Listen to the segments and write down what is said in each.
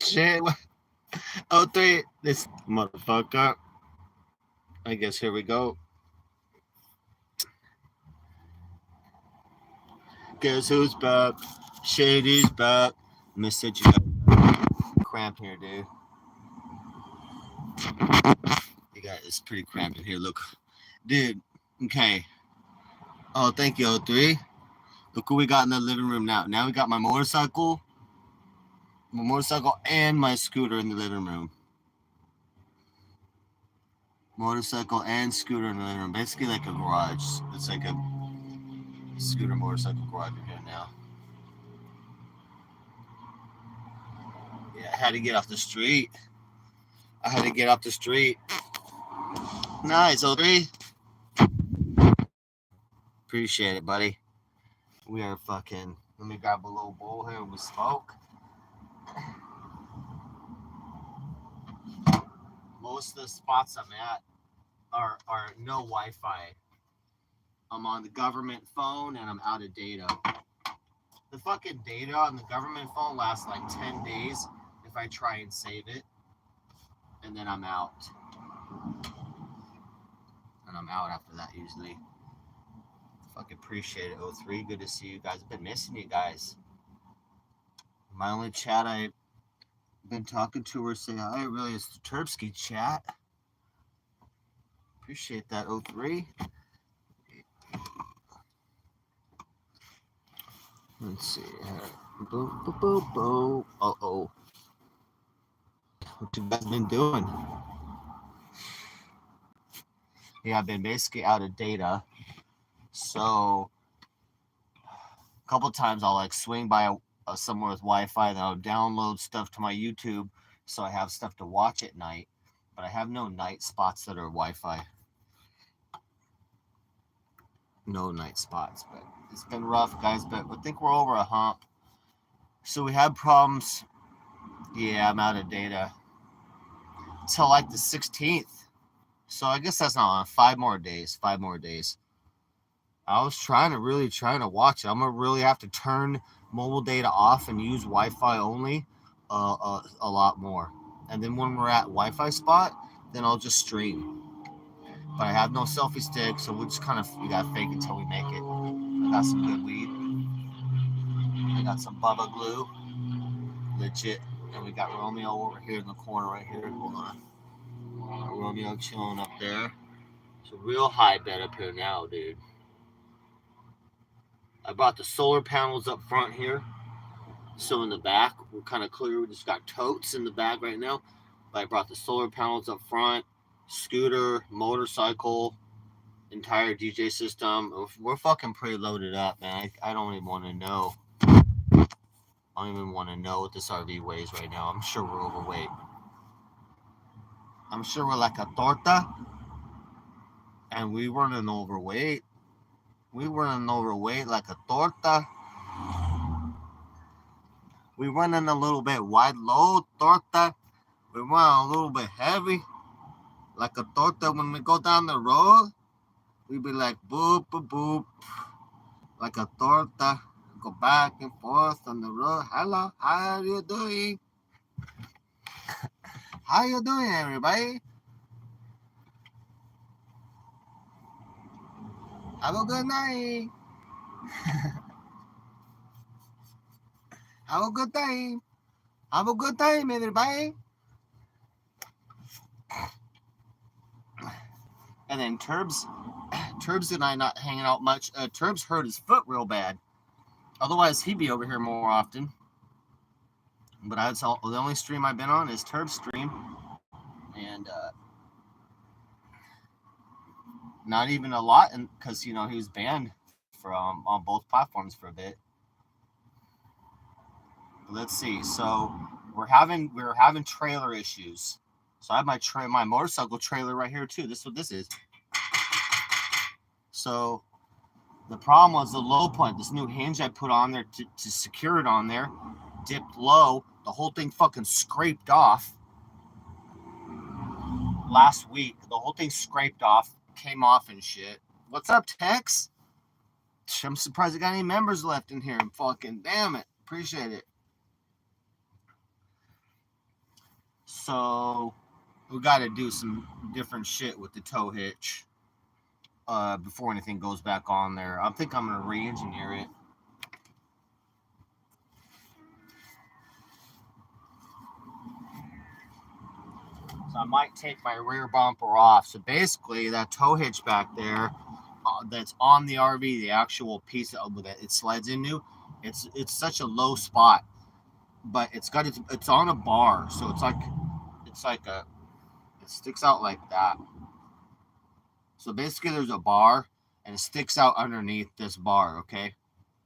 Shit. Oh, three. This motherfucker. I guess here we go. Guess who's back? Shady's back. Mr. G. Cramp here, dude. You got it's pretty cramped in here. Look, dude. Okay. Oh, thank you, O3. Look what we got in the living room now. Now we got my motorcycle, and my scooter in the living room. Motorcycle and scooter in the living room. Basically like a garage. It's like a scooter motorcycle garage in here now. Yeah, I had to get off the street. Nice, O3. Appreciate it, buddy. We are fucking. Let me grab a little bowl here with smoke. Most of the spots I'm at are no Wi-Fi. I'm on the government phone and I'm out of data. The fucking data on the government phone lasts like 10 days if I try and save it. And then I'm out. And I'm out after that usually. Fucking appreciate it, O3. Good to see you guys. I've been missing you guys. My only chat I've been talking to her say hi really is the Terpsky chat. Appreciate that, O3. Let's see. Boo, boo, boo, boo. Uh-oh. What you guys been doing? Yeah, I've been basically out of data. So a couple times I'll like swing by somewhere with Wi-Fi, then I'll download stuff to my YouTube so I have stuff to watch at night. But I have no night spots that are Wi-Fi. No night spots, but it's been rough, guys. But I think we're over a hump. So we had problems. Yeah, I'm out of data till like the 16th. So I guess that's not on 5 more days. 5 more days. I was trying to watch it. I'm gonna really have to turn mobile data off and use Wi-Fi only a lot more. And then when we're at Wi-Fi spot, then I'll just stream. But I have no selfie stick, so we gotta fake it till we make it. I got some good weed. I got some Bubba glue, legit. And we got Romeo over here in the corner right here. Hold on. Romeo chilling up there. It's a real high bed up here now, dude. I brought the solar panels up front here. So in the back, we're kind of clear. We just got totes in the back right now. But I brought the solar panels up front, scooter, motorcycle, entire DJ system. We're fucking pretty loaded up, man. I don't even want to know. I don't even want to know what this RV weighs right now. I'm sure we're overweight. I'm sure we're like a torta. And we weren't overweight. We weren't overweight like a torta. We went in a little bit wide low torta. We went a little bit heavy. Like a torta when we go down the road. We be like boop, boop, boop. Like a torta. Go back and forth on the road. Hello, how are you doing? How you doing, everybody? Have a good night. Have a good time. Have a good time, everybody. And then Turbs and I not hanging out much. Turbs hurt his foot real bad. Otherwise, he'd be over here more often. But the only stream I've been on is Turb's stream. And not even a lot, because he was banned from on both platforms for a bit. But let's see. So we're having trailer issues. So I have my motorcycle trailer right here too. This is what this is. So the problem was the low point. This new hinge I put on there to secure it on there dipped low. The whole thing fucking scraped off. Last week, the whole thing scraped off, came off and shit. What's up, Tex? I'm surprised I got any members left in here. Fucking damn it. Appreciate it. So we got to do some different shit with the tow hitch before anything goes back on there. I think I'm gonna re-engineer it. So I might take my rear bumper off. So basically, that tow hitch back there, that's on the RV, the actual piece that it slides into, it's such a low spot, but it's on a bar, so it's like it sticks out like that. So basically, there's a bar, and it sticks out underneath this bar. Okay,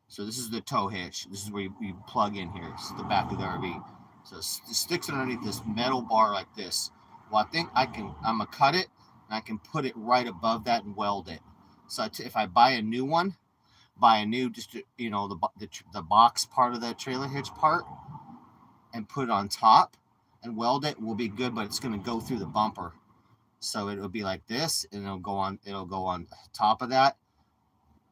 so this is the tow hitch. This is where you plug in here. This is the back of the RV. So it sticks underneath this metal bar like this. Well, I think I'm gonna cut it, and I can put it right above that and weld it. So if I buy a new one, just the box part of the trailer hitch part, and put it on top and weld it, will be good. But it's gonna go through the bumper, so it'll be like this, and it'll go on top of that,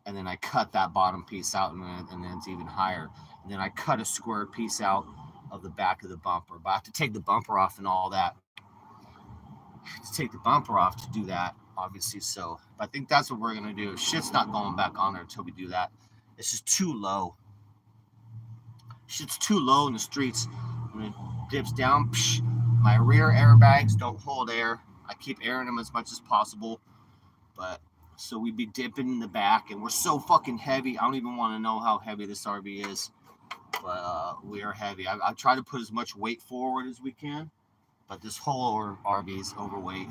and then I cut that bottom piece out, and then it's even higher. And then I cut a square piece out of the back of the bumper. But I have to take the bumper off and all that. To take the bumper off to do that, obviously. So I think that's what we're gonna do. Shit's not going back on there until we do that. It's just too low. Shit's too low in the streets. When it dips down, my rear airbags don't hold air. I keep airing them as much as possible, but so we'd be dipping in the back, and we're so fucking heavy. I don't even want to know how heavy this RV is, but we are heavy. I try to put as much weight forward as we can, but this whole RV is overweight.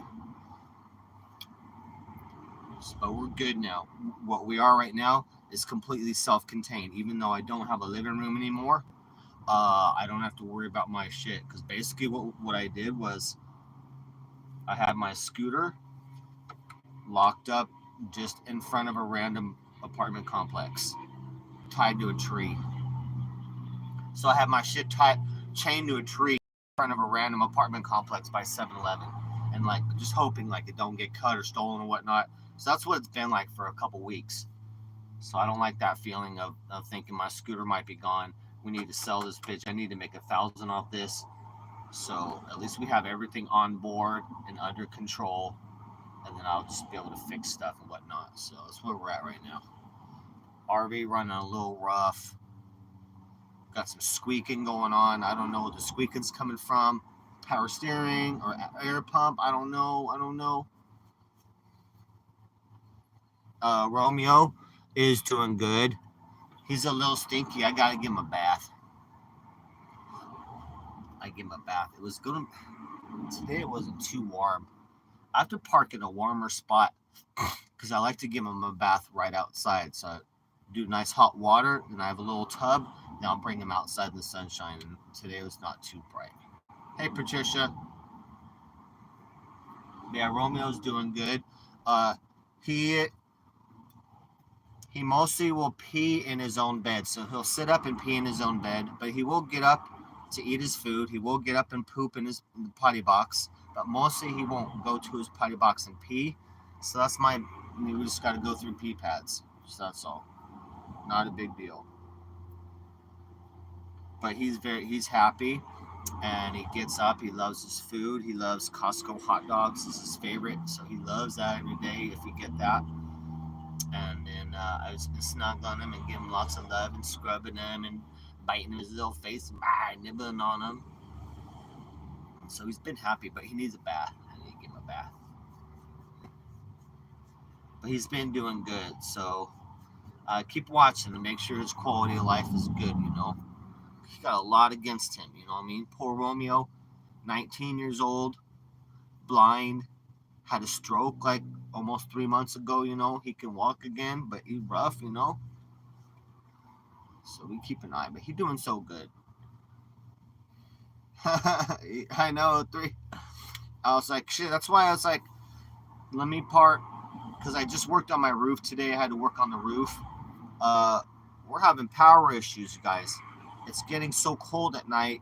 But we're good now. What we are right now is completely self-contained. Even though I don't have a living room anymore, I don't have to worry about my shit. Because basically what I did was I had my scooter locked up just in front of a random apartment complex, tied to a tree. So I had my shit chained to a tree in front of a random apartment complex by 7-Eleven, and like just hoping like it don't get cut or stolen or whatnot. So that's what it's been like for a couple weeks. So I don't like that feeling of thinking my scooter might be gone. We need to sell this bitch. I need to make $1,000 off this. So at least we have everything on board and under control, and then I'll just be able to fix stuff and whatnot. So that's where we're at right now. RV running a little rough. Got some squeaking going on. I don't know what the squeaking's coming from. Power steering or air pump. I don't know. Romeo is doing good. He's a little stinky. I gotta give him a bath. It was good. Today it wasn't too warm. I have to park in a warmer spot because I like to give him a bath right outside. So I do nice hot water, and I have a little tub. Now I'll bring him outside in the sunshine. And today was not too bright. Hey, Patricia. Yeah, Romeo's doing good. He mostly will pee in his own bed. So he'll sit up and pee in his own bed, but he will get up to eat his food. He will get up and poop in the potty box, but mostly he won't go to his potty box and pee. So we just got to go through pee pads. So that's all. Not a big deal. But he's happy, and he gets up. He loves his food. He loves Costco hot dogs. This is his favorite, so he loves that every day if we get that. And then I was snuggling him and giving him lots of love and scrubbing him and biting his little face and nibbling on him. And so he's been happy, but he needs a bath. I need to give him a bath. But he's been doing good, so keep watching and make sure his quality of life is good, He got a lot against him, you know what I mean? Poor Romeo, 19 years old, blind, had a stroke like almost 3 months ago, He can walk again, but he's rough, So we keep an eye, but he's doing so good. I know, 3. I was like, shit, that's why I was like, let me park, because I just worked on my roof today. I had to work on the roof. We're having power issues, guys. It's getting so cold at night.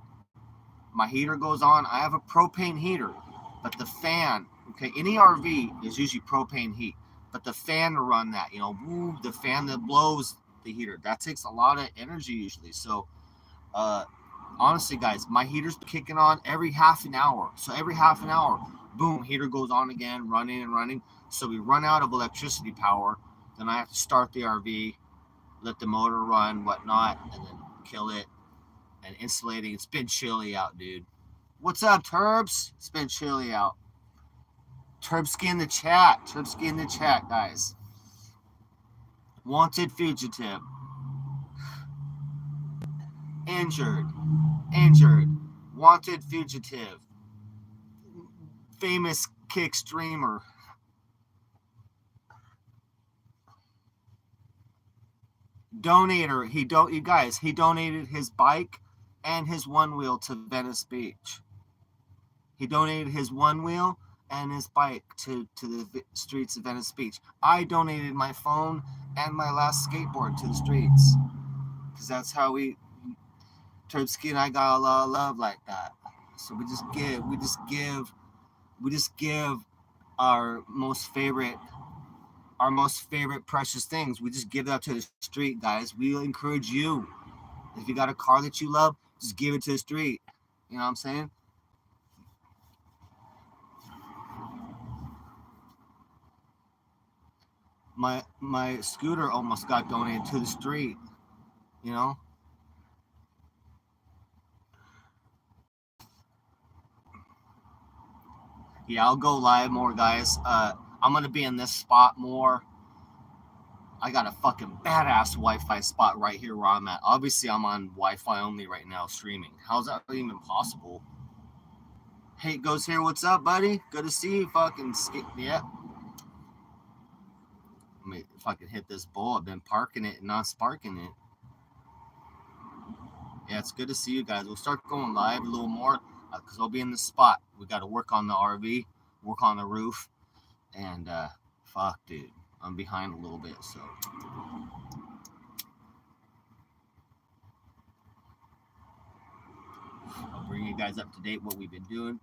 My heater goes on. I have a propane heater, but the fan, okay, any RV is usually propane heat, but the fan to run that, the fan that blows the heater, that takes a lot of energy usually. So Honestly, guys, my heater's kicking on every half an hour. So every half an hour, boom, heater goes on again, running and running. So we run out of electricity power. Then I have to start the RV, let the motor run, whatnot, and then kill it and insulating. It's been chilly out, dude. What's up, Turbs? It's been chilly out. Turbsky in the chat. Turbsky in the chat, guys. Wanted fugitive. Injured. Injured. Wanted fugitive. Famous kick streamer. Donator. You guys, he donated his bike and his one wheel to Venice Beach. He donated his one wheel and his bike to the streets of Venice Beach. I donated my phone and my last skateboard to the streets. Because that's how Turbsky and I got a lot of love like that. So we just give our most favorite precious things. We just give that to the street, guys. We encourage you. If you got a car that you love, just give it to the street. You know what I'm saying? My scooter almost got donated to the street. You know? Yeah, I'll go live more, guys. I'm gonna be in this spot more. I got a fucking badass Wi-Fi spot right here where I'm at. Obviously, I'm on Wi-Fi only right now, streaming. How's that even possible? Hate goes here. What's up, buddy? Good to see you. Fucking yeah. I mean, if I could hit this bull, I've been parking it and not sparking it. Yeah, it's good to see you guys. We'll start going live a little more because I'll be in the spot. We got to work on the RV, work on the roof, and fuck, dude, I'm behind a little bit, so. I'll bring you guys up to date what we've been doing.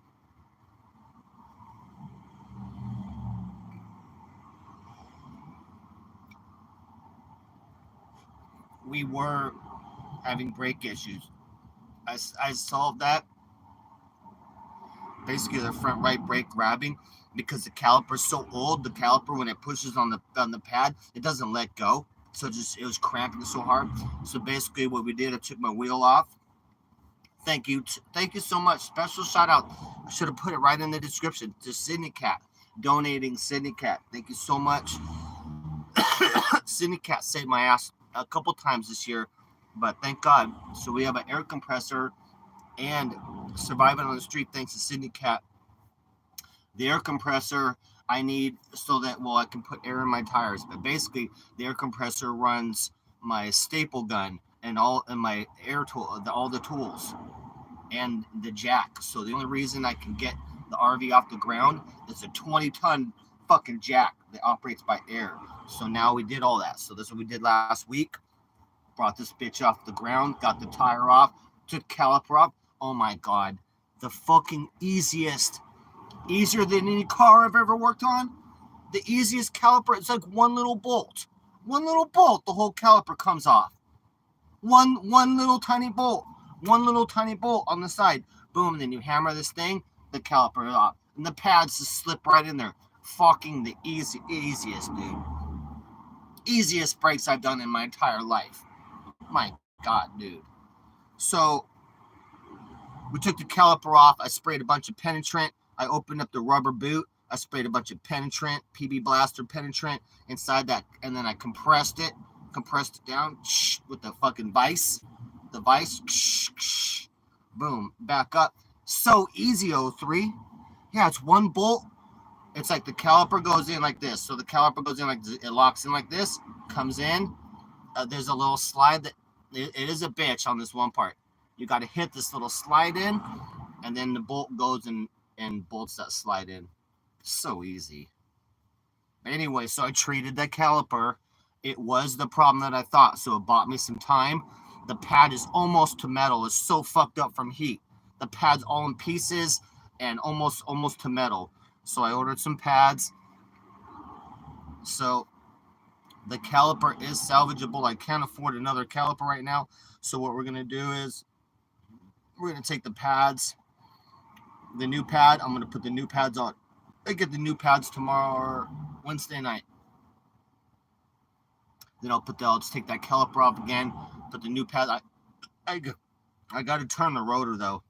We were having brake issues. I solved that. Basically, the front right brake grabbing because the caliper's so old. The caliper, when it pushes on the pad, it doesn't let go. So it was cramping so hard. So basically, what we did, I took my wheel off. Thank you so much. Special shout out. I should have put it right in the description to Sydney Cat, donating Sydney Cat. Thank you so much. Sydney Cat saved my ass a couple times this year, but thank God. So we have an air compressor and surviving on the street thanks to Sydney Cat. The air compressor I need so that I can put air in my tires. But basically, the air compressor runs my staple gun and my air tool, all the tools, and the jack. So the only reason I can get the RV off the ground is a 20-ton fucking jack that operates by air. So now we did all that. So this is what we did last week. Brought this bitch off the ground, got the tire off, took caliper off. Oh my God. The fucking easier than any car I've ever worked on. The easiest caliper, it's like one little bolt. One little bolt, the whole caliper comes off. One little tiny bolt. One little tiny bolt on the side. Boom, then you hammer this thing, the caliper off. And the pads just slip right in there. Fucking the easiest, dude. Easiest brakes I've done in my entire life. My God, dude. So we took the caliper off. I sprayed a bunch of penetrant. I opened up the rubber boot. I sprayed a bunch of penetrant, PB Blaster penetrant inside that, and then I compressed it down with the fucking vise. The vise, boom, back up. So easy, 03. Yeah, it's one bolt. It's like the caliper goes in like this. So the caliper goes in like this. It locks in like this, comes in. There's a little slide that it is a bitch on this one part. You got to hit this little slide in, and then the bolt goes and bolts that slide in. So easy. But anyway, so I treated that caliper. It was the problem that I thought, so it bought me some time. The pad is almost to metal. It's so fucked up from heat. The pad's all in pieces and almost to metal. So I ordered some pads. So the caliper is salvageable. I can't afford another caliper right now. So what we're going to do is We're going to take the pads, the new pad. I'm going to put the new pads on. I get the new pads tomorrow or Wednesday night. Then I'll just take that caliper off again, put the new pad. I got to turn the rotor though.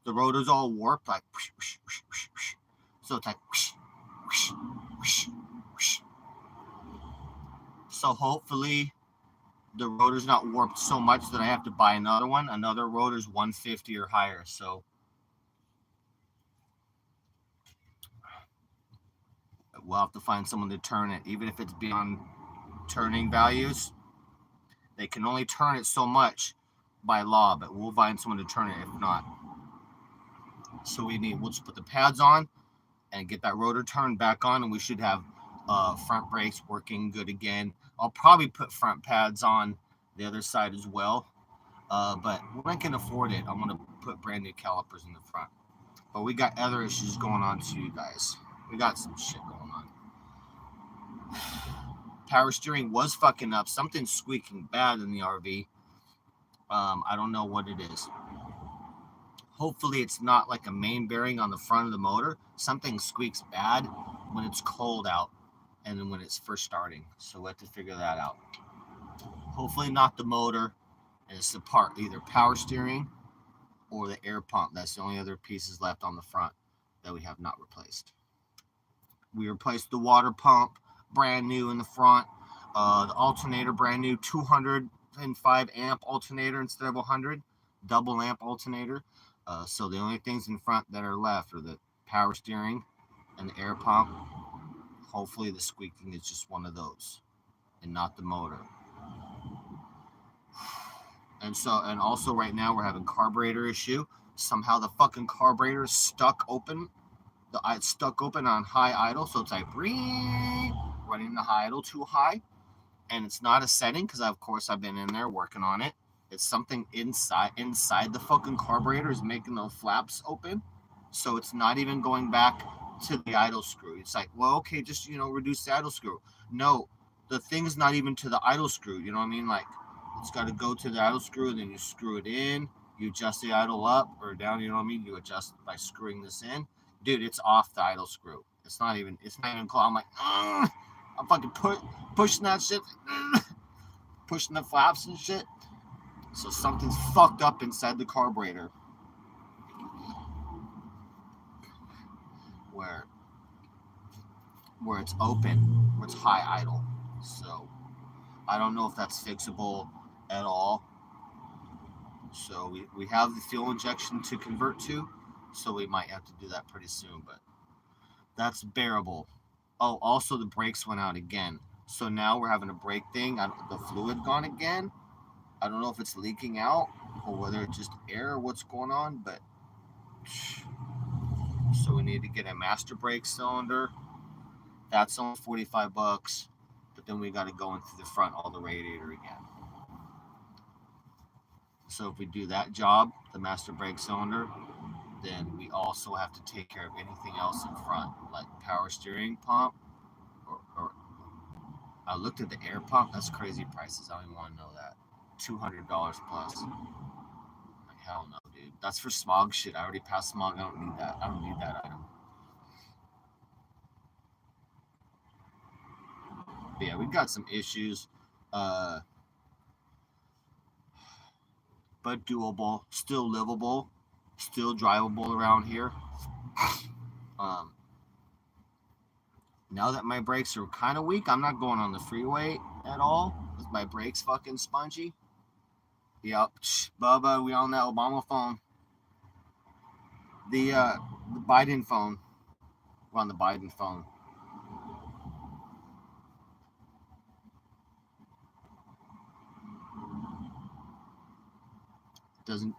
The rotor's all warped, like whoosh, whoosh, whoosh, whoosh, whoosh. So it's like whoosh, whoosh, whoosh, whoosh. So hopefully the rotor's not warped so much that I have to buy another one. Another rotor's 150 or higher. So we'll have to find someone to turn it, even if it's beyond turning values. They can only turn it so much by law, but we'll find someone to turn it if not. So we'll just put the pads on and get that rotor turned back on, and we should have front brakes working good again. I'll probably put front pads on the other side as well, but when I can afford it, I'm going to put brand new calipers in the front. But we got other issues going on too, guys. We got some shit going on. Power steering was fucking up. Something's squeaking bad in the RV. I don't know what it is. Hopefully it's not like a main bearing on the front of the motor. Something squeaks bad when it's cold out and then when it's first starting. So we have to figure that out. Hopefully not the motor, and it's the part, either power steering or the air pump. That's the only other pieces left on the front that we have not replaced. We replaced the water pump, brand new in the front. The alternator, brand new, 205 amp alternator instead of 100, double amp alternator. So the only things in front that are left are the power steering and the air pump. Hopefully the squeaking is just one of those and not the motor. And also right now we're having carburetor issue. Somehow the fucking carburetor is stuck open. It's stuck open on high idle, so it's like running the high idle too high. And it's not a setting because of course I've been in there working on it. It's something inside the fucking carburetor is making those flaps open. So it's not even going back to the idle screw. It's like, well, okay, just, reduce the idle screw. No, the thing's not even to the idle screw. You know what I mean? Like, it's got to go to the idle screw, and then you screw it in. You adjust the idle up or down. You know what I mean? You adjust by screwing this in. Dude, it's off the idle screw. It's not even close. I'm like, I'm fucking pushing that shit, pushing the flaps and shit. So something's fucked up inside the carburetor. Where it's open, where it's high idle. So I don't know if that's fixable at all. So we have the fuel injection to convert to, so we might have to do that pretty soon, but that's bearable. Oh, also the brakes went out again. So now we're having a brake thing. The fluid gone again. I don't know if it's leaking out or whether it's just air or what's going on, but so we need to get a master brake cylinder. That's only $45, but then we got to go into the front, all the radiator again. So if we do that job, the master brake cylinder, then we also have to take care of anything else in front, like power steering pump, or I looked at the air pump. That's crazy prices. I don't even want to know that. $200 plus. Like, hell no, dude. That's for smog shit. I already passed smog. I don't need that. I don't need that item. But yeah, we've got some issues. But doable. Still livable. Still drivable around here. Now that my brakes are kind of weak, I'm not going on the freeway at all with my brakes fucking spongy. Yep, Bubba, we on that Obama phone. The Biden phone. We're on the Biden phone.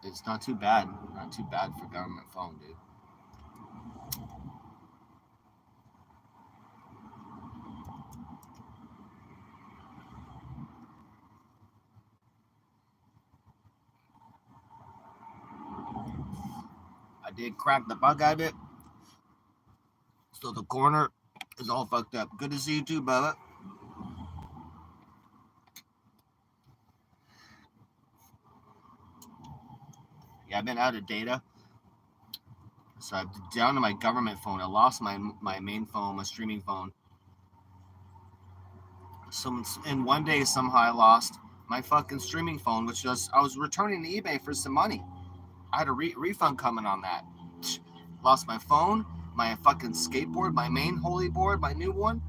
It's not too bad. Not too bad for government phone, dude. I did crack the bug out of it. So the corner is all fucked up. Good to see you too, Bubba. Yeah, I've been out of data. So I'm down to my government phone. I lost my main phone, my streaming phone. So in one day, somehow I lost my fucking streaming phone, which was I was returning to eBay for some money. I had a refund coming on that. Lost my phone, my fucking skateboard, my main holy board, my new one,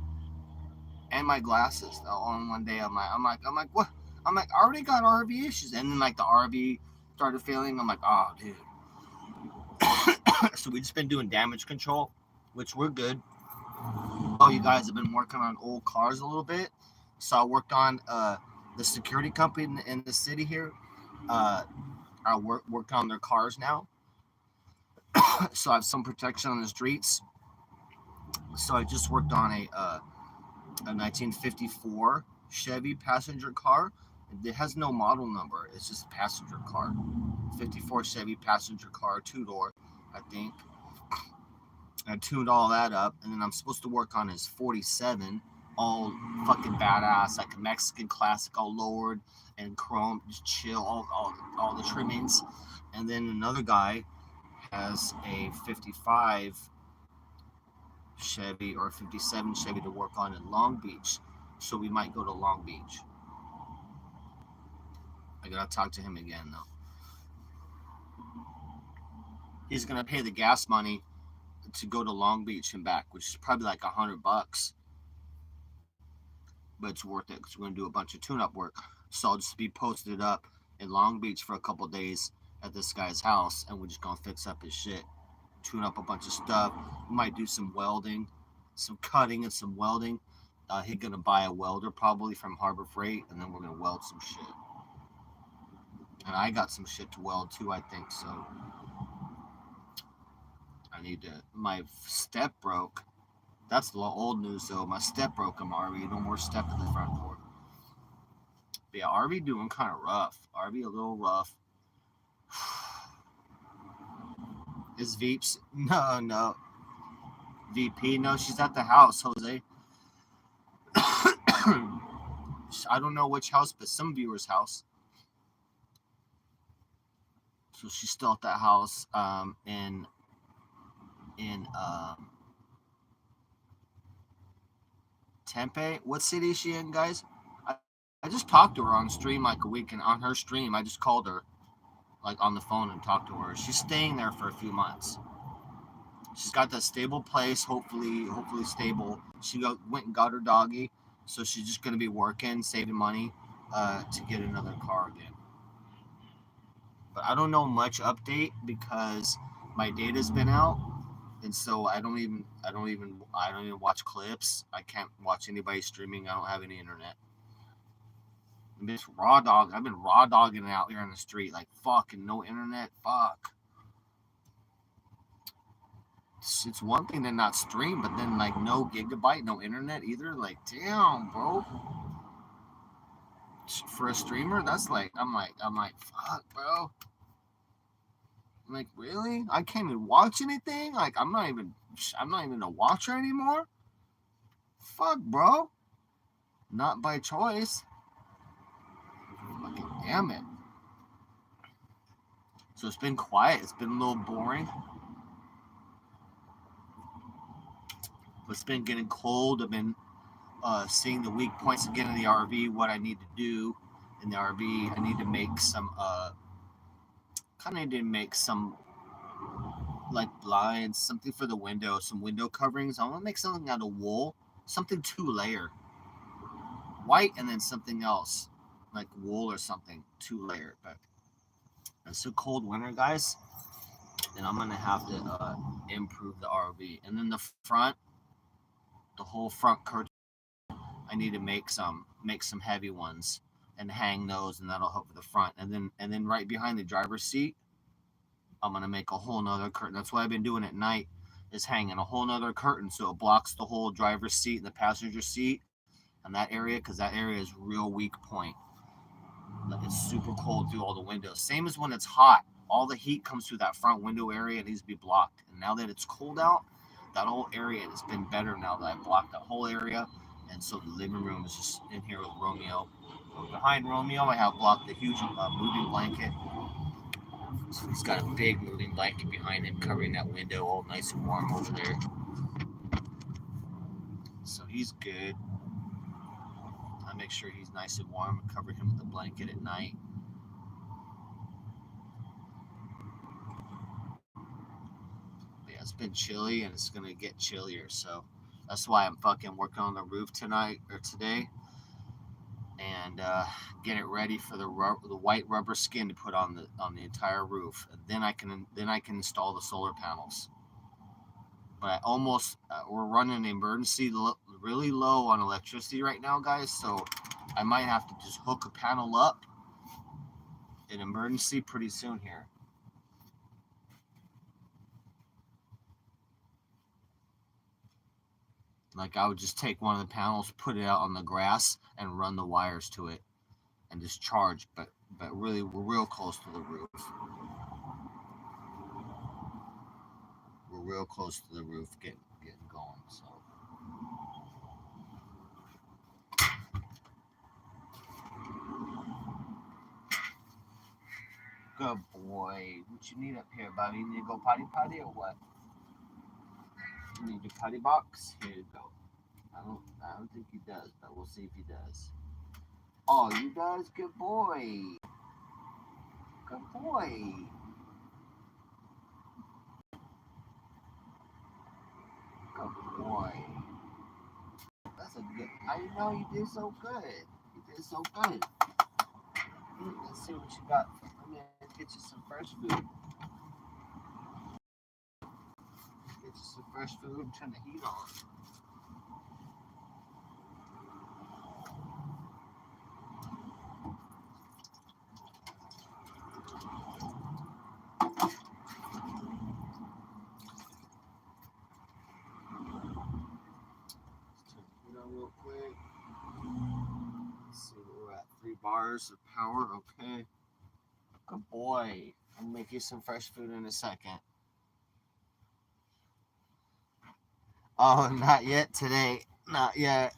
and my glasses all in one day. I'm like, what? I'm like, I already got RV issues, and then like the RV started failing. I'm like, oh, dude. So we just been doing damage control, which we're good. Oh, you guys have been working on old cars a little bit. So I worked on the security company in the city here. I worked on their cars now. So I have some protection on the streets. So I just worked on a 1954 Chevy passenger car. It has no model number. It's just a passenger car. 54 Chevy passenger car, 2-door, I think. I tuned all that up, and then I'm supposed to work on his 47, all fucking badass, like a Mexican classic, all lowered and chrome, just chill, all the trimmings. And then another guy has a 55 Chevy or a 57 Chevy to work on in Long Beach. So we might go to Long Beach. I gotta talk to him again though. He's gonna pay the gas money to go to Long Beach and back, which is probably like $100, but it's worth it because we're gonna do a bunch of tune-up work. So I'll just be posted up in Long Beach for a couple days at this guy's house, and we're just gonna fix up his shit, tune up a bunch of stuff. We might do some welding, some cutting, and some welding. He's gonna buy a welder probably from Harbor Freight, and then we're gonna weld some shit. And I got some shit to weld too, I think. So I need to. My step broke. That's the old news though. My step broke in RV. No more step in the front door. But yeah, RV doing kind of rough. RV a little rough. Is Veeps? No. VP? No, she's at the house, Jose. I don't know which house, but some viewer's house. So she's still at that house in Tempe. What city is she in, guys? I just talked to her on stream like a week, and on her stream, I just called her like on the phone and talked to her. She's staying there for a few months. She's got that stable place, hopefully stable. She went and got her doggy, so she's just gonna be working, saving money to get another car again. But I don't know much update because my data's been out, and so I don't even watch clips. I can't watch anybody streaming. I don't have any internet. I've been raw dogging it out here on the street, like fucking no internet. Fuck. It's one thing to not stream, but then like no gigabyte, no internet either. Like damn, bro. For a streamer, that's like I'm like fuck, bro. I'm like, really? I can't even watch anything. Like I'm not even a watcher anymore. Fuck, bro. Not by choice. Fucking damn it. So it's been quiet. It's been a little boring. But it's been getting cold. I've been seeing the weak points again in the RV. What I need to do in the RV. I need to make some like blinds, something for the window, some window coverings. I want to make something out of wool, something 2-layer, white, and then something else like wool or something 2-layer. But it's a cold winter, guys, and I'm gonna have to improve the RV. And then the whole front curtain, I need to make some heavy ones and hang those, and that'll help with the front. And then right behind the driver's seat, I'm gonna make a whole nother curtain. That's what I've been doing at night, is hanging a whole nother curtain so it blocks the whole driver's seat and the passenger seat and that area, because that area is real weak point. Like it's super cold through all the windows. Same as when it's hot, all the heat comes through that front window area. It needs to be blocked. And now that it's cold out, that whole area has been better now that I blocked that whole area. And so the living room is just in here with Romeo. Behind Romeo, I have blocked the huge moving blanket. So he's got a big moving blanket behind him covering that window, all nice and warm over there. So he's good. I make sure he's nice and warm and cover him with a blanket at night. But yeah, it's been chilly and it's gonna get chillier, so that's why I'm fucking working on the roof tonight or today, and get it ready for the white rubber skin to put on the entire roof. And then I can install the solar panels. But we're running emergency really low on electricity right now, guys. So I might have to just hook a panel up in emergency pretty soon here. Like I would just take one of the panels, put it out on the grass, and run the wires to it, and just charge. But really, we're real close to the roof. We're real close to the roof getting going. So. Good boy. What you need up here, Bobby? You need to go potty or what? You need your potty box? Here you go. I don't think he does, but we'll see if he does. Oh, you does? Good boy. Good boy. Good boy. That's a good. I didn't know you did so good. You did so good. Let's see what you got. Let me get you some fresh food. Get you some fresh food. Turn the heat on. Real quick. Let's see where we're at. 3 bars of power. Okay. Good boy. I'll make you some fresh food in a second. Oh, not yet today. Not yet.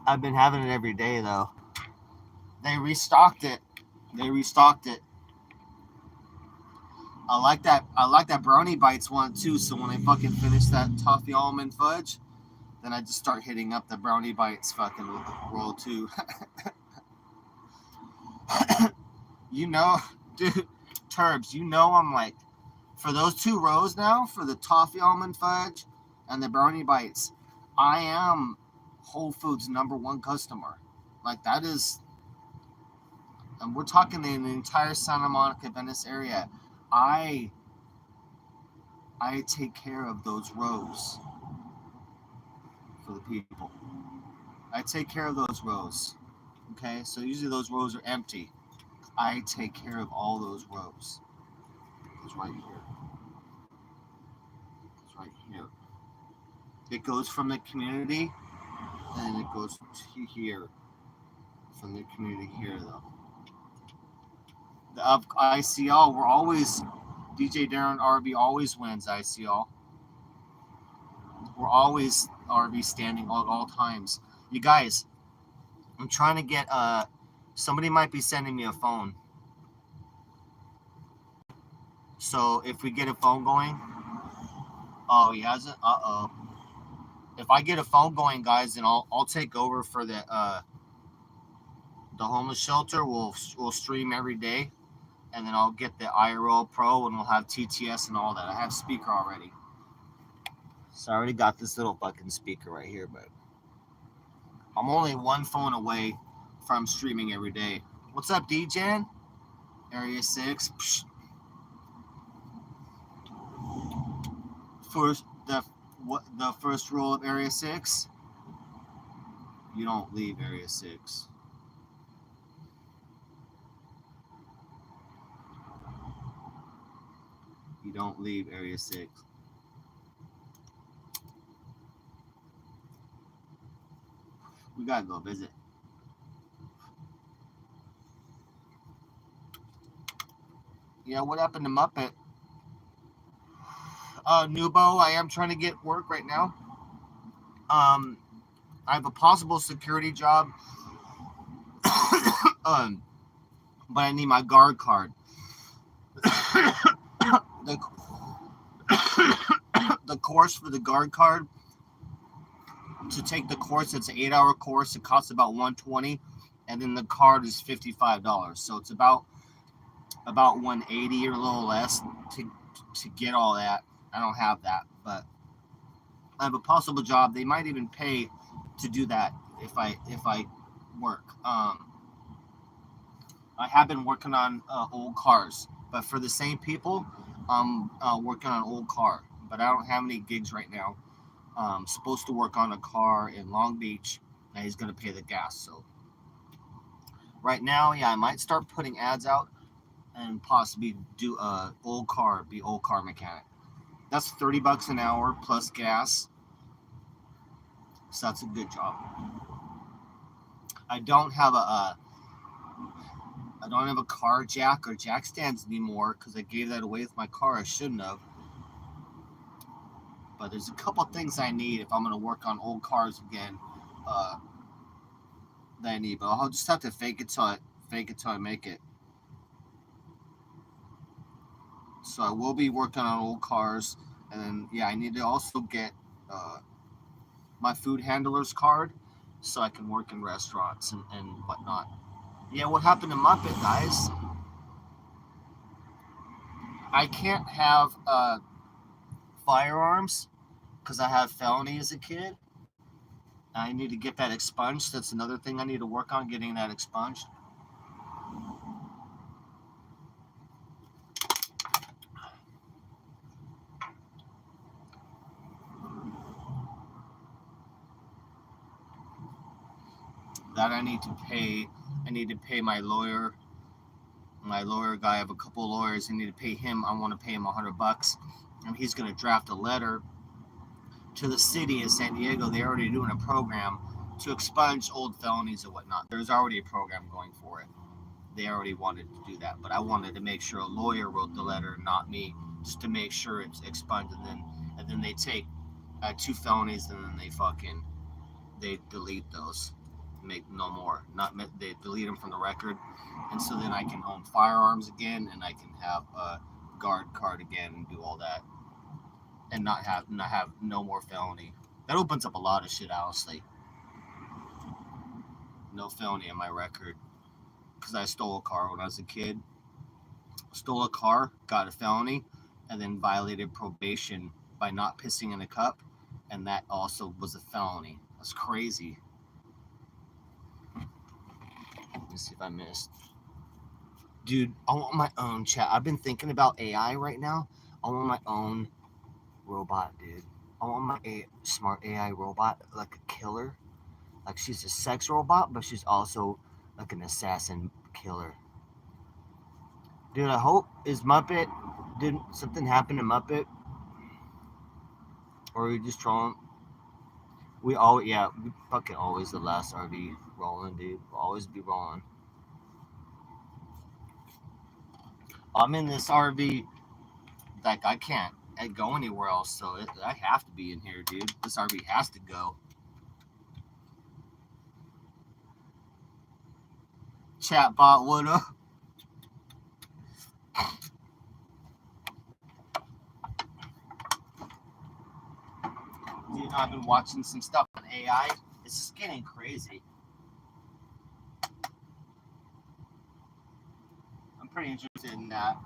I've been having it every day though. They restocked it. I like that brownie bites one too. So when I fucking finish that toffee almond fudge, then I just start hitting up the brownie bites fucking roll too. You know, dude, Turbs, you know I'm like, for those 2 rows now, for the toffee almond fudge and the brownie bites, I am Whole Foods #1 customer. Like that is, and we're talking in the entire Santa Monica, Venice area. I take care of those rows for the people. I take care of those rows. Okay, so usually those rows are empty. I take care of all those rows. It's right here. It's right here. It goes from the community, and it goes to here. From the community here, though. The ICL, we're always DJ Darren RB always wins ICL. We're always RB standing at all times. You guys, I'm trying to get somebody might be sending me a phone. So if we get a phone going, oh he hasn't. If I get a phone going, guys, then I'll take over for the homeless shelter. We'll stream every day, and then I'll get the IRL Pro, and we'll have TTS and all that. I have speaker already, so I already got this little fucking speaker right here. But I'm only one phone away from streaming every day. What's up, DJan? Area 6. Psh. First, the first rule of Area 6, you don't leave Area 6. You don't leave Area 6. We gotta go visit. Yeah, what happened to Muppet? Nubo, I am trying to get work right now. I have a possible security job but I need my guard card. the, the course for the guard card, to take the course, it's an 8-hour course. It costs about $120, and then the card is $55. So it's about $180 or a little less to get all that. I don't have that, but I have a possible job. They might even pay to do that if I work. I have been working on old cars, but for the same people, I'm working on an old car. But I don't have any gigs right now. I'm supposed to work on a car in Long Beach, and he's going to pay the gas. So right now, yeah, I might start putting ads out and possibly do a old car mechanic. That's $30 an hour plus gas. So that's a good job. I don't have a car jack or jack stands anymore because I gave that away with my car. I shouldn't have. But there's a couple things I need if I'm going to work on old cars again that I need. But I'll just have to fake it till I make it. So I will be working on old cars. And then, yeah, I need to also get my food handler's card so I can work in restaurants and whatnot. Yeah, what happened to Muppet, guys? I can't have firearms because I had felony as a kid. I need to get that expunged. That's another thing I need to work on, getting that expunged. That I need to pay. I need to pay my lawyer. My lawyer guy, I have a couple of lawyers. I need to pay him. I want to pay him $100, and he's going to draft a letter to the city of San Diego. They're already doing a program to expunge old felonies and whatnot. There's already a program going for it. They already wanted to do that, but I wanted to make sure a lawyer wrote the letter, not me, just to make sure it's expunged. And then they take 2 felonies, and then they delete those, make no more. They delete them from the record, and so then I can own firearms again, and I can have a guard card again, and do all that, and not have no more felony. That opens up a lot of shit, honestly. No felony on my record because I stole a car when I was a kid. Stole a car, got a felony, and then violated probation by not pissing in a cup, and that also was a felony. That's crazy. Let me see if I missed. Dude, I want my own chat. I've been thinking about AI right now. I want my own robot, dude. I want my smart AI robot, like a killer. Like she's a sex robot, but she's also like an assassin killer. Dude, I hope did something happen to Muppet? Or are we just trolling? We fucking always the last RV rolling, dude. We'll always be rolling. I'm in this RV, like I can't go anywhere else, so I have to be in here, dude. This RV has to go. Chatbot, what up? Dude, I've been watching some stuff on AI. It's just getting crazy. I'm pretty interested in that.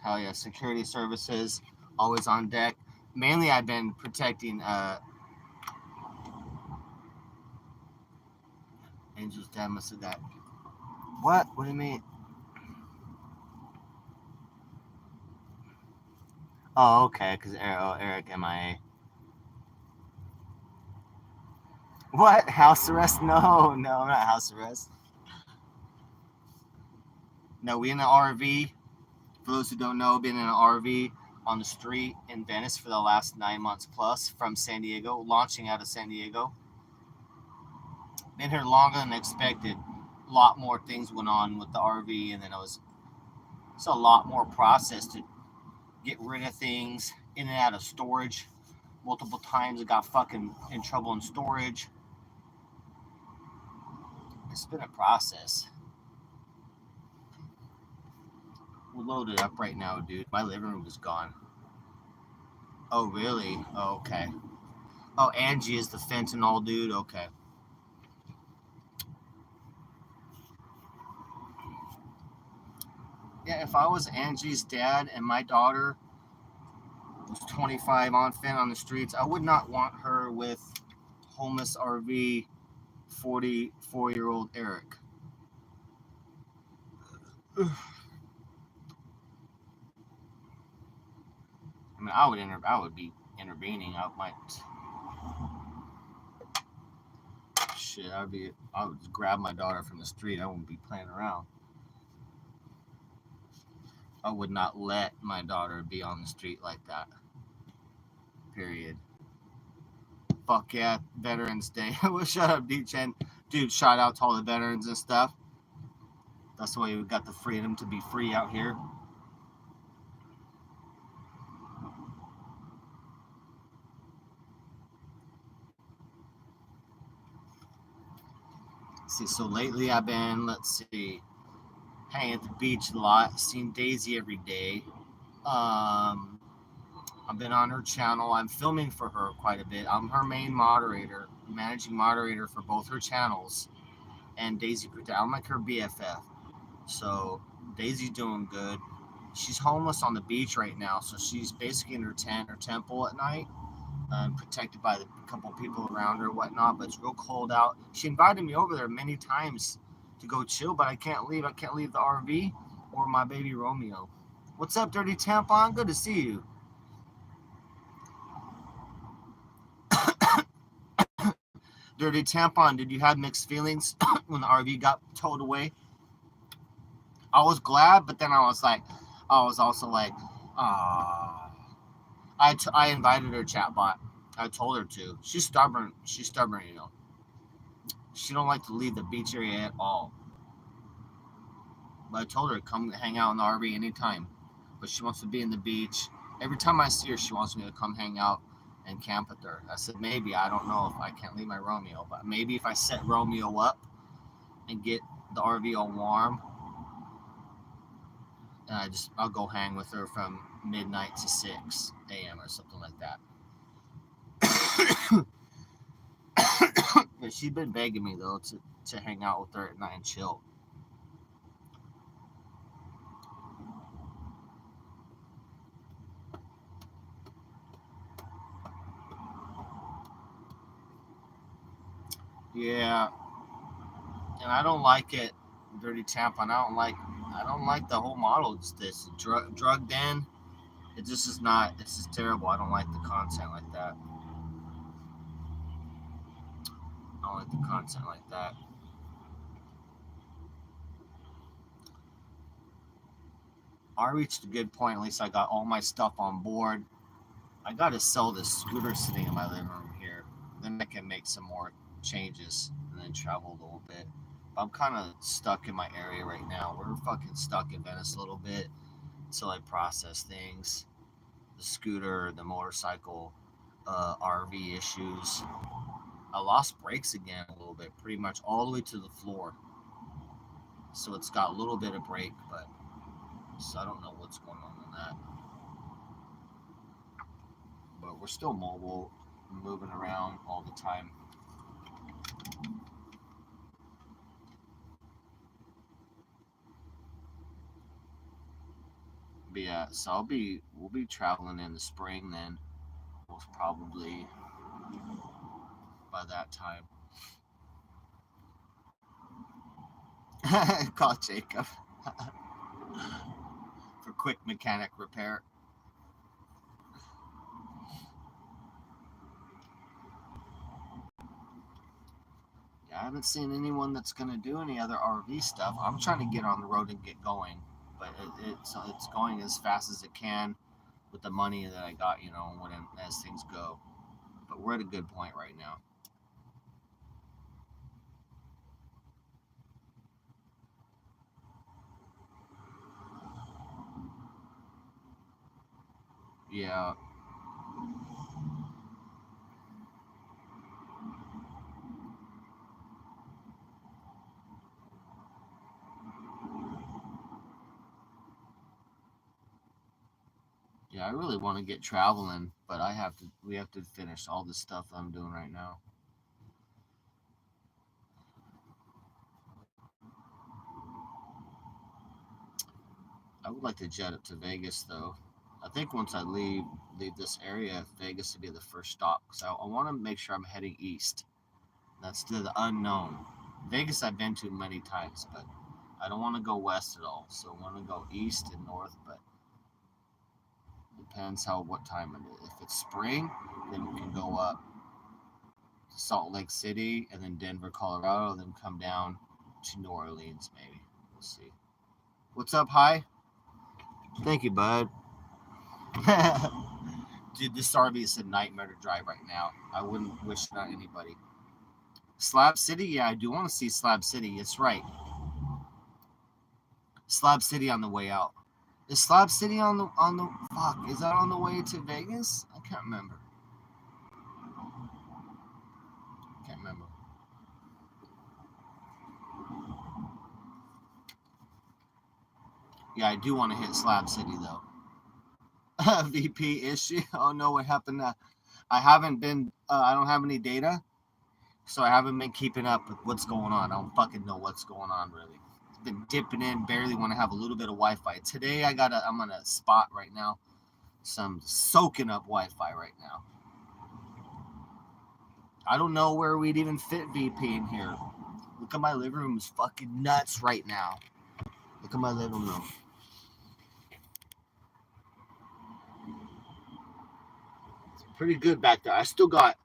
Hell yeah, security services, always on deck. Mainly I've been protecting Angel's dad must have that. What? What do you mean? Oh, okay, because Eric MIA. What? House arrest? No, I'm not house arrest. No, we in an RV. For those who don't know, been in an RV on the street in Venice for the last 9 months plus from San Diego, launching out of San Diego. Been here longer than expected. A lot more things went on with the RV, and then I was It's a lot more process to get rid of things in and out of storage. Multiple times I got fucking in trouble in storage. It's been a process. We'll load it up right now, dude. My living room is gone. Oh, really? Oh, okay. Oh, Angie is the fentanyl dude? Okay. Yeah, if I was Angie's dad and my daughter was 25 on fent on the streets, I would not want her with homeless RV 44-year-old Eric. I mean, I would be intervening. I might. Shit, I would grab my daughter from the street. I wouldn't be playing around. I would not let my daughter be on the street like that. Period. Fuck yeah, Veterans Day. Well, shut up, D-Chen. Dude, shout out to all the veterans and stuff. That's why we got the freedom to be free out here. See, so lately I've been, let's see, hanging at the beach a lot, seeing Daisy every day. I've been on her channel. I'm filming for her quite a bit. I'm her main moderator, managing moderator for both her channels. And Daisy, I'm like her BFF. So Daisy's doing good. She's homeless on the beach right now, so she's basically in her tent or temple at night, protected by the couple people around her, whatnot. But it's real cold out. She invited me over there many times to go chill, but I can't leave. I can't leave the RV or my baby Romeo. What's up, Dirty Tampon? Good to see you. Dirty Tampon, did you have mixed feelings when the RV got towed away? I was glad, but then I was also like, ah. I invited her chatbot. I told her to. She's stubborn. She don't like to leave the beach area at all. But I told her to come hang out in the RV anytime. But she wants to be in the beach. Every time I see her, she wants me to come hang out and camp with her. I said, maybe. I don't know if I can't leave my Romeo. But maybe if I set Romeo up and get the RV all warm, and I'll go hang with her from midnight to 6 a.m. or something like that. But she's been begging me though to hang out with her at night and chill. Yeah, and I don't like it, Dirty Tampon. I don't like the whole model. It's this drugged in. It just is not. It's just terrible. I don't like the content like that. I don't like the content like that. I reached a good point. At least I got all my stuff on board. I got to sell this scooter sitting in my living room here. Then I can make some more changes and then travel a little bit. But I'm kind of stuck in my area right now. We're fucking stuck in Venice a little bit until I process things. The scooter, the motorcycle, RV issues. I lost brakes again a little bit, pretty much all the way to the floor. So it's got a little bit of brake, but so I don't know what's going on with that. But we're still mobile, moving around all the time. But yeah, so we'll be traveling in the spring then, most probably by that time. Call Jacob for quick mechanic repair. Yeah, I haven't seen anyone that's gonna do any other RV stuff. I'm trying to get on the road and get going, but it's going as fast as it can with the money that I got, as things go. But we're at a good point right now. Yeah. Yeah, I really want to get traveling, but we have to finish all the stuff I'm doing right now. I would like to jet up to Vegas though. I think once I leave this area, Vegas would be the first stop because I want to make sure I'm heading east. That's to the unknown. Vegas I've been to many times, but I don't want to go west at all. So I want to go east and north, but depends how what time it is. If it's spring, then we can go up to Salt Lake City and then Denver, Colorado, then come down to New Orleans maybe. We'll see. What's up, hi? Thank you, bud. Dude, this RV is a nightmare to drive right now. I wouldn't wish it on anybody. Slab City? Yeah, I do want to see Slab City. It's right. Slab City on the way out. Is Slab City on the fuck? Is that on the way to Vegas? I can't remember. Can't remember. Yeah, I do want to hit Slab City though. VP issue. Oh no, what happened? I haven't been. I don't have any data, so I haven't been keeping up with what's going on. I don't fucking know what's going on really. It's been dipping in. Barely want to have a little bit of Wi-Fi. Today I'm on a spot right now. So I'm soaking up Wi-Fi right now. I don't know where we'd even fit VP in here. Look at my living room is fucking nuts right now. Look at my living room. It's pretty good back there. I still got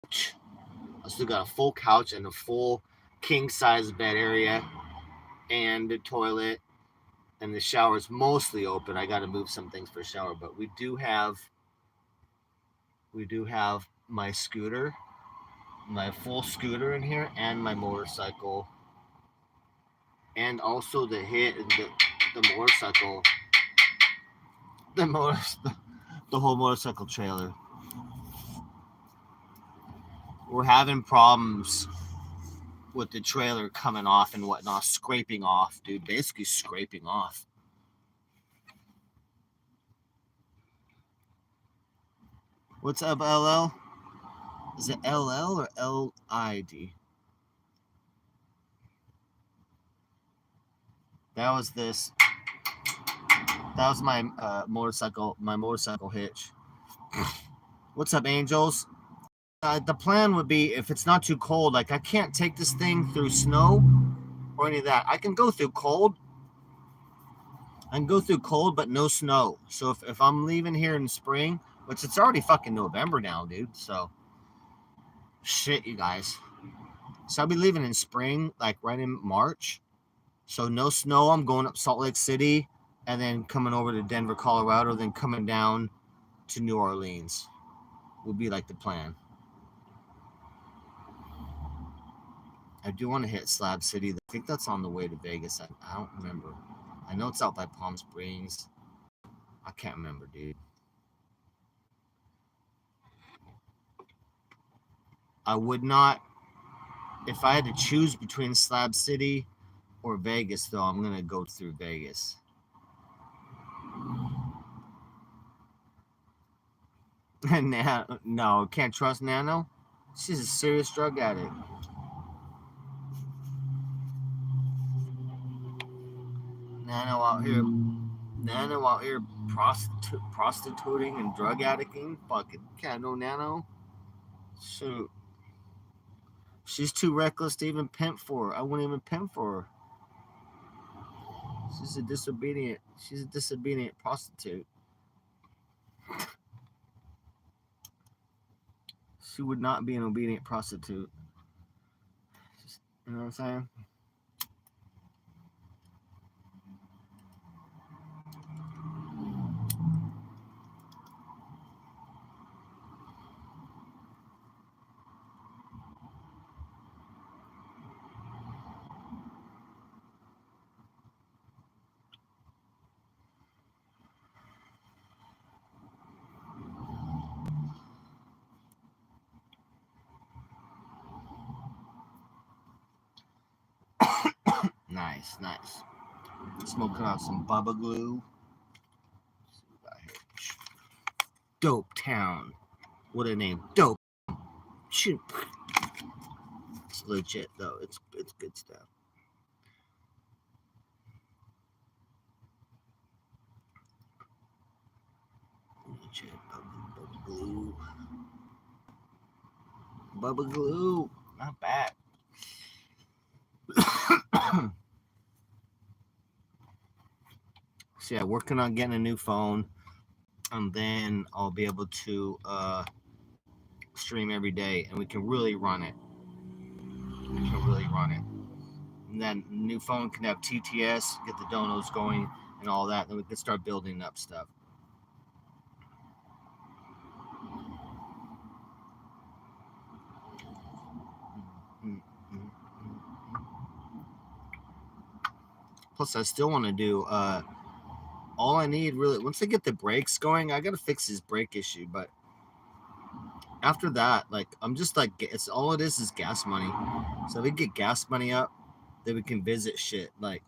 a full couch and a full king size bed area and the toilet and the shower is mostly open. I got to move some things for shower, but we do have my scooter, my full scooter in here, and my motorcycle, and also the motorcycle, the motor, the whole motorcycle trailer. We're having problems with the trailer coming off and whatnot, scraping off, dude. Basically scraping off. What's up, LL? Is it LL or LID? That was this. That was my motorcycle hitch. What's up, Angels? The plan would be if it's not too cold, like I can't take this thing through snow or any of that. I can go through cold. I can go through cold, but no snow. So if I'm leaving here in spring, which it's already fucking November now, dude. So shit, you guys. So I'll be leaving in spring, like right in March. So no snow. I'm going up Salt Lake City and then coming over to Denver, Colorado, then coming down to New Orleans would be like the plan. I do want to hit Slab City. I think that's on the way to Vegas. I don't remember. I know it's out by Palm Springs. I can't remember, dude. I would not, if I had to choose between Slab City or Vegas, though, I'm going to go through Vegas. No, can't trust Nano. She's a serious drug addict. Nano out here, Nano out here prostituting and drug addicting. Fucking can't know Nano. Shoot, she's too reckless to even pimp for her. I wouldn't even pimp for her. She's a disobedient. She's a disobedient prostitute. She would not be an obedient prostitute. You know what I'm saying? Nice. Smoking on some Bubba Glue. Dope Town. What a name. Dope. Shoot. It's legit though. It's good stuff. Legit Bubba Glue. Bubba Glue. Not bad. So yeah, working on getting a new phone, and then I'll be able to stream every day, and we can really run it. And then new phone can have TTS, get the donos going, and all that. Then we can start building up stuff. Plus, I still want to do. All I need really, once I get the brakes going, I gotta fix this brake issue. But after that, like I'm just like, it's all it is gas money. So if we get gas money up, then we can visit shit like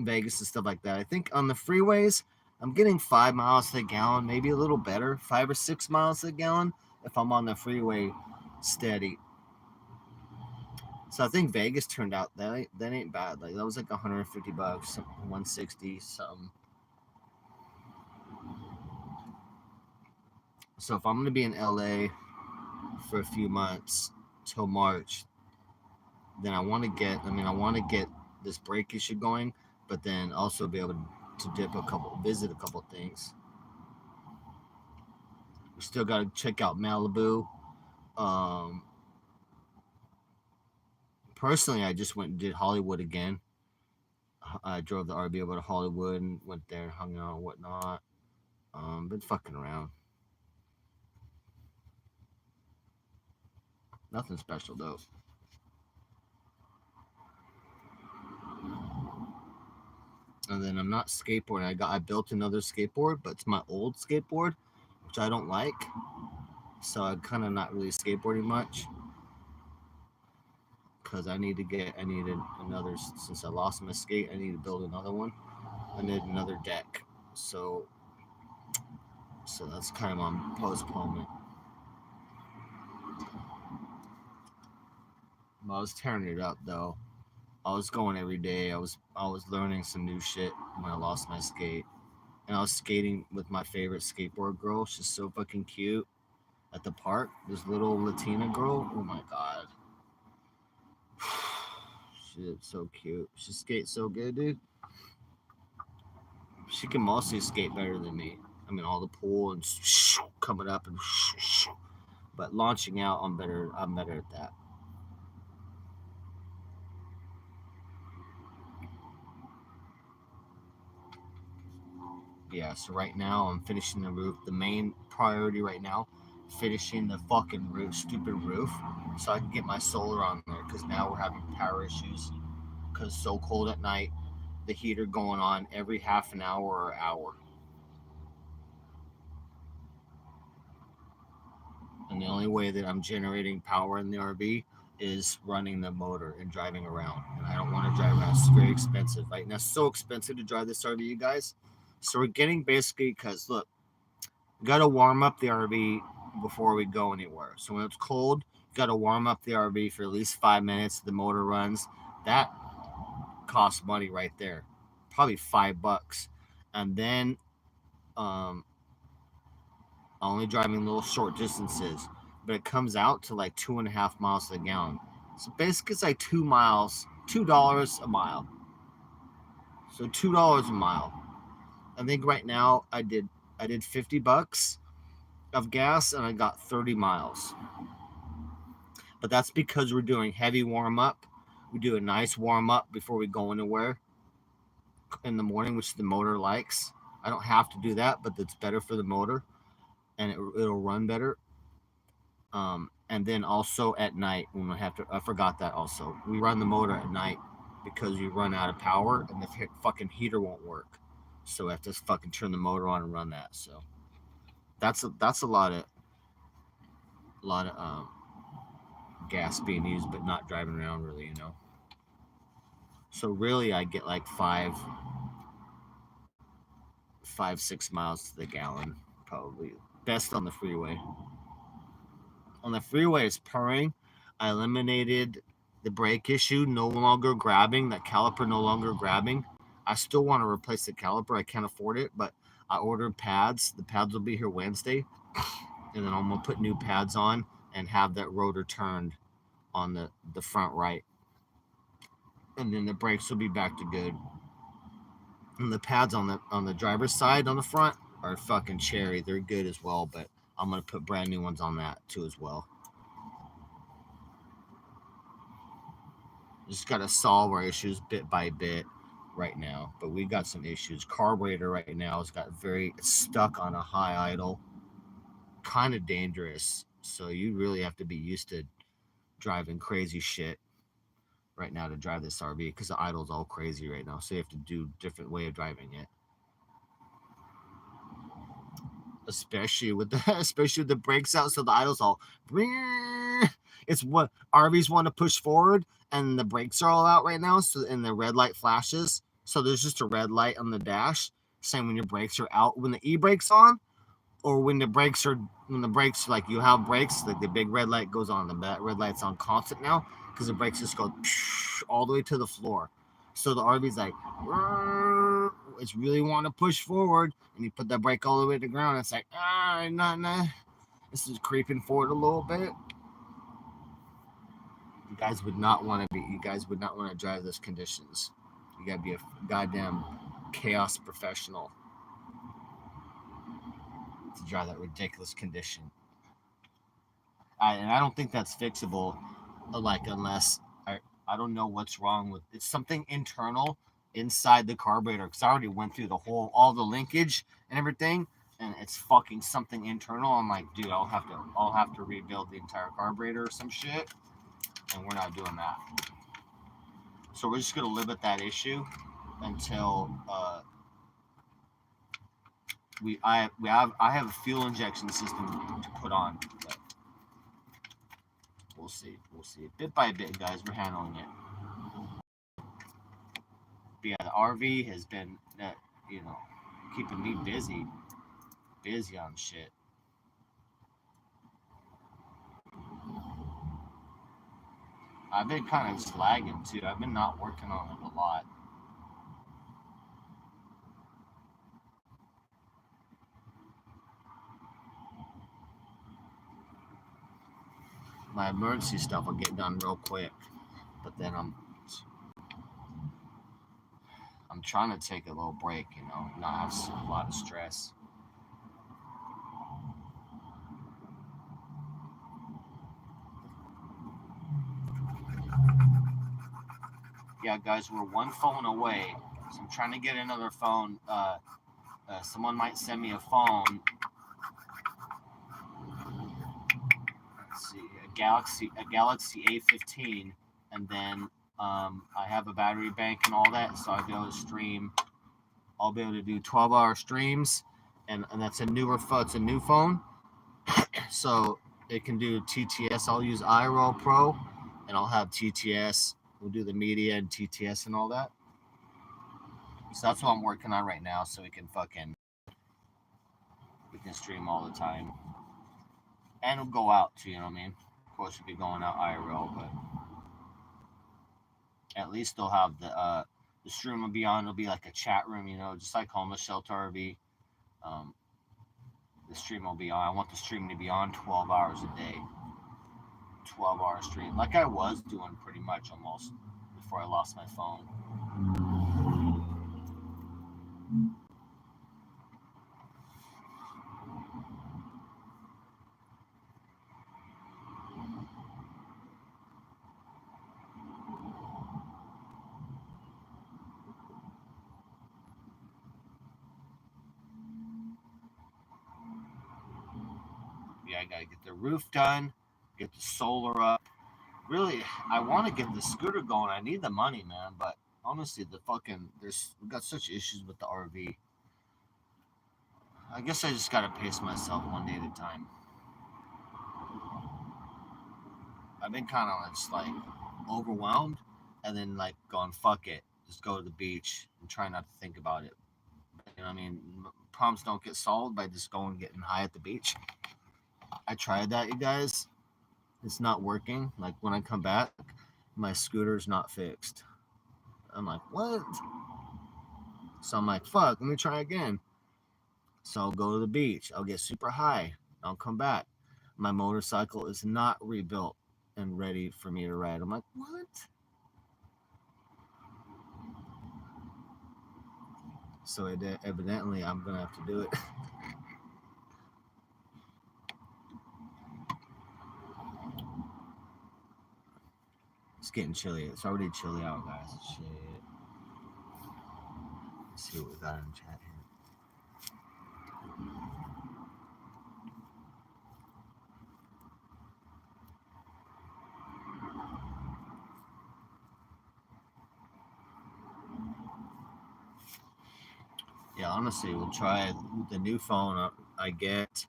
Vegas and stuff like that. I think on the freeways, I'm getting 5 miles to the gallon, maybe a little better, 5 or 6 miles to the gallon if I'm on the freeway steady. So I think Vegas turned out that ain't bad. Like that was like $150, 160 something. So if I'm gonna be in LA for a few months till March, then I want to get this brake issue going, but then also be able to visit a couple things. We still got to check out Malibu. Personally, I just went and did Hollywood again. I drove the RV over to Hollywood and went there and hung out and whatnot. Been fucking around. Nothing special though. And then I'm not skateboarding. I built another skateboard, but it's my old skateboard, which I don't like. So I'm kind of not really skateboarding much. Because I needed another, since I lost my skate, I need to build another one. I need another deck. So that's kind of on postponement. I was tearing it up though. I was going every day. I was learning some new shit when I lost my skate. And I was skating with my favorite skateboard girl. She's so fucking cute at the park. This little Latina girl. Oh my god. She's so cute. She skates so good, dude. She can mostly skate better than me. I mean, all the pull and coming up and but launching out, I'm better at that. Yeah, so right now I'm finishing the roof. The main priority right now, finishing the fucking roof, stupid roof, so I can get my solar on there. Because now we're having power issues. Because it's so cold at night, the heater going on every half an hour or hour. And the only way that I'm generating power in the RV is running the motor and driving around. And I don't want to drive around. It's very expensive, right? Now, it's so expensive to drive this RV, you guys. So we're getting basically, because look, we got to warm up the RV before we go anywhere. So when it's cold, you got to warm up the RV for at least 5 minutes. The motor runs. That costs money right there, probably $5. And then only driving little short distances, but it comes out to like 2.5 miles to the gallon. So basically, it's like $2 a mile. So $2 a mile. I think right now I did $50 of gas and I got 30 miles. But that's because we're doing heavy warm up. We do a nice warm up before we go anywhere in the morning, which the motor likes. I don't have to do that, but it's better for the motor, and it'll run better. And then also at night when I forgot that also. We run the motor at night because we run out of power and the fucking heater won't work. So we have to fucking turn the motor on and run that. So that's a lot of gas being used, but not driving around really, So really, I get like 6 miles to the gallon, probably. Best on the freeway. On the freeway, it's purring. I eliminated the brake issue, no longer grabbing, that caliper no longer grabbing. I still want to replace the caliper. I can't afford it, but I ordered pads. The pads will be here Wednesday. And then I'm going to put new pads on and have that rotor turned on the front right. And then the brakes will be back to good. And the pads on the driver's side on the front are fucking cherry. They're good as well, but I'm gonna put brand new ones on that too as well. Just gotta solve our issues bit by bit right now. But we got some issues. Carburetor right now has got it's stuck on a high idle. Kind of dangerous. So you really have to be used to driving crazy shit right now to drive this RV because the idle's all crazy right now. So you have to do a different way of driving it. Especially with the brakes out, so the idle's all. It's what RVs want to push forward, and the brakes are all out right now. So and the red light flashes, so there's just a red light on the dash saying when your brakes are out, when the e-brake's on, or when the brakes like you have brakes, like the big red light goes on. The red light's on constant now because the brakes just go all the way to the floor. So the RV's like, it's really want to push forward, and you put that brake all the way to the ground. It's like, nah. This is creeping forward a little bit. You guys would not want to drive those conditions. You gotta be a goddamn chaos professional to drive that ridiculous condition. And I don't think that's fixable, like unless I don't know what's wrong with it's something internal inside the carburetor because I already went through all the linkage and everything, and it's fucking something internal. I'm like, dude, I'll have to rebuild the entire carburetor or some shit, and we're not doing that. So we're just gonna live with that issue until I have a fuel injection system to put on. But we'll see. Bit by bit, guys, we're handling it. But yeah, the RV has been, keeping me busy on shit. I've been kind of just lagging too. I've been not working on it a lot. My emergency stuff will get done real quick, but then I'm trying to take a little break, not have a lot of stress. Yeah, guys, we're one phone away, so I'm trying to get another phone. Someone might send me a phone. Let's see, a Galaxy A15, and then I have a battery bank and all that, so I'll be able to stream. I'll be able to do 12-hour streams, and that's a newer phone. It's a new phone, so it can do TTS. I'll use iRoll Pro, and I'll have TTS. We'll do the media and TTS and all that. So that's what I'm working on right now, so we can stream all the time, and it'll go out too. You know what I mean? Of course, we'll be going out IRL, but at least they'll have the stream will be on. It'll be like a chat room, just like Homeless Shelter RV. The stream will be on. I want the stream to be on 12 hours a day. 12-hour stream, like I was doing pretty much almost before I lost my phone. Yeah, I gotta get the roof done, get the solar up. Really, I want to get the scooter going. I need the money, man. But honestly, we've got such issues with the RV. I guess I just gotta pace myself one day at a time. I've been kind of just like overwhelmed, and then like going fuck it, just go to the beach and try not to think about it. You know, I mean, problems don't get solved by just going and getting high at the beach. I tried that, you guys. It's not working. Like when I come back, my scooter's not fixed. I'm like, what? So I'm like, fuck, let me try again. So I'll go to the beach. I'll get super high. I'll come back. My motorcycle is not rebuilt and ready for me to ride. I'm like, what? So evidently, I'm going to have to do it. It's getting chilly. It's already chilly out, guys. Shit. Let's see what we got in the chat here. Yeah, honestly, we'll try with the new phone I get.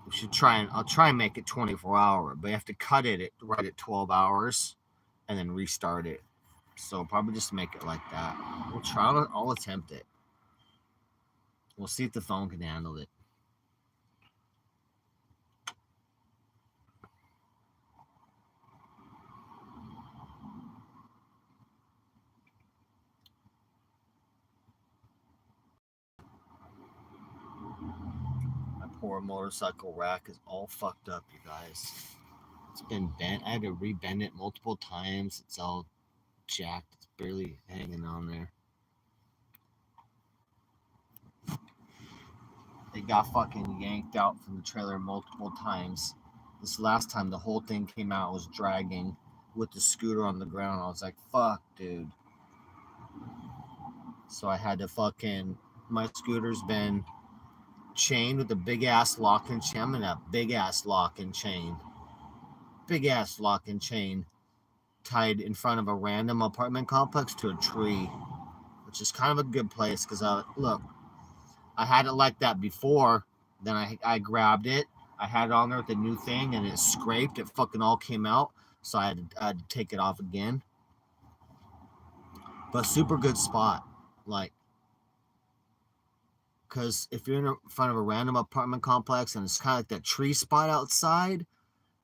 We should try and I'll try and make it 24-hour, but you have to cut it right at 12 hours and then restart it. So probably just make it like that. We'll try. I'll attempt it. We'll see if the phone can handle it. My poor motorcycle rack is all fucked up, you guys. It's been bent. I had to rebend it multiple times. It's all jacked. It's barely hanging on there. It got fucking yanked out from the trailer multiple times. This last time the whole thing came out, was dragging with the scooter on the ground. I was like, fuck, dude. So I had to fucking, my scooter's been chained with a big ass lock and chain. I'm in a big ass lock and chain. Big ass lock and chain tied in front of a random apartment complex to a tree, which is kind of a good place because I had it like that before. Then I grabbed it. I had it on there with the new thing and it scraped. It fucking all came out. So I had to take it off again. But super good spot. Like, because if you're in front of a random apartment complex and it's kind of like that tree spot outside,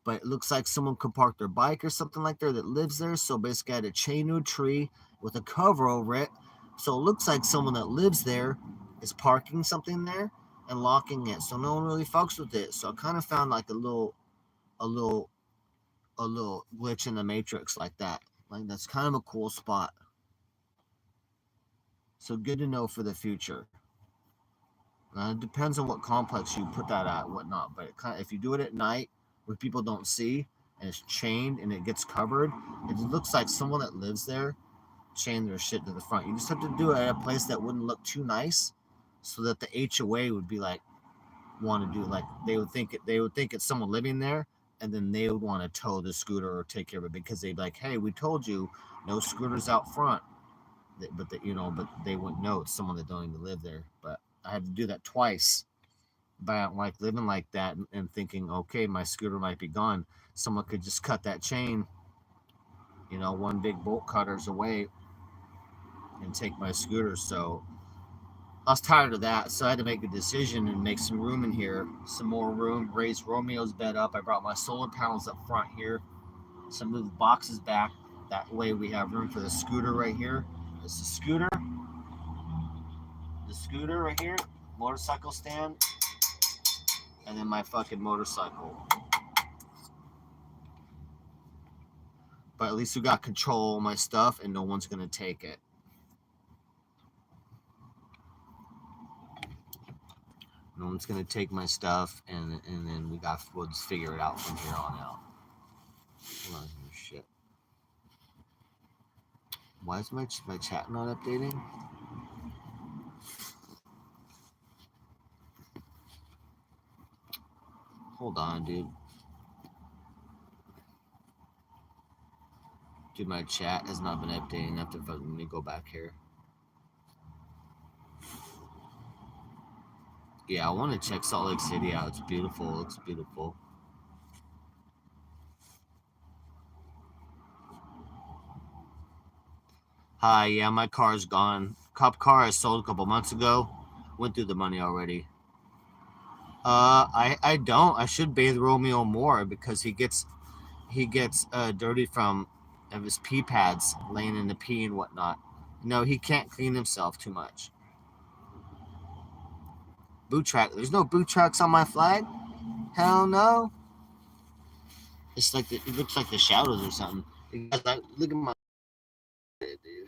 but it looks like someone could park their bike or something like that lives there. So basically I had a chain to a tree with a cover over it. So it looks like someone that lives there is parking something there and locking it. So no one really fucks with it. So I kind of found like a little glitch in the matrix like that. Like that's kind of a cool spot. So good to know for the future. It depends on what complex you put that at, whatnot. But if you do it at night where people don't see and it's chained and it gets covered, it looks like someone that lives there chained their shit to the front. You just have to do it at a place that wouldn't look too nice, so that the HOA would be like, want to do, like they would think it's someone living there, and then they would want to tow the scooter or take care of it because they'd be like, hey, we told you no scooters out front. But they wouldn't know it's someone that don't even live there. But I had to do that twice. But I don't like living like that and thinking, okay, my scooter might be gone. Someone could just cut that chain, one big bolt cutters away and take my scooter. So I was tired of that. So I had to make a decision and make some room in here, some more room, raise Romeo's bed up. I brought my solar panels up front here. So I moved the boxes back. That way we have room for the scooter right here. It's the scooter right here, motorcycle stand, and then my fucking motorcycle. But at least we got control of my stuff and no one's going to take it. No one's going to take my stuff, and then we'll just figure it out from here on out. Hold on here, shit. Why is my chat not updating? Hold on, dude. Dude, my chat has not been updating. I have to let me go back here. Yeah, I want to check Salt Lake City out. It's beautiful. It looks beautiful. Hi, yeah, my car's gone. Cop car I sold a couple months ago. Went through the money already. I don't. I should bathe Romeo more because he gets dirty from of his pee pads laying in the pee and whatnot. No, he can't clean himself too much. Boot track. There's no boot tracks on my flag. Hell no. It's like it looks like the shadows or something. Because look at my dude.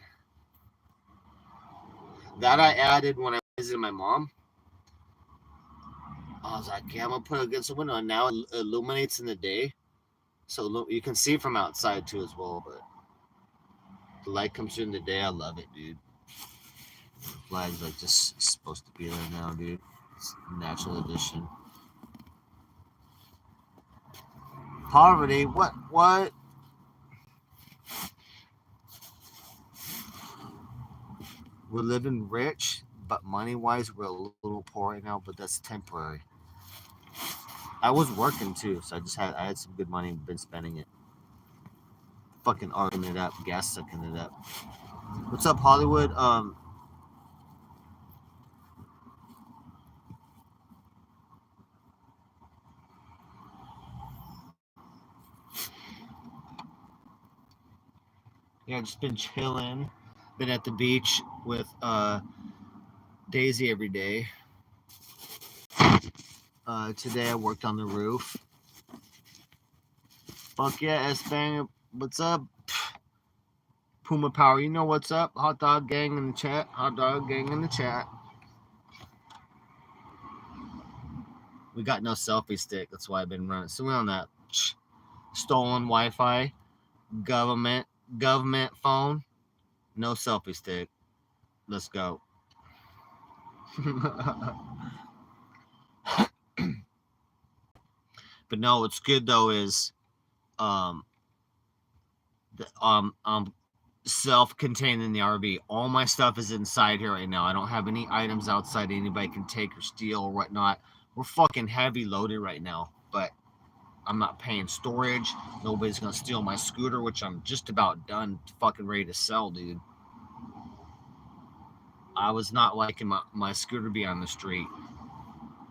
That I added when I visited my mom. I was like, yeah, I'm gonna put it against the window, and now it illuminates in the day, so you can see from outside too as well. But the light comes through in the day. I love it, dude. Flag's like just supposed to be there now, dude. It's natural addition. Poverty? What? What? We're living rich, but money wise, we're a little poor right now. But that's temporary. I was working too, so I had some good money and been spending it. Fucking arguing it up, gas sucking it up. What's up, Hollywood? Yeah, just been chilling. Been at the beach with Daisy every day. Today I worked on the roof. Fuck yeah, S Bang. What's up? Puma Power, you know what's up? Hot dog gang in the chat. Hot dog gang in the chat. We got no selfie stick. That's why I've been running. So we on that stolen Wi-Fi, government government phone. No selfie stick. Let's go. But no, what's good though is um the, self-contained in the RV. All my stuff is inside here right now. I don't have any items outside anybody can take or steal or whatnot. We're fucking heavy loaded right now, but I'm not paying storage. Nobody's gonna steal my scooter, which I'm just about done, fucking ready to sell, dude. I was not liking my scooter be on the street.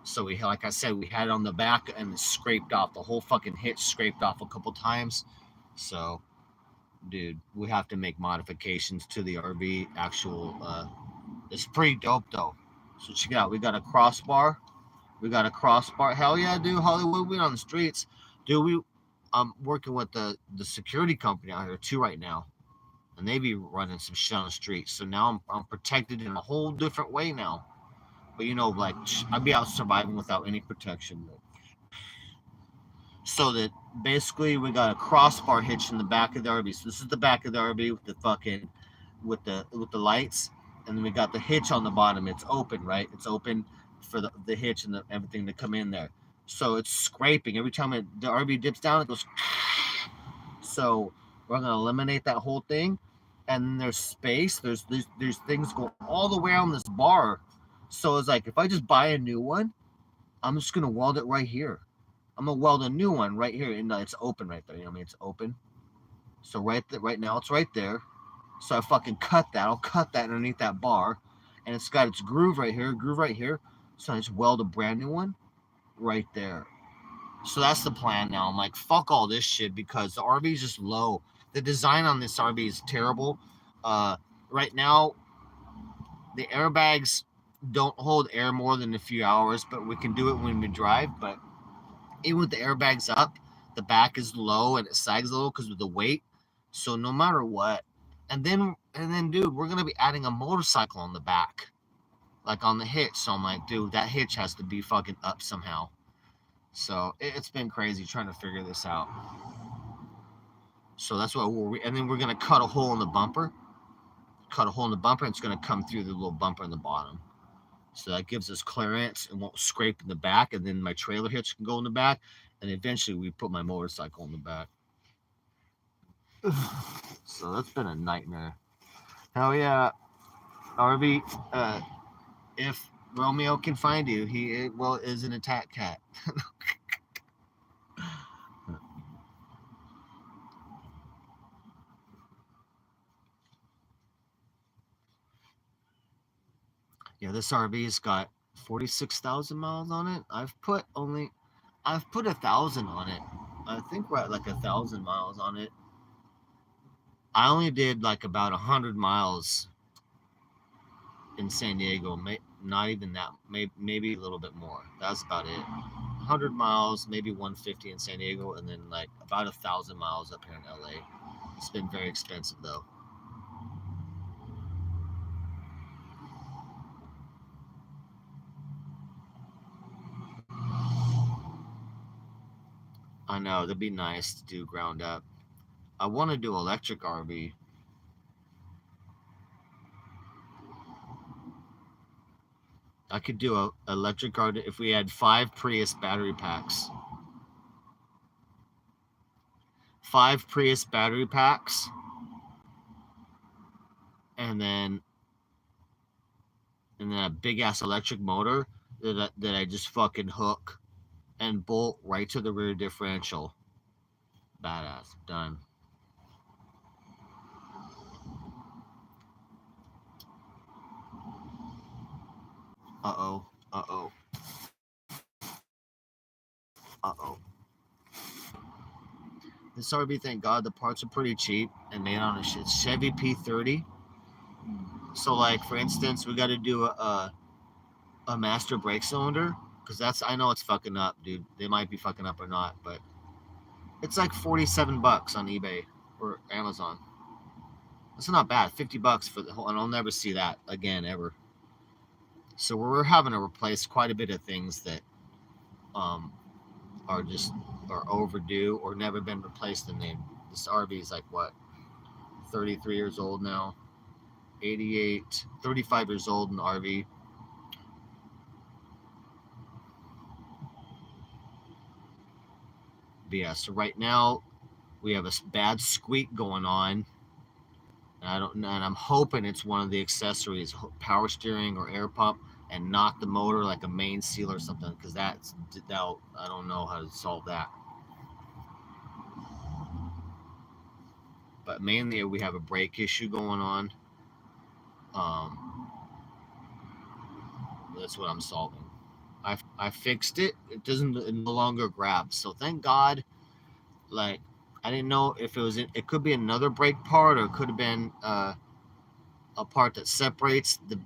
So like I said, we had it on the back and it scraped off. The whole fucking hitch scraped off a couple times. So, dude, we have to make modifications to the RV. It's pretty dope though. So check it out. We got a crossbar. We got a crossbar. Hell yeah, dude. Hollywood, we on the streets, dude. I'm working with the security company out here too right now, and they be running some shit on the streets. So now I'm protected in a whole different way now. But like I'd be out surviving without any protection. So that basically we got a crossbar hitch in the back of the RV. So this is the back of the RV with the fucking with the lights, and then we got the hitch on the bottom. It's open, right? It's open for the hitch and everything to come in there. So it's scraping every time the RV dips down. It goes. So we're gonna eliminate that whole thing, and then there's space. There's things go all the way around this bar. So it's like if I just buy a new one, I'm just gonna weld it right here. I'm gonna weld a new one right here, and it's open right there. You know what I mean? It's open. So right now it's right there. So I fucking cut that. I'll cut that underneath that bar, and it's got its groove right here, groove right here. So I just weld a brand new one right there. So that's the plan now. I'm like, fuck all this shit because the RV is just low. The design on this RV is terrible. Uh, right now, the airbags don't hold air more than a few hours, but we can do it when we drive. But even with the airbags up, the back is low and it sags a little because of the weight. So no matter what, and then, dude, we're gonna be adding a motorcycle on the back, like on the hitch. So I'm like, dude, that hitch has to be fucking up somehow. So it's been crazy trying to figure this out. So that's what and then we're gonna cut a hole in the bumper, and it's gonna come through the little bumper in the bottom. So that gives us clearance and won't scrape in the back, and then my trailer hitch can go in the back, and eventually we put my motorcycle in the back. So that's been a nightmare. Hell yeah, RV. If Romeo can find you, he is an attack cat. Yeah, this RV's got 46,000 miles on it. I've put 1,000 on it. I think we're at like 1,000 miles on it. I only did like about 100 miles in San Diego. Not even that. Maybe a little bit more. That's about it. 100 miles, maybe 150 in San Diego, and then like about 1,000 miles up here in LA. It's been very expensive though. I know that'd be nice to do ground up. I want to do electric RV. I could do a electric RV if we had 5 Prius battery packs. 5 Prius battery packs, and then a big ass electric motor that I just fucking hook and bolt right to the rear differential. Badass. Done. Uh oh. Uh oh. Uh oh. This RV, thank God, the parts are pretty cheap and made on a Chevy P30. So, like for instance, we got to do a master brake cylinder because I know it's fucking up, dude. They might be fucking up or not, but it's like $47 on eBay or Amazon. That's not bad. $50 for the whole, and I'll never see that again ever. So we're having to replace quite a bit of things that um, are just are overdue or never been replaced. And this RV is like what, 33 years old now, 88, 35 years old in the RV. But yeah, so right now we have a bad squeak going on. And I'm hoping it's one of the accessories, power steering or air pump, and not the motor, like a main seal or something, because that I don't know how to solve that. But mainly we have a brake issue going on. Um, that's what I'm solving. I fixed it. It no longer grabs. So thank God. Like I didn't know if it was. It could be another brake part, or it could have been a part that separates the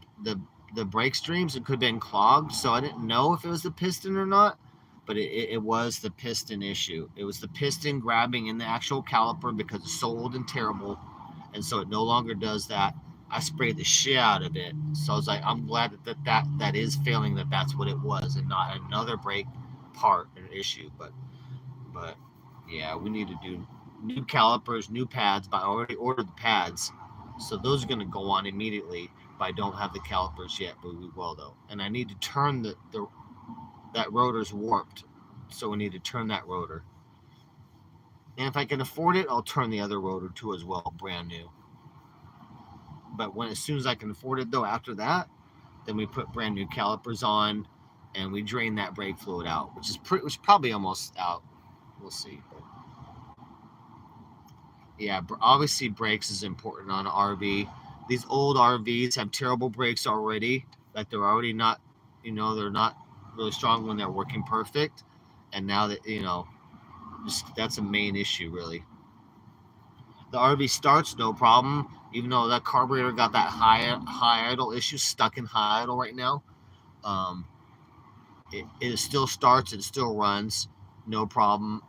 the brake streams. It could have been clogged. So I didn't know if it was the piston or not. But it was the piston issue. It was the piston grabbing in the actual caliper because it's so old and terrible, and so it no longer does that. I sprayed the shit out of it. So I was like, I'm glad that is failing. That's what it was, and not another brake part an issue. But yeah, we need to do new calipers, new pads. But I already ordered the pads, so those are going to go on immediately. But I don't have the calipers yet, but we will though. And I need to turn the that rotor's warped, so we need to turn that rotor. And if I can afford it, I'll turn the other rotor too as well, brand new. But as soon as I can afford it though, after that, then we put brand new calipers on, and we drain that brake fluid out, which is probably almost out. We'll see. Yeah, obviously brakes is important on an RV. These old RVs have terrible brakes already. Like they're already not, they're not really strong when they're working perfect. And now that that's a main issue really. The RV starts no problem, even though that carburetor got that high idle issue, stuck in high idle right now. Um, it still starts, it still runs, no problem.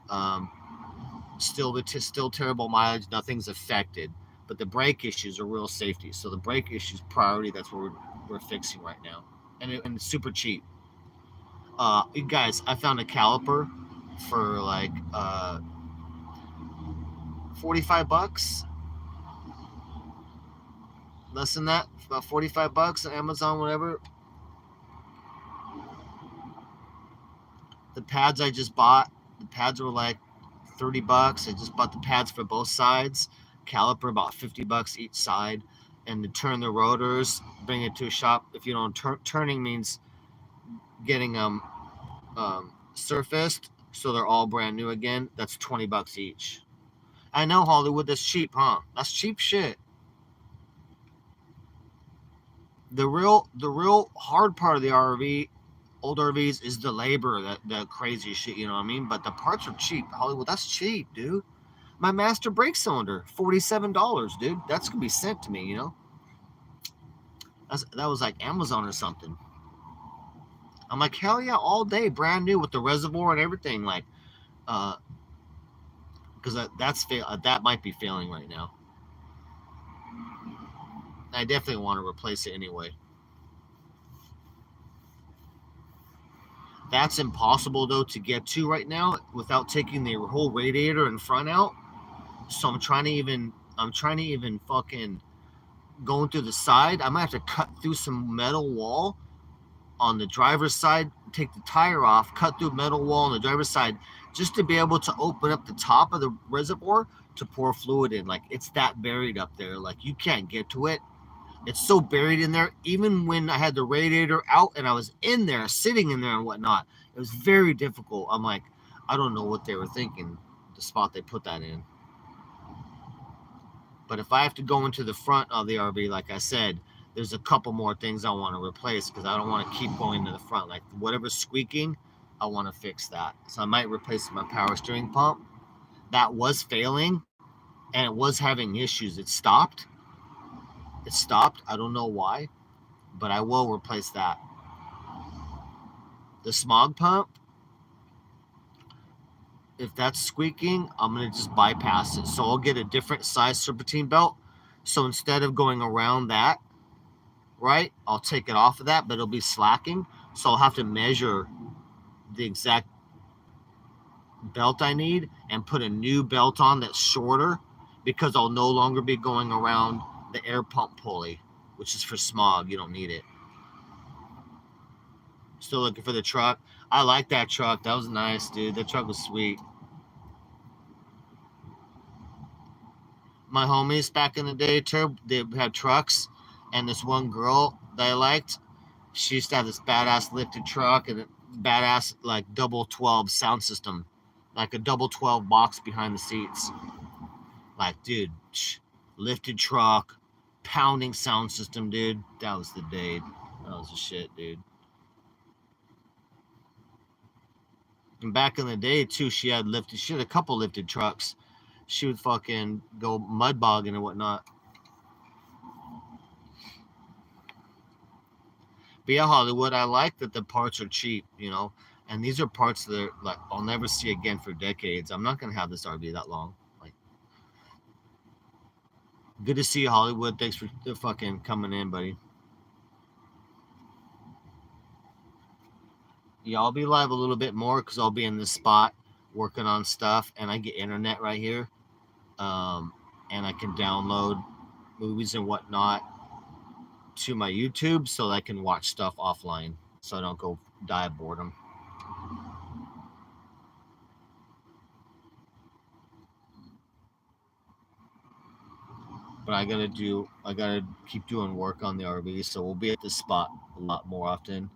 Still terrible mileage, nothing's affected, but the brake issues are real safety. So the brake issues priority. That's what we're fixing right now, and it's super cheap. You guys, I found a caliper for like $45, less than that, about $45 on Amazon, whatever. The pads I just bought, the pads were like $30. I just bought the pads for both sides. Caliper about $50 each side, and to turn the rotors, bring it to a shop. If you don't turning means getting them surfaced, so they're all brand new again. That's $20 each. I know, Hollywood. That's cheap, huh? That's cheap shit. the real hard part of the RV, old RVs, is the labor, that the crazy shit. You know what I mean? But the parts are cheap. Hollywood, that's cheap, dude. My master brake cylinder, $47, dude. That's gonna be sent to me. That was like Amazon or something. I'm like, hell yeah, all day, brand new with the reservoir and everything. Like, uh, because that might be failing right now. I definitely want to replace it anyway. That's impossible though to get to right now without taking the whole radiator and front out. So I'm trying to even fucking going through the side. I might have to cut through some metal wall on the driver's side, take the tire off, cut through metal wall on the driver's side, just to be able to open up the top of the reservoir to pour fluid in. Like, it's that buried up there. Like, you can't get to it. It's so buried in there. Even when I had the radiator out and I was in there, sitting in there and whatnot, it was very difficult. I'm like, I don't know what they were thinking, the spot they put that in. But if I have to go into the front of the RV, like I said, there's a couple more things I want to replace because I don't want to keep going to the front. Like, whatever's squeaking, I want to fix that. So I might replace my power steering pump. That was failing and it was having issues. It stopped. It stopped. I don't know why, but I will replace that. The smog pump, if that's squeaking, I'm going to just bypass it. So I'll get a different size serpentine belt. So instead of going around that, right, I'll take it off of that, but it'll be slacking. So I'll have to measure the exact belt I need and put a new belt on that's shorter, because I'll no longer be going around the air pump pulley, which is for smog. You don't need it. Still looking for the truck. I like that truck. That was nice, dude. That truck was sweet. My homies back in the day, they had trucks, and this one girl that I liked, she used to have this badass lifted truck and a badass like double 12 sound system, like a double 12 box behind the seats. Like, dude, lifted truck, pounding sound system, dude. That was the day. That was the shit, dude. And back in the day too, she had a couple lifted trucks. She would fucking go mud bogging and whatnot. But yeah, Hollywood, I like that the parts are cheap. And these are parts that are like I'll never see again for decades. I'm not gonna have this RV that long. Like, good to see you, Hollywood. Thanks for fucking coming in, buddy. Yeah, I'll be live a little bit more because I'll be in this spot working on stuff, and I get internet right here, and I can download movies and whatnot to my YouTube so I can watch stuff offline, so I don't go die of boredom. But I gotta keep doing work on the RV, so we'll be at this spot a lot more often,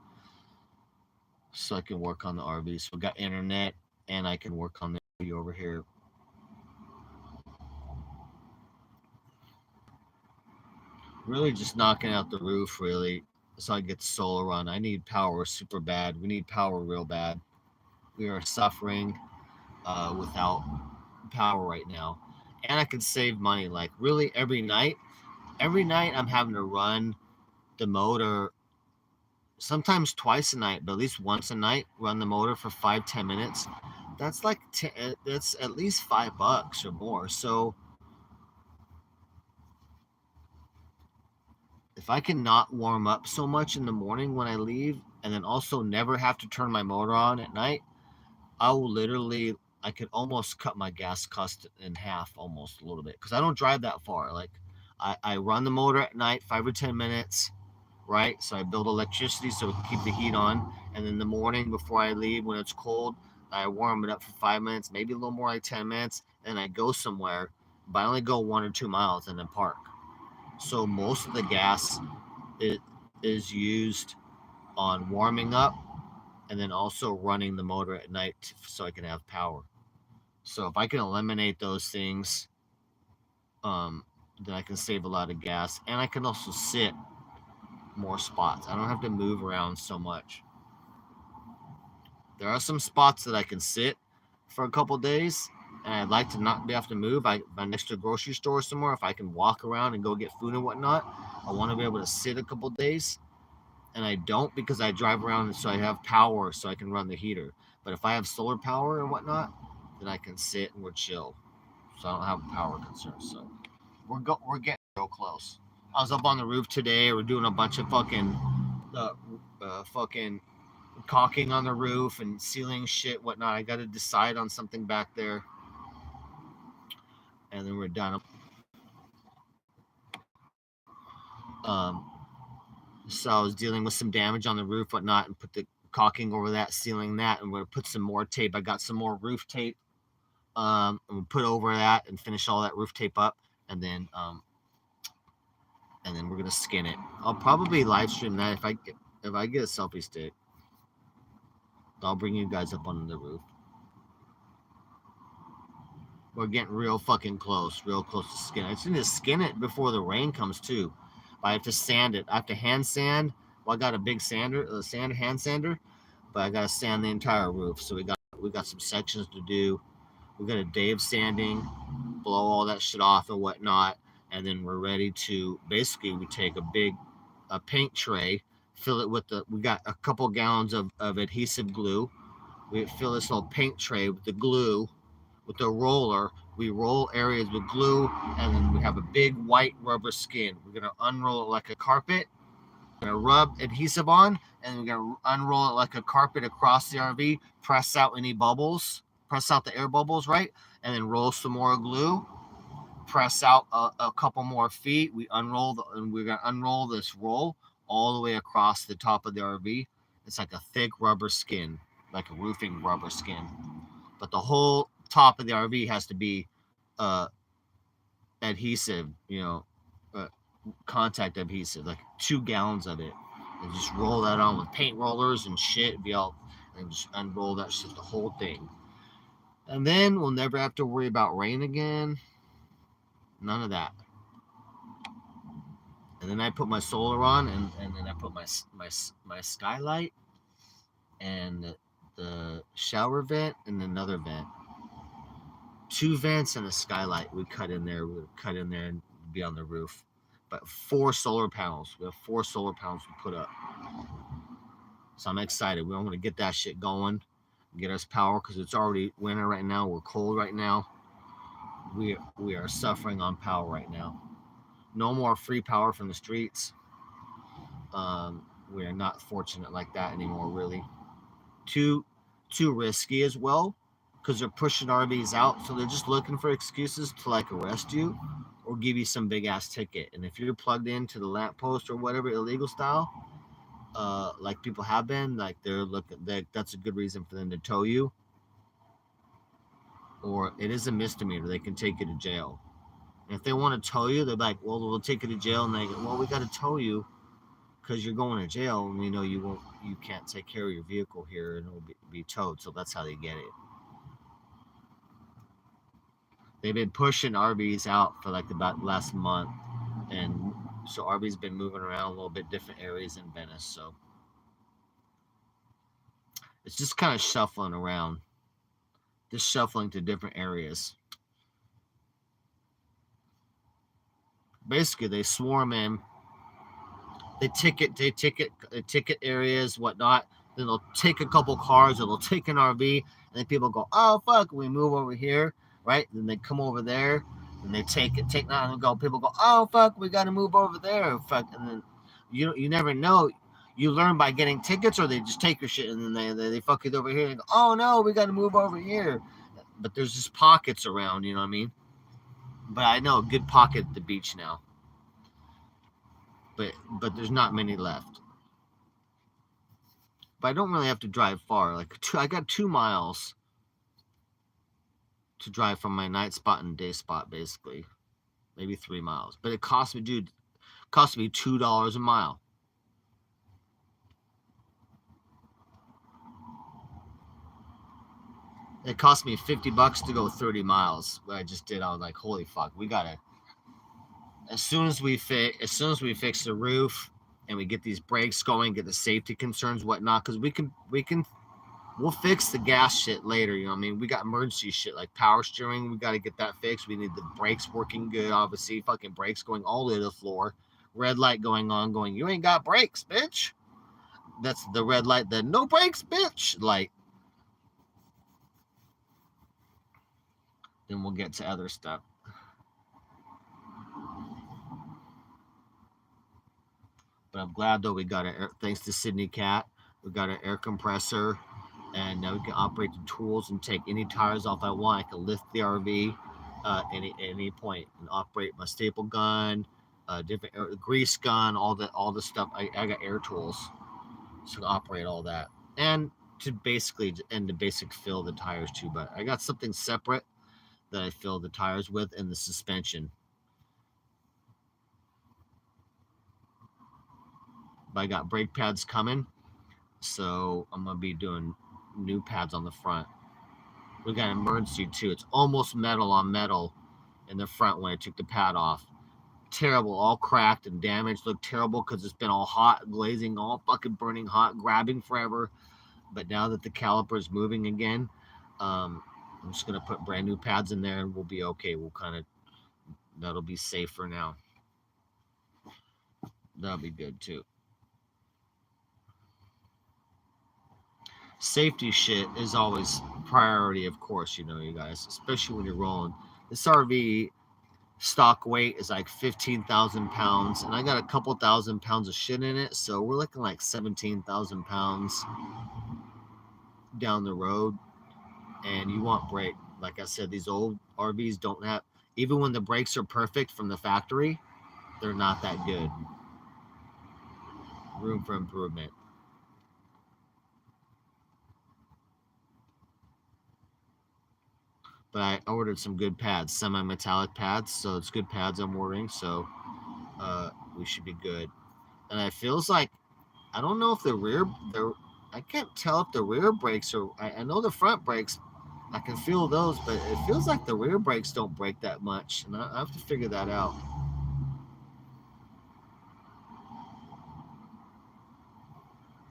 so I can work on the RV. So we got internet, and I can work on the RV over here. Really just knocking out the roof, really, so I get solar run. I need power super bad. We need power real bad. We are suffering without power right now, and I can save money. Like, really, every night I'm having to run the motor, sometimes twice a night, but at least once a night, run the motor for 5-10 minutes. That's like that's at least $5 or more. So if I can not warm up so much in the morning when I leave, and then also never have to turn my motor on at night, I will literally, I could almost cut my gas cost in half, almost a little bit, because I don't drive that far. Like, I run the motor at night, 5 or 10 minutes, right? So I build electricity so it can keep the heat on. And then in the morning before I leave, when it's cold, I warm it up for 5 minutes, maybe a little more, like 10 minutes. And I go somewhere, but I only go 1 or 2 miles and then park. So most of the gas is used on warming up and then also running the motor at night so I can have power. So if I can eliminate those things, then I can save a lot of gas, and I can also sit more spots. I don't have to move around so much. There are some spots that I can sit for a couple days, and I'd like to not have to move. I'm next to a grocery store somewhere. If I can walk around and go get food and whatnot, I want to be able to sit a couple days, and I don't because I drive around, so I have power, so I can run the heater. But if I have solar power and whatnot, then I can sit and we're chill, so I don't have power concerns. So we're getting real close. I was up on the roof today. We're doing a bunch of fucking caulking on the roof and sealing shit, whatnot. I got to decide on something back there, and then we're done. So I was dealing with some damage on the roof, whatnot, and put the caulking over that, sealing that, and we're gonna put some more tape. I got some more roof tape, and we'll put over that and finish all that roof tape up, and then we're gonna skin it. I'll probably live stream that if I get a selfie stick. I'll bring you guys up on the roof. We're getting real fucking close, real close to skin. I just need to skin it before the rain comes too. But I have to sand it. I have to hand sand. Well, I got a big hand sander, but I got to sand the entire roof. So we got some sections to do. We got a day of sanding, blow all that shit off and whatnot, and then we're ready to basically we take a paint tray, fill it with we got a couple gallons of adhesive glue. We fill this little paint tray with the glue, with the roller. We roll areas with glue, and then we have a big white rubber skin. We're gonna unroll it like a carpet. We're gonna rub adhesive on, and we're gonna unroll it like a carpet across the RV. Press out any bubbles, press out the air bubbles, right? And then roll some more glue. Press out a couple more feet. And we're gonna unroll this roll all the way across the top of the RV. It's like a thick rubber skin, like a roofing rubber skin. But the whole top of the RV has to be adhesive, contact adhesive, like 2 gallons of it. And just roll that on with paint rollers and shit. And just unroll that shit, the whole thing. And then we'll never have to worry about rain again. None of that. And then I put my solar on, and then I put my skylight and the shower vent and another vent. 2 vents and a skylight we cut in there. We'll cut in there and be on the roof. But 4 solar panels. We have 4 solar panels to put up. So I'm excited. We're going to get that shit going. Get us power because it's already winter right now. We're cold right now. We are suffering on power right now. No more free power from the streets. We are not fortunate like that anymore, really. Too risky as well, because they're pushing RVs out, so they're just looking for excuses to like arrest you or give you some big ass ticket. And if you're plugged into the lamppost or whatever illegal style, like people have been, like that's a good reason for them to tow you. Or it is a misdemeanor. They can take you to jail. And if they want to tow you, they're like, well, we'll take you to jail. And they go, well, we got to tow you because you're going to jail, and we know you can't take care of your vehicle here, and it'll be towed. So that's how they get it. They've been pushing RVs out for like about last month, and so RV's been moving around a little bit different areas in Venice. So it's just kind of shuffling around, just shuffling to different areas. Basically, they swarm in. They ticket areas, whatnot. Then they'll take a couple cars, or they'll take an RV, and then people go, "Oh fuck, we move over here." Right? Then they come over there, and they take that, and go. People go, "Oh fuck, we got to move over there." Fuck, and then you never know. You learn by getting tickets, or they just take your shit, and then they fuck it over here, and go, "Oh no, we got to move over here." But there's just pockets around, you know what I mean? But I know a good pocket at the beach now. But there's not many left. But I don't really have to drive far. Like I got 2 miles to drive from my night spot and day spot, basically. Maybe 3 miles. But it cost me, $2 a mile. It cost me $50 to go 30 miles. What I just did, I was like, holy fuck, we gotta. As soon as we fix the roof and we get these brakes going, get the safety concerns, whatnot, because we'll fix the gas shit later. You know what I mean? We got emergency shit like power steering. We got to get that fixed. We need the brakes working good, obviously. Fucking brakes going all the way to the floor. Red light going on, going, you ain't got brakes, bitch. That's the red light, the no brakes, bitch light. Then we'll get to other stuff. But I'm glad, though, we got thanks to Sydney Cat, we got an air compressor, and now we can operate the tools and take any tires off I want. I can lift the RV any point and operate my staple gun, different grease gun, all the stuff. I got air tools to operate all that, and to basic fill the tires too. But I got something separate that I fill the tires with, and the suspension. But I got brake pads coming, so I'm gonna be doing new pads on the front. We got emergency too. It's almost metal on metal in the front when I took the pad off. Terrible, all cracked and damaged. Looked terrible because it's been all hot, glazing, all fucking burning hot, grabbing forever. But now that the caliper is moving again, I'm just gonna put brand new pads in there and we'll be okay. That'll be safe for now. That'll be good too. Safety shit is always priority, of course, you guys, especially when you're rolling. This RV stock weight is like 15,000 pounds, and I got a couple thousand pounds of shit in it, so we're looking like 17,000 pounds down the road. And you want brake. Like I said, these old RVs don't have, even when the brakes are perfect from the factory, they're not that good. Room for improvement. But I ordered some good pads, semi-metallic pads, so it's good pads I'm ordering, so we should be good. And it feels like, I don't know if I can't tell if the rear brakes are, I know the front brakes, I can feel those, but it feels like the rear brakes don't brake that much, and I have to figure that out.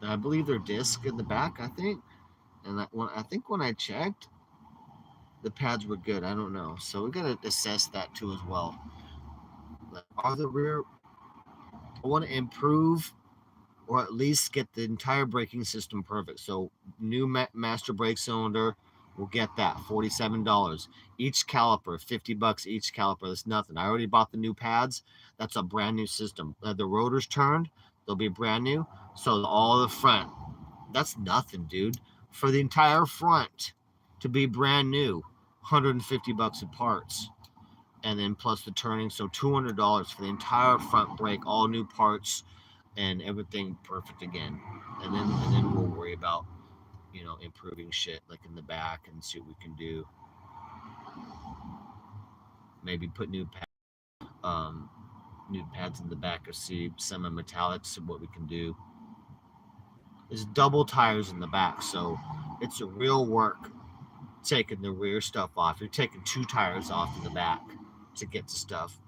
And I believe they're disc in the back, I think, and I think when I checked, the pads were good. I don't know. So we got to assess that too as well. Like, are the rear, I want to improve or at least get the entire braking system perfect. So new master brake cylinder, we'll get that, $47. Each caliper, $50 each caliper. That's nothing. I already bought the new pads. That's a brand new system. The rotors turned, they'll be brand new. So all the front, that's nothing, dude. For the entire front to be brand new, $150 in parts, and then plus the turning, so $200 for the entire front brake, all new parts and everything perfect again. And then we'll worry about improving shit like in the back and see what we can do. Maybe put new pads in the back or see semi-metallics and what we can do. There's double tires in the back, so it's a real work taking the rear stuff off. You're taking 2 tires off in the back to get to stuff.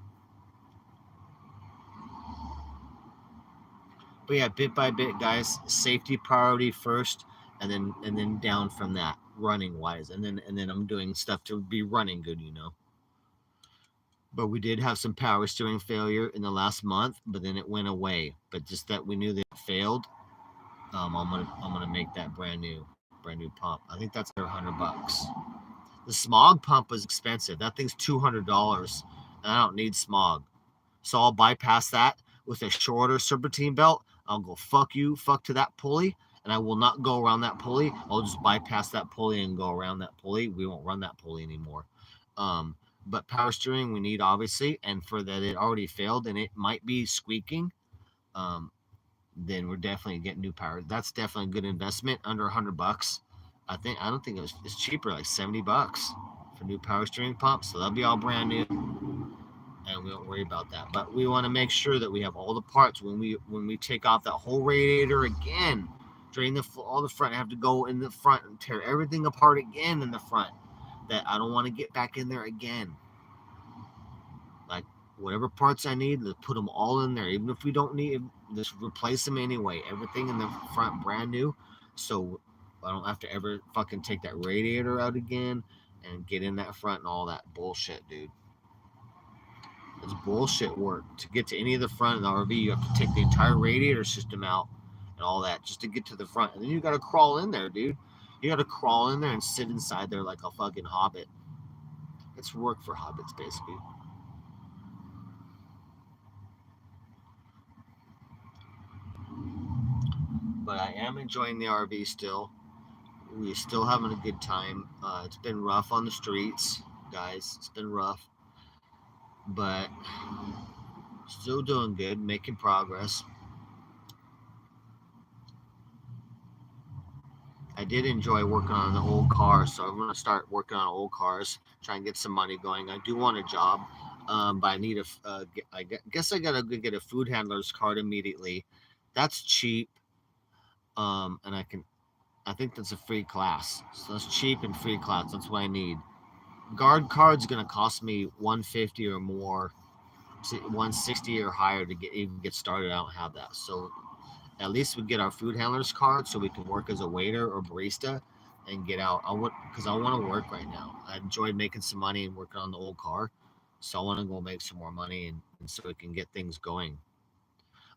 But yeah, bit by bit, guys, safety priority first, and then down from that, running wise, and then I'm doing stuff to be running good, But we did have some power steering failure in the last month, but then it went away. But just that we knew that it failed, I'm gonna make that brand new pump. I think that's $100. The smog pump is expensive. That thing's $200, and I don't need smog, so I'll bypass that with a shorter serpentine belt. I'll go fuck to that pulley, and I will not go around that pulley. I'll just bypass that pulley and go around that pulley. We won't run that pulley anymore. But power steering we need, obviously, and for that it already failed and it might be squeaking. Then we're definitely getting new power. That's definitely a good investment. Under $100. I don't think it's cheaper, like $70 for new power steering pump. So that'll be all brand new, and we don't worry about that. But we want to make sure that we have all the parts when we take off that whole radiator again, drain all the front. I have to go in the front and tear everything apart again in the front. That I don't want to get back in there again. Like Whatever parts I need, let's put them all in there. Even if we don't need, just replace them anyway. Everything in the front brand new, so I don't have to ever fucking take that radiator out again and get in that front and all that bullshit, dude. It's bullshit work. To get to any of the front of the RV, you have to take the entire radiator system out and all that just to get to the front. And then you got to crawl in there, dude. You got to crawl in there and sit inside there like a fucking hobbit. It's work for hobbits, basically. But I am enjoying the RV still. We're still having a good time. It's been rough on the streets, guys. It's been rough. But still doing good, making progress. I did enjoy working on the old cars, so I'm going to start working on old cars, try and get some money going. I do want a job, but I need I guess I got to get a food handler's card immediately. That's cheap, and I think that's a free class. So that's cheap and free class. That's what I need. Guard card's going to cost me 150 or more, 160 or higher to even get started. I don't have that, so at least we get our food handler's card so we can work as a waiter or barista and get out. Because I want to work right now. I enjoyed making some money and working on the old car, so I want to go make some more money and so we can get things going.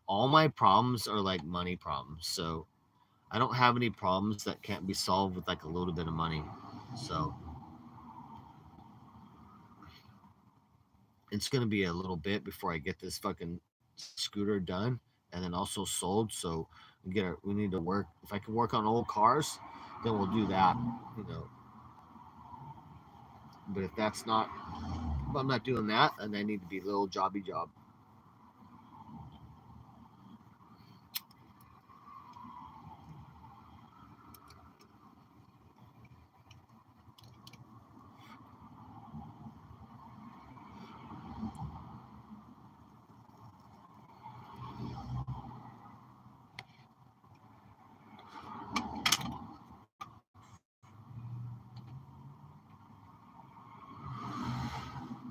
All my problems are like money problems, so I don't have any problems that can't be solved with like a little bit of money. So it's gonna be a little bit before I get this fucking scooter done and then also sold. So we need to work. If I can work on old cars, then we'll do that. You know, but if I'm not doing that, and I need to be a little jobby job.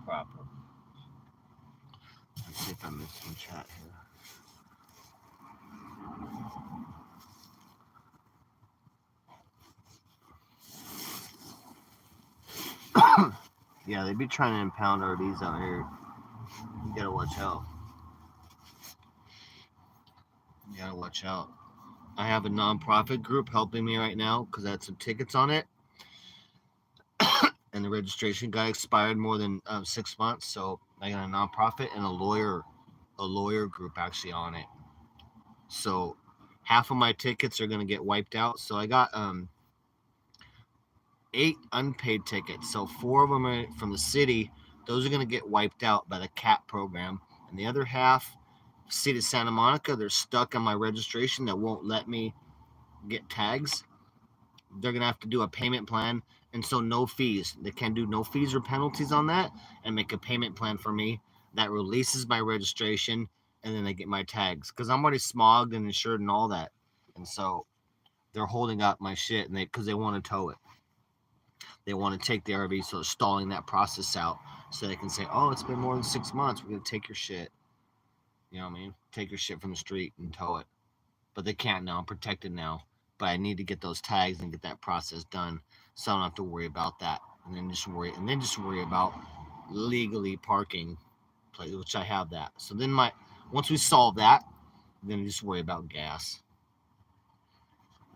Proper. Let's see if I missed some chat here. Yeah, they be trying to impound RVs out here. You gotta watch out. You gotta watch out. I have a nonprofit group helping me right now because I had some tickets on it, and the registration got expired more than 6 months. So I got a nonprofit and a lawyer group actually on it. So half of my tickets are gonna get wiped out. So I got 8 unpaid tickets. So 4 of them are from the city. Those are gonna get wiped out by the CAP program, and the other half, City of Santa Monica, they're stuck on my registration that won't let me get tags. They're gonna have to do a payment plan, and so no fees. They can do no fees or penalties on that, and make a payment plan for me that releases my registration, and then they get my tags because I'm already smogged and insured and all that, and so they're holding up my shit, and because they want to tow it, they want to take the RV, so they're stalling that process out so they can say, "Oh, it's been more than 6 months. We're gonna take your shit." You know what I mean? Take your shit from the street and tow it. But they can't now. I'm protected now. But I need to get those tags and get that process done, so I don't have to worry about that. And then just worry about legally parking, which I have that. So then once we solve that, then just worry about gas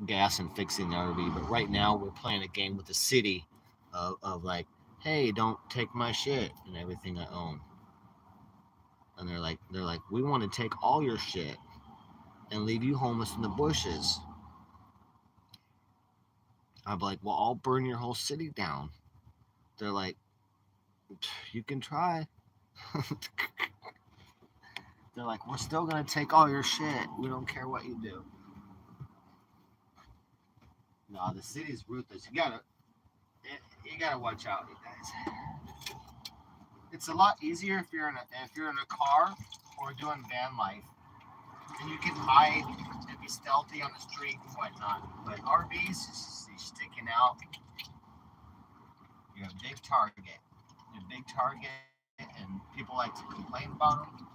and fixing the RV. But right now we're playing a game with the city of like, hey, don't take my shit and everything I own. And they're like, we want to take all your shit and leave you homeless in the bushes. I'm like, well, I'll burn your whole city down. They're like, you can try. They're like, we're still gonna take all your shit. We don't care what you do. No, the city's ruthless. You gotta watch out, you guys. It's a lot easier if you're in a car or doing van life. And you can hide and be stealthy on the street and whatnot. But RVs, you're sticking out. You're a big target. You're a big target, and and people like to complain about them.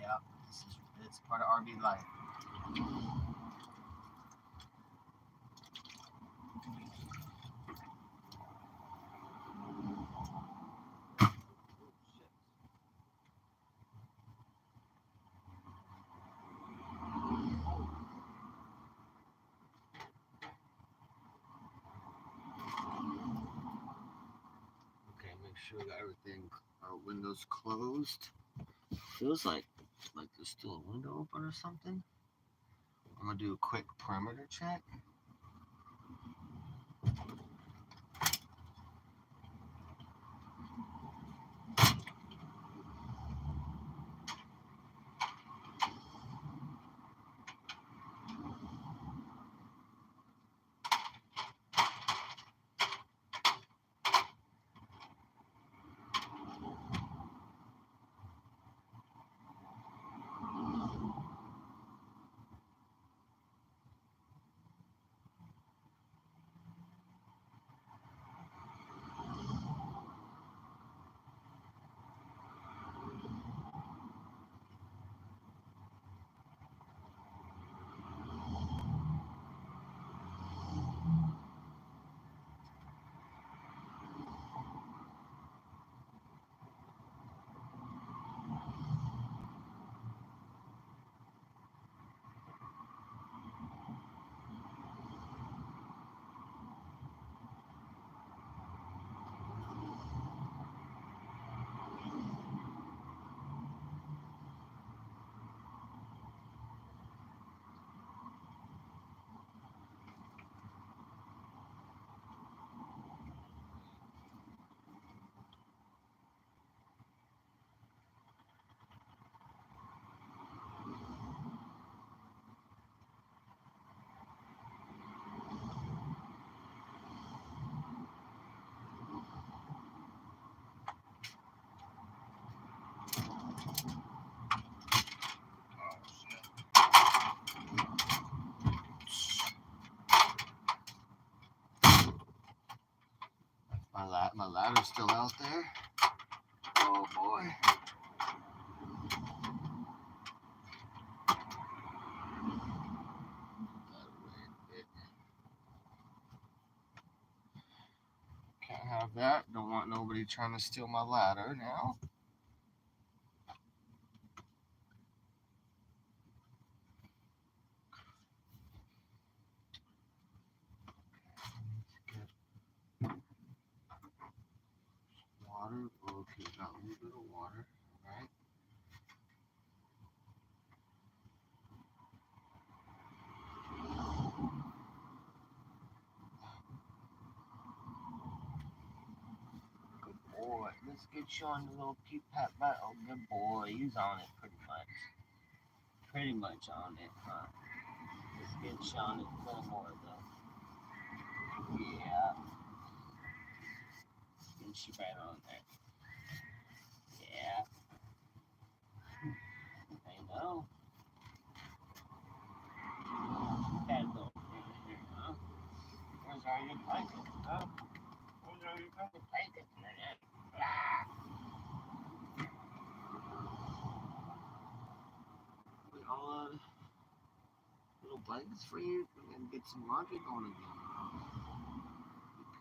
Yeah, it's part of RV life. Okay, make sure we got everything, our windows closed. Feels like there's still a window open or something. I'm gonna do a quick perimeter check. My ladder's still out there. Oh boy. Can't have that. Don't want nobody trying to steal my ladder now. Water. Okay, got a little bit of water. All right. Good boy. Let's get you on the little peep pat bat. Oh, good boy. He's on it pretty much. Pretty much on it, huh? Let's get you on it a little more though. Yeah. Get you right on there. Yeah. I know. That little thing here, huh? Where's all your blanket, huh? Where's all your blanket? Ah. We all little blankets for you. We're gonna get some laundry going again.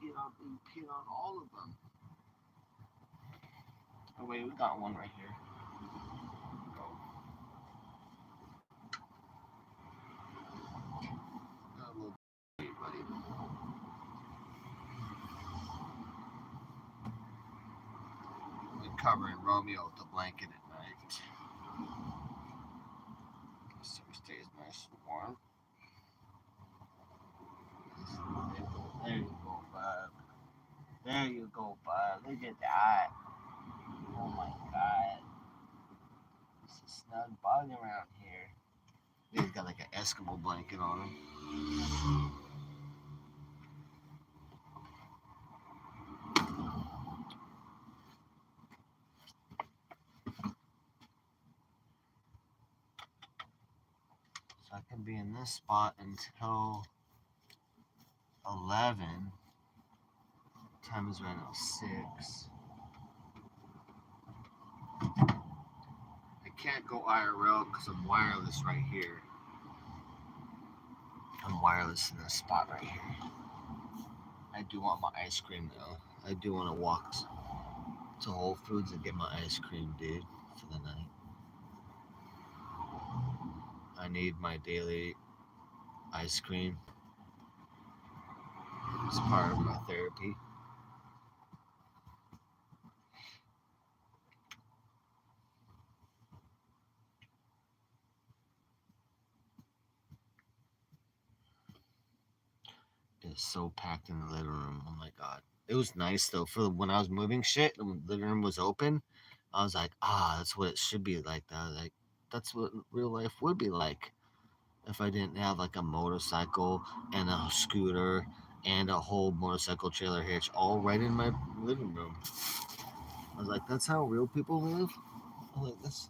You peed on all of them. Oh wait, we got one right here. Go. Got a little buddy. We're covering Romeo with the blanket at night. So he stays nice and warm. There you go, bud. There you go, bud. Look at that. Oh my god. It's a snug bug around here. He's got like an Eskimo blanket on him. So I can be in this spot until 11. Time is right now 6. I can't go IRL because I'm wireless right here. I'm wireless in this spot right here. I do want my ice cream though. I do want to walk to Whole Foods and get my ice cream, dude, for the night. I need my daily ice cream. It's part of my therapy. It's so packed in the living room. Oh my god. It was nice though. For when I was moving shit, the living room was open. I was like, that's what it should be like. That like, that's what real life would be like if I didn't have like a motorcycle and a scooter and a whole motorcycle trailer hitch all right in my living room. I was like, that's how real people live. I was like, that's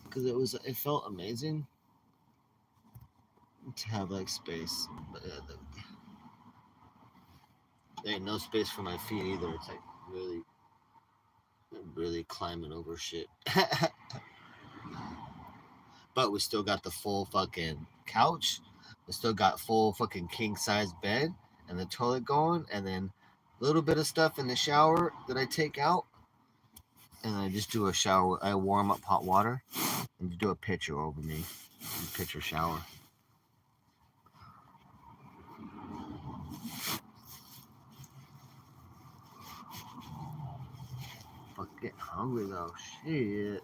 because it felt amazing to have like space, but there ain't no space for my feet either. It's like really, really climbing over shit. But we still got the full fucking couch. We still got full fucking king size bed and the toilet going, and then a little bit of stuff in the shower that I take out, and I just do a shower. I warm up hot water and do a pitcher over me, pitcher shower. Fuck, get hungry though. Shit.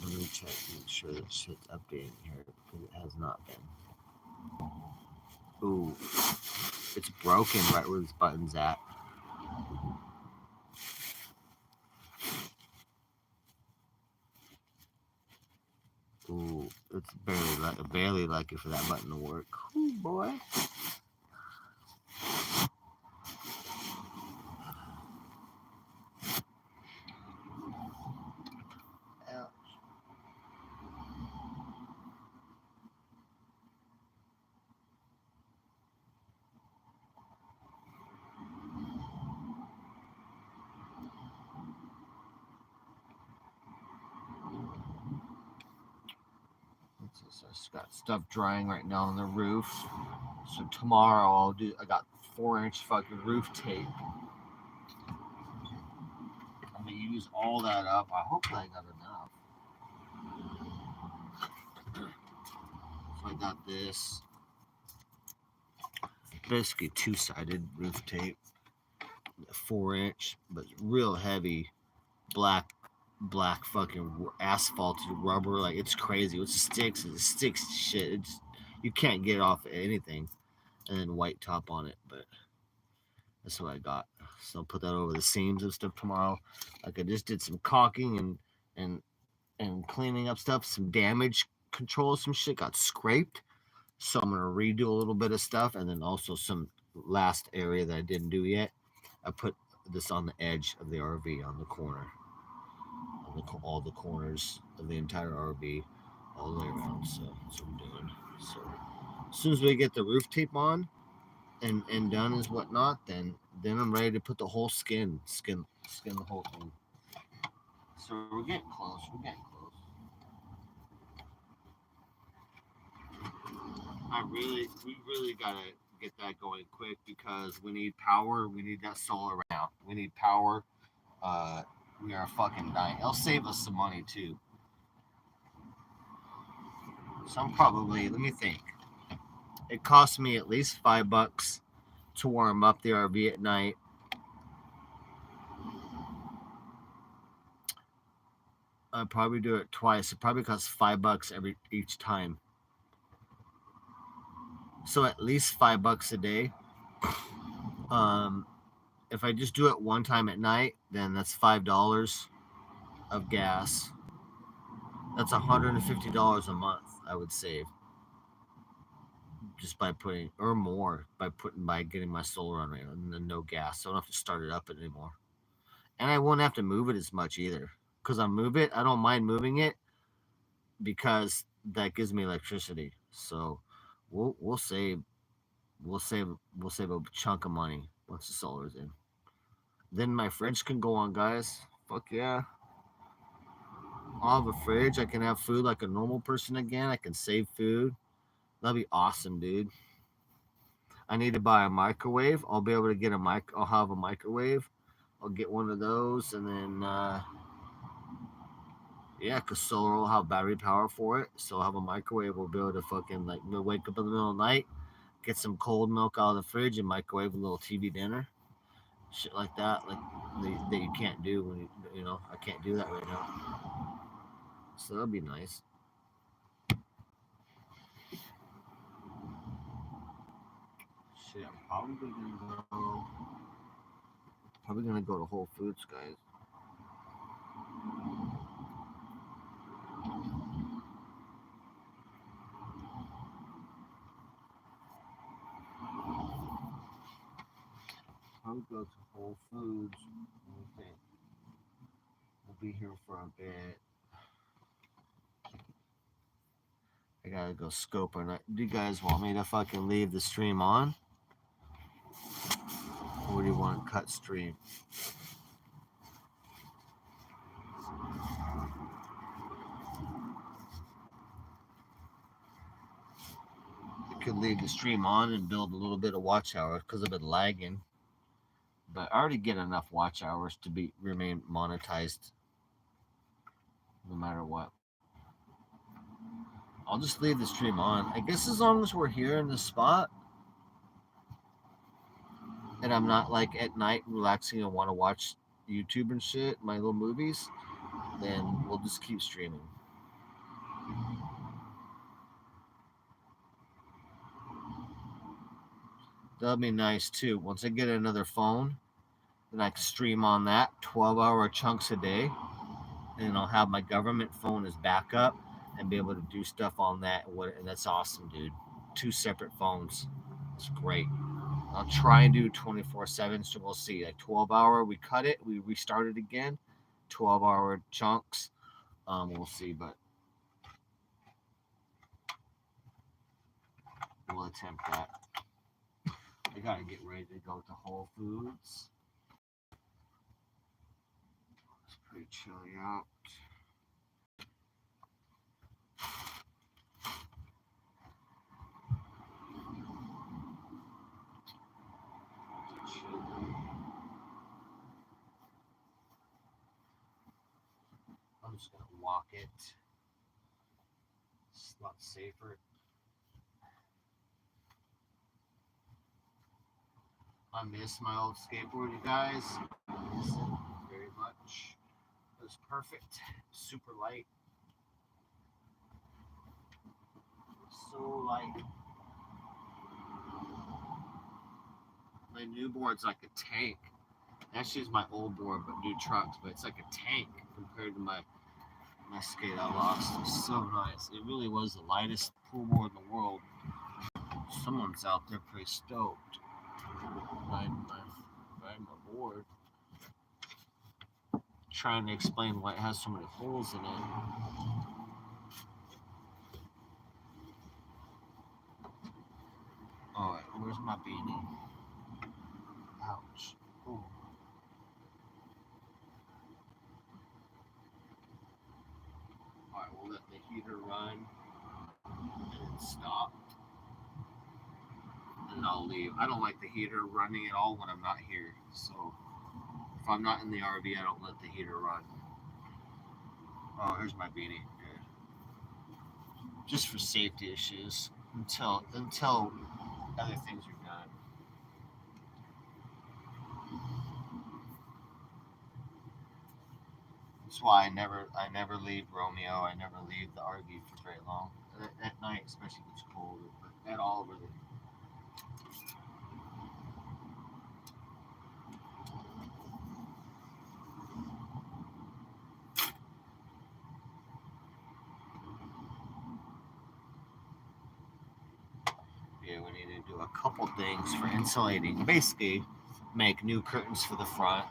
Let me check, make sure that shit's updating here because it has not been. Ooh, it's broken right where this button's at. Ooh, it's barely lucky for that button to work. Ooh, boy. I just got stuff drying right now on the roof. So tomorrow I got 4-inch fucking roof tape. I'm gonna use all that up. I hope I got enough. So I got this basically 2-sided roof tape, 4-inch, but real heavy, black fucking asphalted rubber. Like it's crazy. It sticks shit. It's you can't get it off anything. And then white top on it, but that's what I got. So I'll put that over the seams and stuff tomorrow. Like I just did some caulking and and cleaning up stuff. Some damage control, some shit got scraped. So I'm gonna redo a little bit of stuff, and then also some last area that I didn't do yet. I put this on the edge of the RV on the corner, on all the corners of the entire RV, all the way around. So that's what I'm doing. So as soon as we get the roof tape on and done as whatnot, then I'm ready to put the whole skin the whole thing. So we're getting close. We really gotta get that going quick because we need power. We need that solar right now. We need power. Uh, we are fucking dying. It'll save us some money too. So I'm probably, let me think. It costs me at least $5 to warm up the RV at night. I'd probably do it twice. It probably costs $5 each time. So at least $5 a day. If I just do it one time at night, then that's $5 of gas. That's $150 a month I would save just by putting, or more by getting my solar on right and then no gas. So I don't have to start it up anymore, and I won't have to move it as much either. because I move it. I don't mind moving it because that gives me electricity. So we'll save we'll save we'll save a chunk of money once the solar's in. Then my fridge can go on, guys. Fuck yeah. I'll have a fridge. I can have food like a normal person again. I can save food. That'd be awesome, dude. I need to buy a microwave. I'll be able to get a mic. I'll have a microwave. I'll get one of those, and then yeah, cause solar will have battery power for it. So I'll have a microwave. We'll be able to fucking like wake up in the middle of the night, get some cold milk out of the fridge, and microwave a little TV dinner, shit like that. Like that you can't do when you know I can't do that right now. So that'd be nice. Shit, I'm probably gonna go to Whole Foods, guys. Probably go to Whole Foods. Okay, we'll be here for a bit. I gotta go scope or not. Do you guys want me to fucking leave the stream on? Or do you want to cut stream? I could leave the stream on and build a little bit of watch hours because I've been lagging. But I already get enough watch hours to be remain monetized no matter what. I'll just leave the stream on. I guess as long as we're here in the spot and I'm not like at night relaxing and want to watch YouTube and shit, my little movies, then we'll just keep streaming. That'll be nice too. Once I get another phone, then I can stream on that 12-hour chunks a day. And I'll have my government phone as backup and be able to do stuff on that. And that's awesome, dude. Two separate phones. It's great. I'll try and do 24/7. So we'll see. Like 12-hour, we cut it, we restart it again. 12-hour chunks. We'll see, but we'll attempt that. I gotta get ready to go to Whole Foods. It's pretty chilly out. I'm just gonna walk it. It's a lot safer. I miss my old skateboard, you guys. I miss it very much. It was perfect. Super light. So light. My new board's like a tank. Actually, it's my old board, but new trucks. But it's like a tank compared to my skate I lost. It's so nice. It really was the lightest pool board in the world. Someone's out there pretty stoked by my board. Trying to explain why it has so many holes in it. Alright, where's my beanie? Ouch. Ooh. Alright, we'll let the heater run and stop. And I'll leave. I don't like the heater running at all when I'm not here. So if I'm not in the RV, I don't let the heater run. Oh, here's my beanie. Good. Just for safety issues until other things are done. That's why I never leave Romeo. I never leave the RV for very long. At night, especially if it's cold, but at all really. Yeah, we need to do a couple things for insulating. Basically, make new curtains for the front,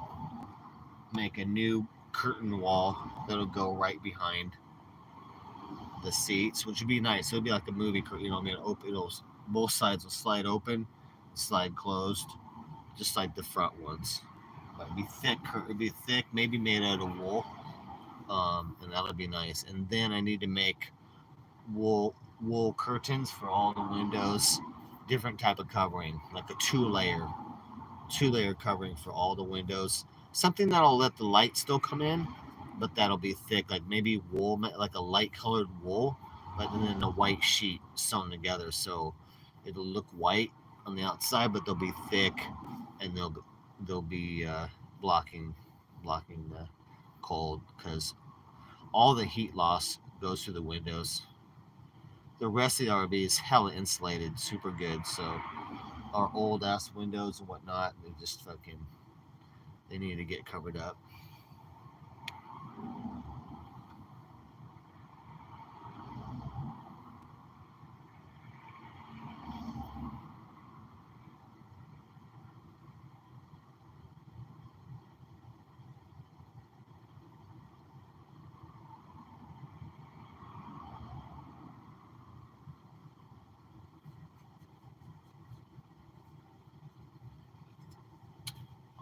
make a new curtain wall that'll go right behind the seats, which would be nice. It'll be like a movie curtain, you know. I mean, it'll both sides will slide open, slide closed, just like the front ones. But it'd be thick. It'd be thick, maybe made out of wool, and that'll be nice. And then I need to make wool curtains for all the windows, different type of covering, like a two layer covering for all the windows. Something that'll let the light still come in, but that'll be thick, like maybe wool, like a light colored wool, but then a white sheet sewn together, so it'll look white on the outside, but they'll be thick, and they'll be blocking the cold, because all the heat loss goes through the windows. The rest of the RV is hella insulated, super good. So our old ass windows and whatnot, they just they need to get covered up.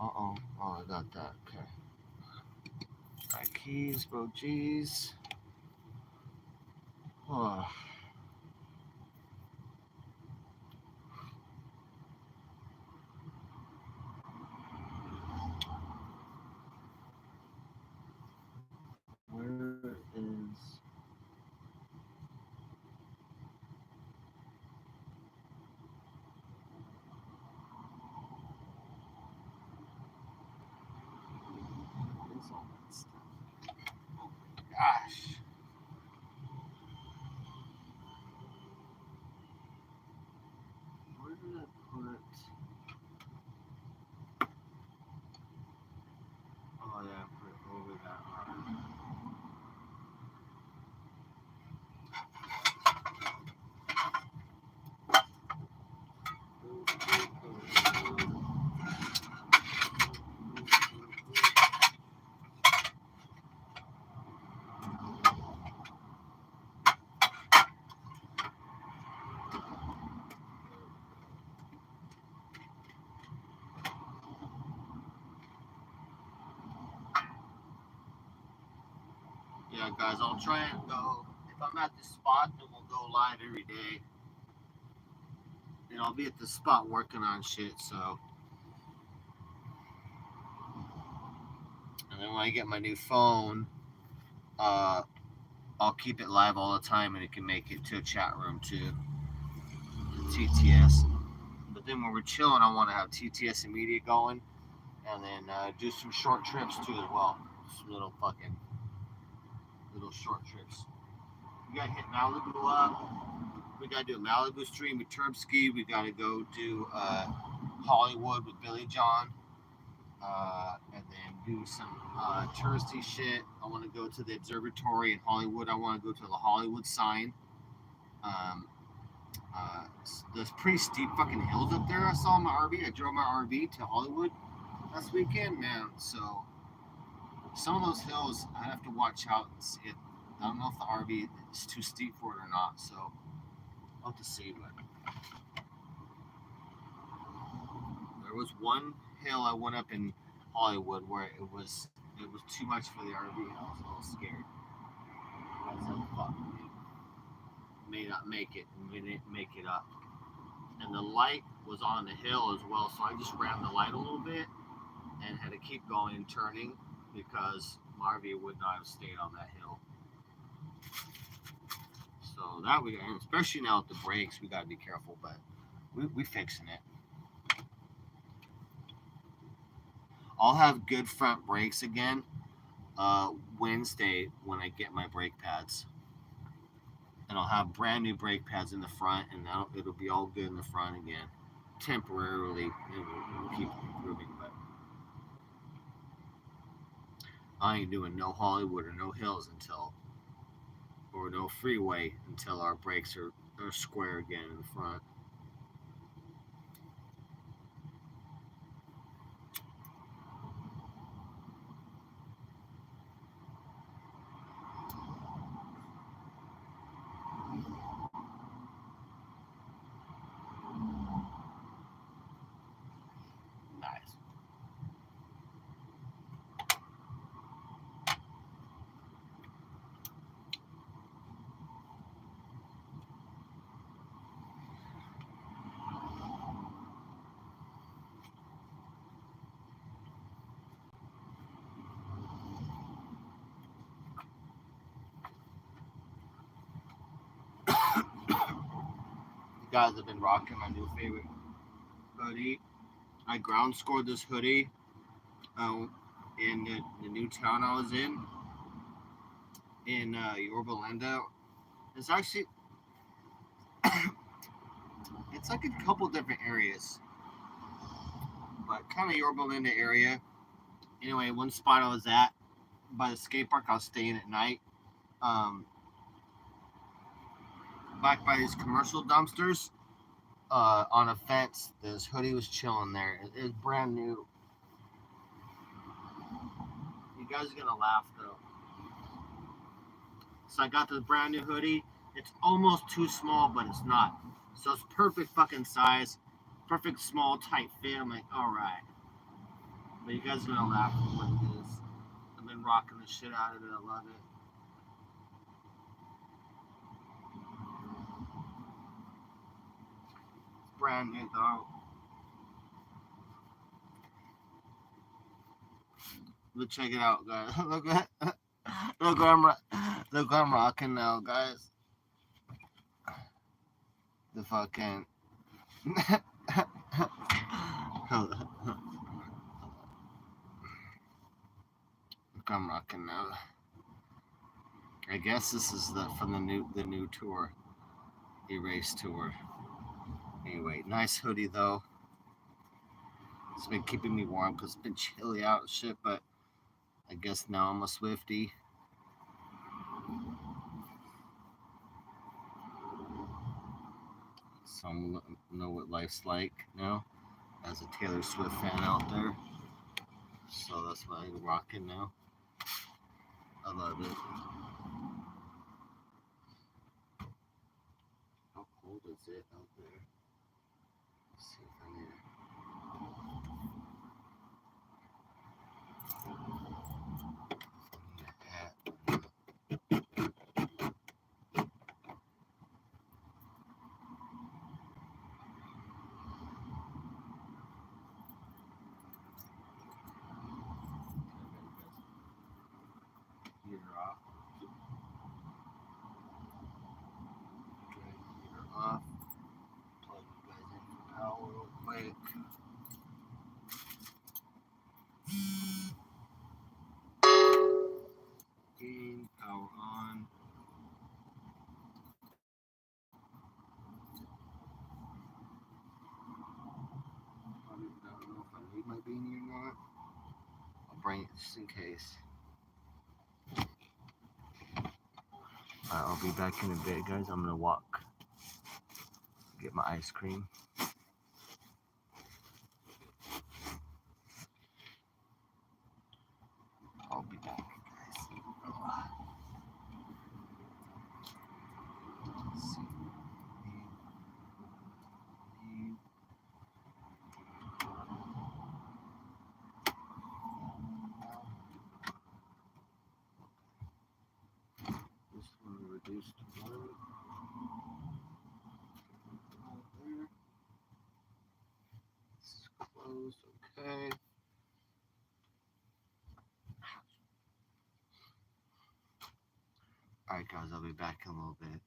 Oh, I got that. Okay. My keys, bro. Jeez. Oh. Where is? Is all that stuff? Oh my gosh. Where did I put? Oh yeah, I put it over that line. Yeah, guys, I'll try and go. If I'm at the spot, then we'll go live every day. And I'll be at the spot working on shit, so. And then when I get my new phone, uh, I'll keep it live all the time, and it can make it to a chat room too, the TTS. But then when we're chilling, I want to have TTS and media going, and then do some short trips too as well. Some little short trips. We gotta hit Malibu up. We gotta do a Malibu stream with Turbsky. We gotta go do Hollywood with Billy John. And then do some touristy shit. I want to go to the observatory in Hollywood. I want to go to the Hollywood sign. Um, there's pretty steep fucking hills up there. I saw in my RV. I drove my RV to Hollywood last weekend, man. So some of those hills, I have to watch out and see it. I don't know if the RV is too steep for it or not. So I'll have to see. But there was one hill I went up in Hollywood where it was too much for the RV. I was a little scared. I was like, fuck, may not make it, may not make it up. And the light was on the hill as well, so I just ran the light a little bit and had to keep going and turning because my RV would not have stayed on that hill. So that and especially now with the brakes, we gotta be careful, but we fixing it. I'll have good front brakes again Wednesday when I get my brake pads. And I'll have brand new brake pads in the front, and it'll be all good in the front again. Temporarily, we'll keep improving, but I ain't doing no Hollywood or no hills or no freeway until our brakes are square again in the front. Guys, I've been rocking my new favorite hoodie. I ground scored this hoodie in the new town I was in Yorba Linda. It's actually it's like a couple different areas, but kind of Yorba Linda area. Anyway, one spot I was at by the skate park, I was staying at night. Um, Back by these commercial dumpsters, on a fence. This hoodie was chilling there. It was brand new. You guys are gonna laugh though. So I got this brand new hoodie. It's almost too small, but it's not. So it's perfect fucking size, perfect small tight fit. I'm like, all right. But you guys are gonna laugh at what it is. I've been rocking the shit out of it. I love it. It's brand new though. But check it out, guys. Look what I'm rocking now, guys. The fucking look I'm rocking now. I guess this is from the new tour, Erase tour. Anyway, nice hoodie though. It's been keeping me warm because it's been chilly out and shit, but I guess now I'm a Swiftie. So I'm know what life's like now as a Taylor Swift fan out there. So that's what I'm rocking now. I love it. How cold is it out there? Let's see if I need a hat. Heater off. Okay, heater off. Plug you guys in for power real quick. Power on. I don't know if I need my beanie or not. I'll bring it just in case. I'll be back in a bit, guys. I'm gonna walk, get my ice cream. I'll be back, guys. Let's see. This one reduced to 1. There. This is closed. Okay. Alright, guys. I'll be back in a little bit.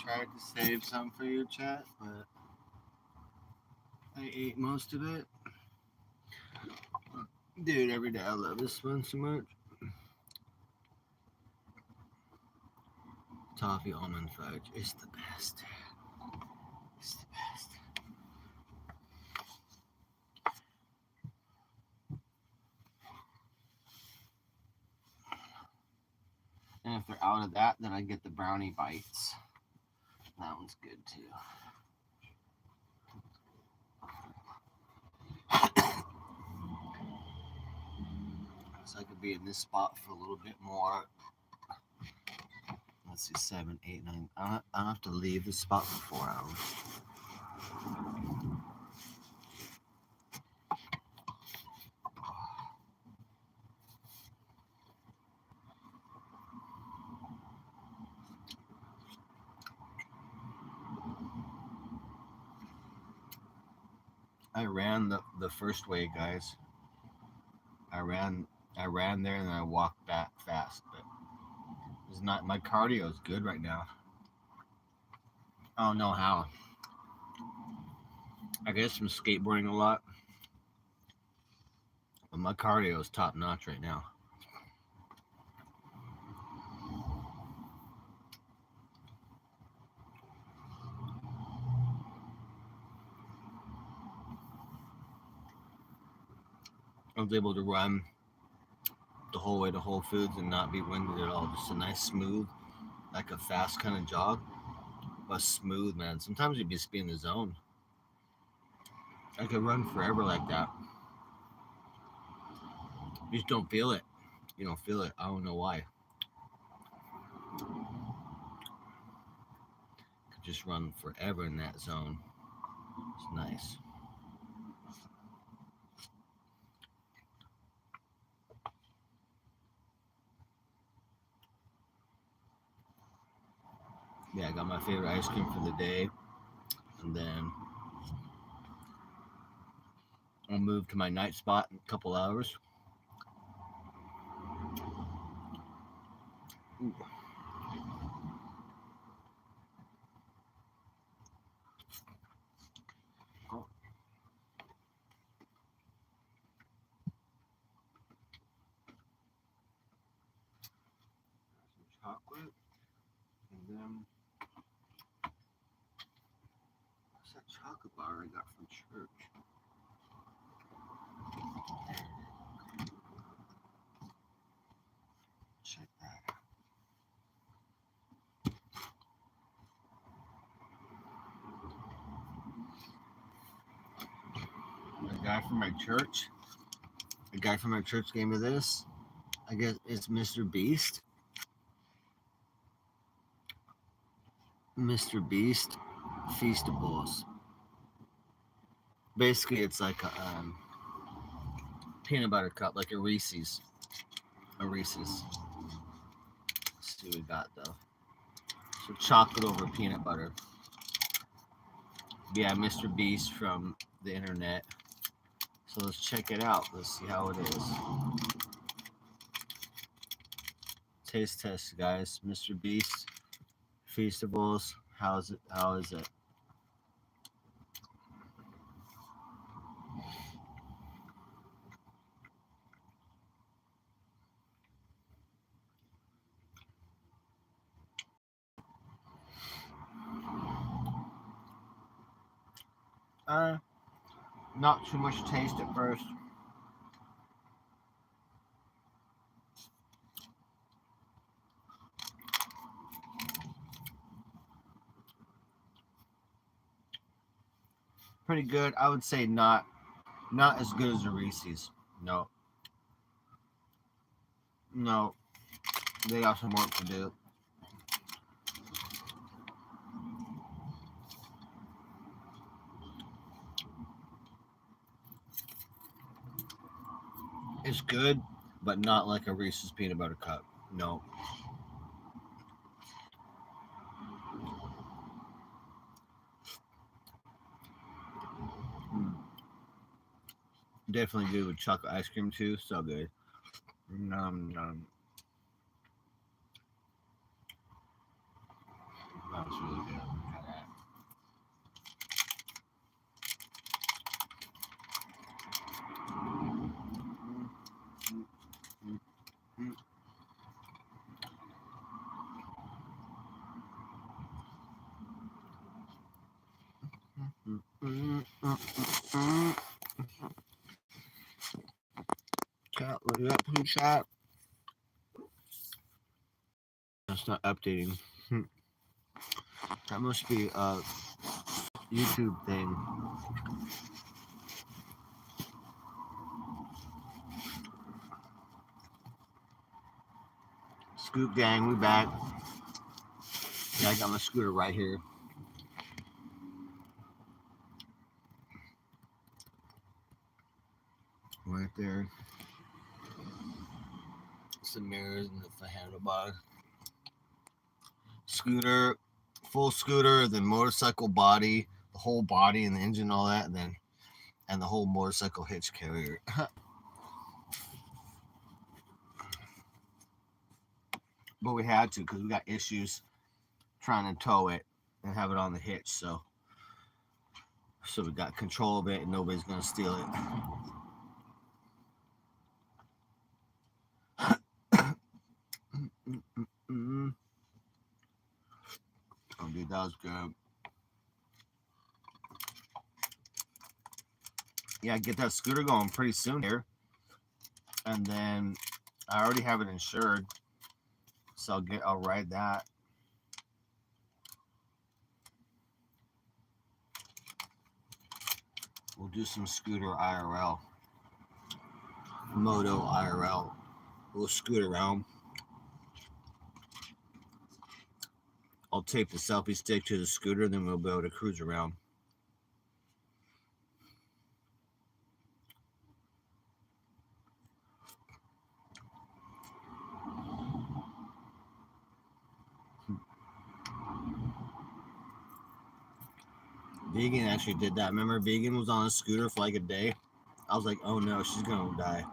tried to save some for you, chat, but I ate most of it. Dude, every day I love this one so much. Toffee almond fudge. It's the best. It's the best. And if they're out of that, then I get the brownie bites. That one's good too. So I could be in this spot for a little bit more. Let's see, 7, 8, 9. I don't have to leave this spot for 4 hours. I ran the first way, guys. I ran there and then I walked back fast, but it's not, my cardio is good right now. I don't know how. I guess from skateboarding a lot, but my cardio is top notch right now. I was able to run the whole way to Whole Foods and not be winded at all. Just a nice smooth, like a fast kind of jog, but smooth, man. Sometimes you'd just be in the zone. I could run forever like that. You just don't feel it. You don't feel it. I don't know why. Could just run forever in that zone. It's nice. Yeah, I got my favorite ice cream for the day, and then I'll move to my night spot in a couple hours. Ooh. Oh. Some chocolate, and then what's that chocolate bar I got from church? Check that. A guy from my church gave me this. I guess it's Mr. Beast. Mr. Beast Feastables. Basically, it's like a peanut butter cup, like a Reese's. A Reese's. Let's see what we got though. So chocolate over peanut butter. Yeah, Mr. Beast from the internet. So let's check it out. Let's see how it is. Taste test, guys. Mr. Beast Feastables. How is it? Not too much taste at first. Pretty good. I would say not as good as a Reese's. No. They got some work to do. It's good, but not like a Reese's peanut butter cup. No. Definitely good with chocolate ice cream too. So good. That's really good. Chat, look it up. Who chat? That's not updating. That must be a YouTube thing. Scoop gang, we back. Yeah, I got my scooter right here. Right there. Some mirrors and the handlebar. Scooter, full scooter, then motorcycle body, the whole body and the engine, all that, and the whole motorcycle hitch carrier. But we had to because we got issues trying to tow it and have it on the hitch. So we got control of it and nobody's gonna steal it. Oh, dude, that was good. Yeah, get that scooter going pretty soon here, and then I already have it insured, so I'll ride that. We'll do some scooter IRL, moto IRL. We'll scoot around. I'll tape the selfie stick to the scooter, then we'll be able to cruise around. Vegan actually did that. Remember, Vegan was on a scooter for like a day. I was like, oh no, she's gonna die.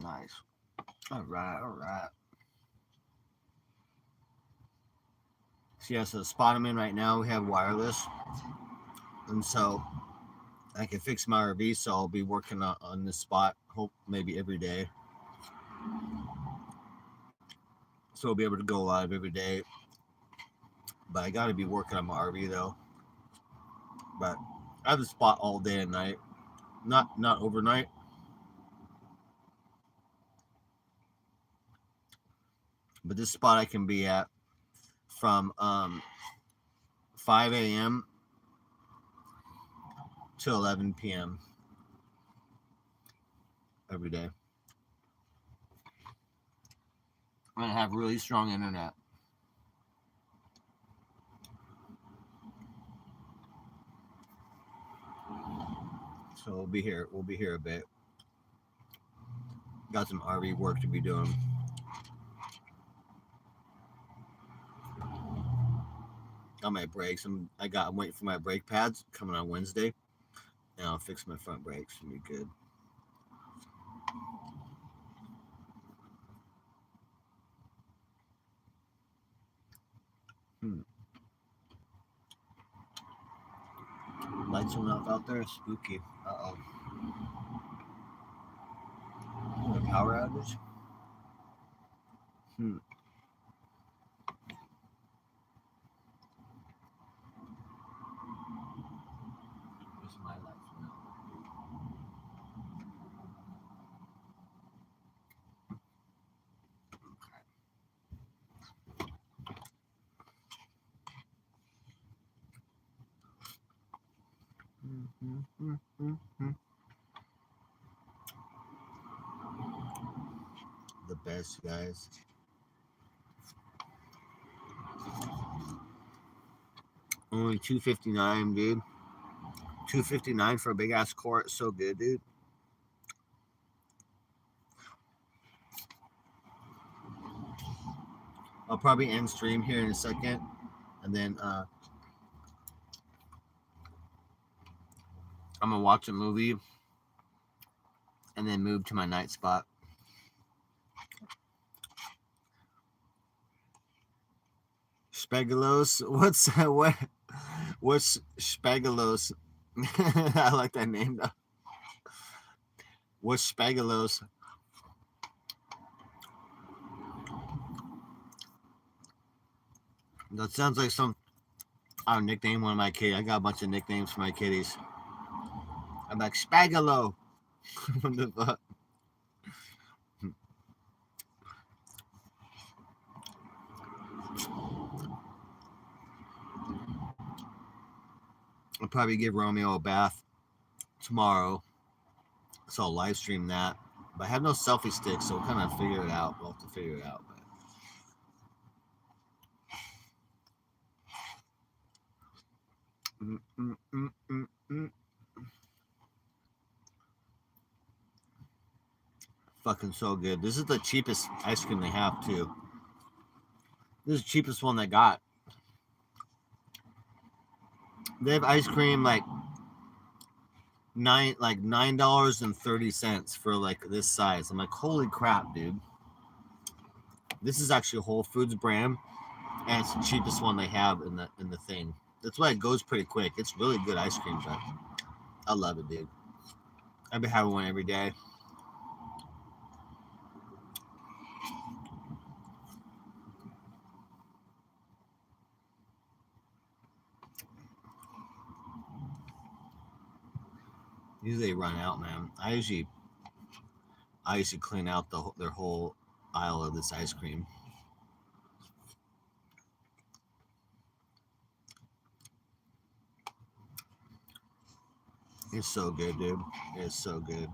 Nice. All right. So yeah, so the spot I'm in right now, we have wireless, and so I can fix my RV. So I'll be working on this spot, hope maybe every day. So I'll be able to go live every day. But I got to be working on my RV though. But I have a spot all day and night, not overnight. But this spot I can be at from 5 a.m. to 11 p.m. every day. I'm gonna have really strong internet. So we'll be here a bit. Got some RV work to be doing. Got my brakes. I'm waiting for my brake pads coming on Wednesday. And I'll fix my front brakes. It'll be good. Lights went off out there. Spooky. Uh-oh. A power outage? Where's my lights now? The best, guys. Only $259, dude. $259 for a big ass quart. So good, dude. I'll probably end stream here in a second And then I'm gonna watch a movie and then move to my night spot. Spegulos. What's Spegulos? I like that name though. What's Spegulos? That sounds like some I'll nickname one of my kids. I got a bunch of nicknames for my kitties. I'm like Spagalo. What the fuck? I'll probably give Romeo a bath tomorrow, so I'll live stream that. But I have no selfie stick, so we'll kind of figure it out. We'll have to figure it out. But... Fucking so good. This is the cheapest ice cream they have too. This is the cheapest one they got. They have ice cream like $9.30 for like this size. I'm like, holy crap, dude. This is actually a Whole Foods brand, and it's the cheapest one they have in the thing. That's why it goes pretty quick. It's really good ice cream, but I love it, dude. I've been having one every day. Usually they run out, man. I usually clean out their whole aisle of this ice cream. It's so good, dude. It's so good.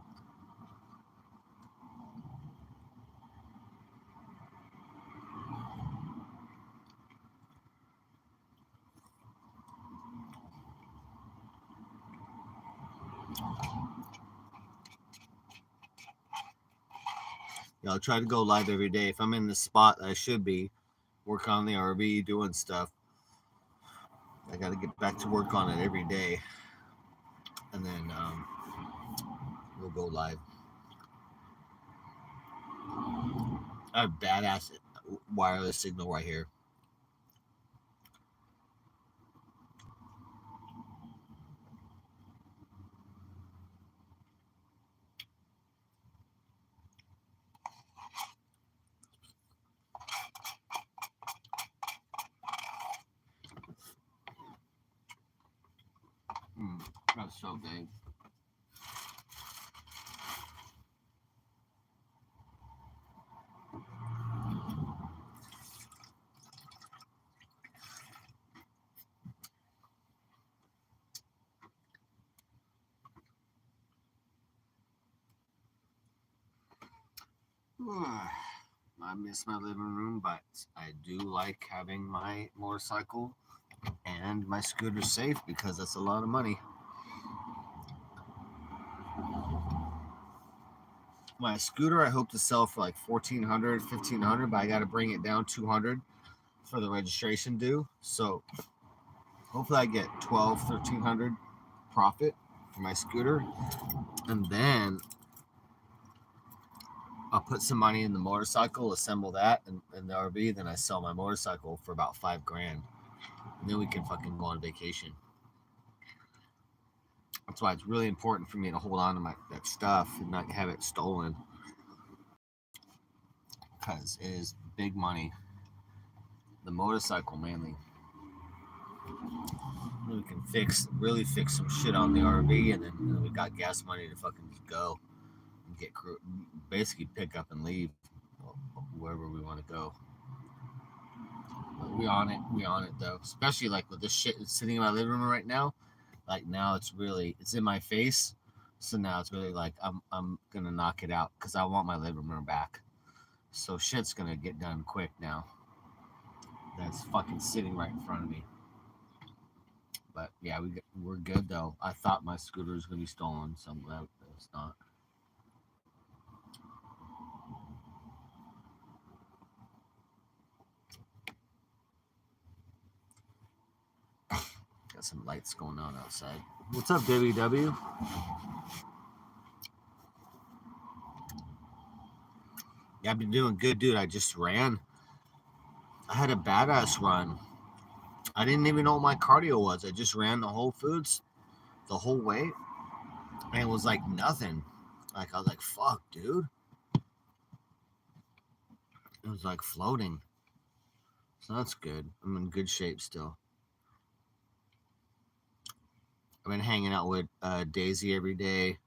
Yeah, I'll try to go live every day. If I'm in the spot I should be, work on the RV, doing stuff, I got to get back to work on it every day. And then we'll go live. I have badass wireless signal right here. That's so good. I miss my living room, but I do like having my motorcycle and my scooter safe because that's a lot of money. My scooter I hope to sell for like $1,400, $1,500, but I got to bring it down $200 for the registration due. So hopefully I get $1,200, $1,300 profit for my scooter, and then I'll put some money in the motorcycle, assemble that in the RV, then I sell my motorcycle for about $5,000, and then we can fucking go on vacation. That's why it's really important for me to hold on to that stuff and not have it stolen, because it is big money. The motorcycle mainly. We can really fix some shit on the RV, and then we got gas money to fucking just go and get basically pick up and leave wherever we want to go. But we on it though. Especially like with this shit that's sitting in my living room right now. Like now it's in my face. So now it's really like I'm gonna knock it out because I want my living room back. So shit's gonna get done quick now. That's fucking sitting right in front of me. But yeah, we're good though. I thought my scooter was gonna be stolen, so I'm glad it's not. some lights going on outside. What's up, WW? Yeah, I've been doing good, dude. I just ran. I had a badass run. I didn't even know what my cardio was. I just ran the Whole Foods the whole way, and it was like nothing. Like, I was like, fuck, dude. It was like floating. So that's good. I'm in good shape still. I've been hanging out with Daisy every day.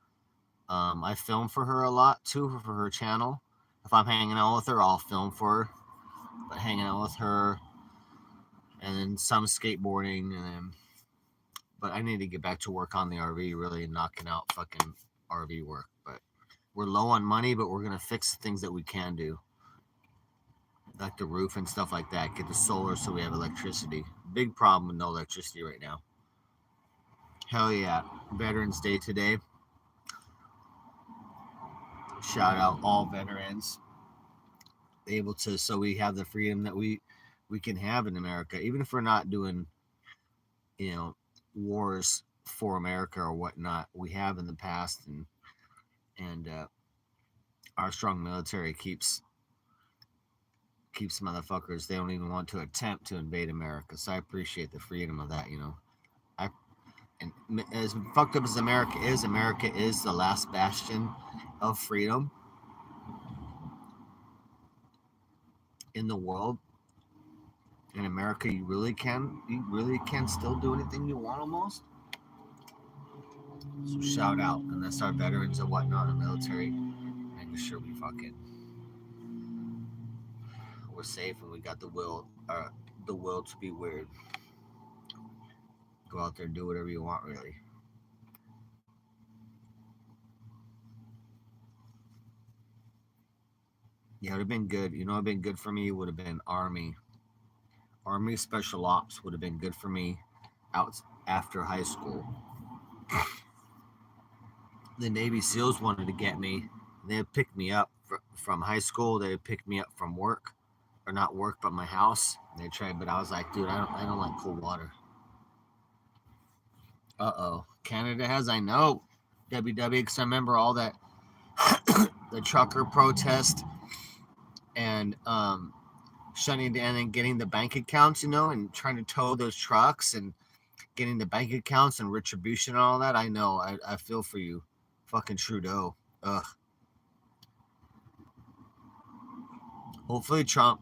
I film for her a lot too, for her channel. If I'm hanging out with her, I'll film for her. But hanging out with her, and then some skateboarding, and then. But I need to get back to work on the RV, really knocking out fucking RV work. But we're low on money, but we're gonna fix the things that we can do, like the roof and stuff like that. Get the solar so we have electricity. Big problem with no electricity right now. Hell yeah. Veterans Day today. Shout out all veterans. Able to, so we have the freedom that we can have in America, even if we're not doing, wars for America or whatnot. We have in the past, and our strong military keeps motherfuckers. They don't even want to attempt to invade America. So I appreciate the freedom of that. And as fucked up as America is the last bastion of freedom in the world. In America, you really can still do anything you want almost. So shout out, and that's our veterans and whatnot in the military, making sure we we're safe and we got the will to be weird. Go out there and do whatever you want, really. Yeah, it would have been good. It would have been good for me. Would have been Army Special Ops would have been good for me out after high school. The Navy SEALs wanted to get me. They had picked me up from high school. They had picked me up from work, or not work, but my house. They tried, but I was like, dude, I don't like cold water. Canada has, I know, WW, because I remember all that the trucker protest and shutting down and getting the bank accounts, and trying to tow those trucks and getting the bank accounts and retribution and all that. I know. I feel for you. Fucking Trudeau. Ugh. Hopefully Trump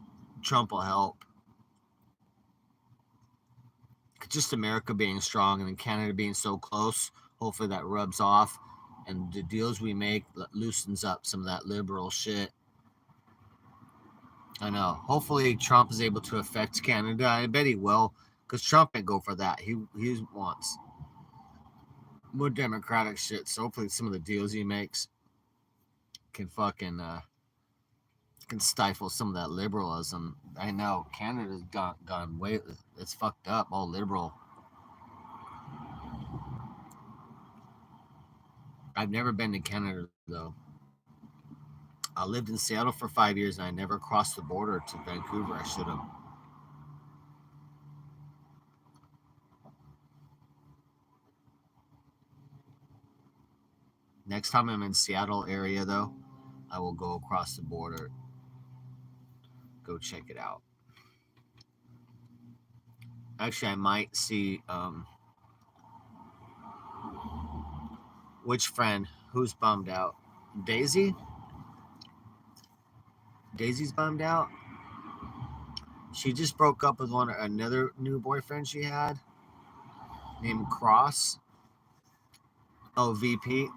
will help. Just America being strong and then Canada being so close. Hopefully that rubs off and the deals we make loosens up some of that liberal shit. I know. Hopefully Trump is able to affect Canada. I bet he will, because Trump ain't go for that. He wants more democratic shit. So hopefully some of the deals he makes can fucking can stifle some of that liberalism. I know Canada's gone way. It's fucked up. All liberal. I've never been to Canada though. I lived in Seattle for 5 years and I never crossed the border to Vancouver. I should have. Next time I'm in Seattle area though, I will go across the border. Go check it out. Actually, I might see which friend who's bummed out. Daisy? Daisy's bummed out. She just broke up with another new boyfriend she had named Cross. Oh, VP.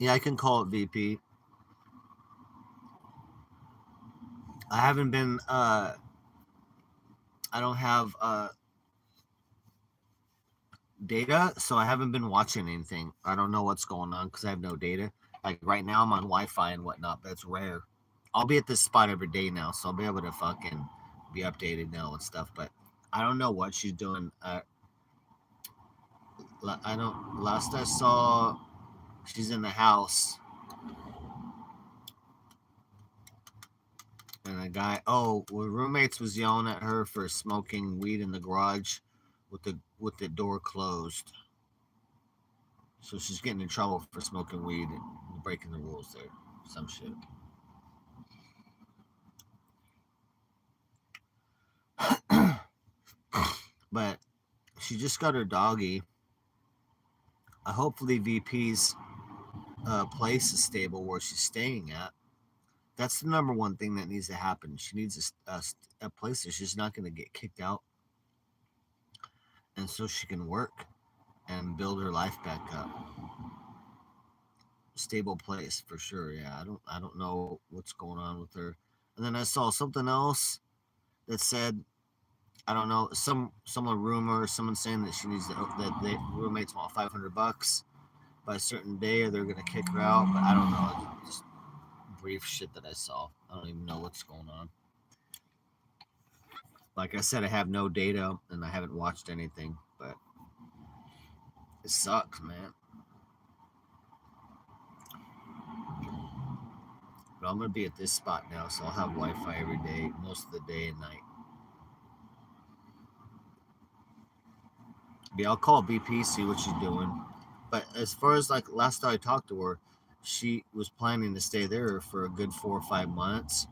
Yeah, I can call it VP. I haven't been I don't have data, so I haven't been watching anything. I don't know what's going on because I have no data. Like right now I'm on Wi-Fi and whatnot, but it's rare. I'll be at this spot every day now, so I'll be able to fucking be updated now and stuff, but I don't know what she's doing. I don't. Last I saw, she's in the house. And a guy, roommates was yelling at her for smoking weed in the garage with the door closed. So she's getting in trouble for smoking weed and breaking the rules there. Some shit. But she just got her doggy. Hopefully VP's place is stable where she's staying at. That's the number one thing that needs to happen. She needs a place that she's not going to get kicked out, and so she can work and build her life back up. Stable place for sure. Yeah, I don't know what's going on with her. And then I saw something else that said, I don't know, someone rumor, someone saying that she needs that the roommates want $500 by a certain day or they're gonna kick her out. But I don't know. It's just brief shit that I saw. I don't even know what's going on. Like I said, I have no data and I haven't watched anything, but it sucks, man. But I'm gonna be at this spot now, so I'll have Wi-Fi every day, most of the day and night. Yeah, I'll call BP, see what she's doing. But as far as like last time I talked to her, she was planning to stay there for a good 4 or 5 months,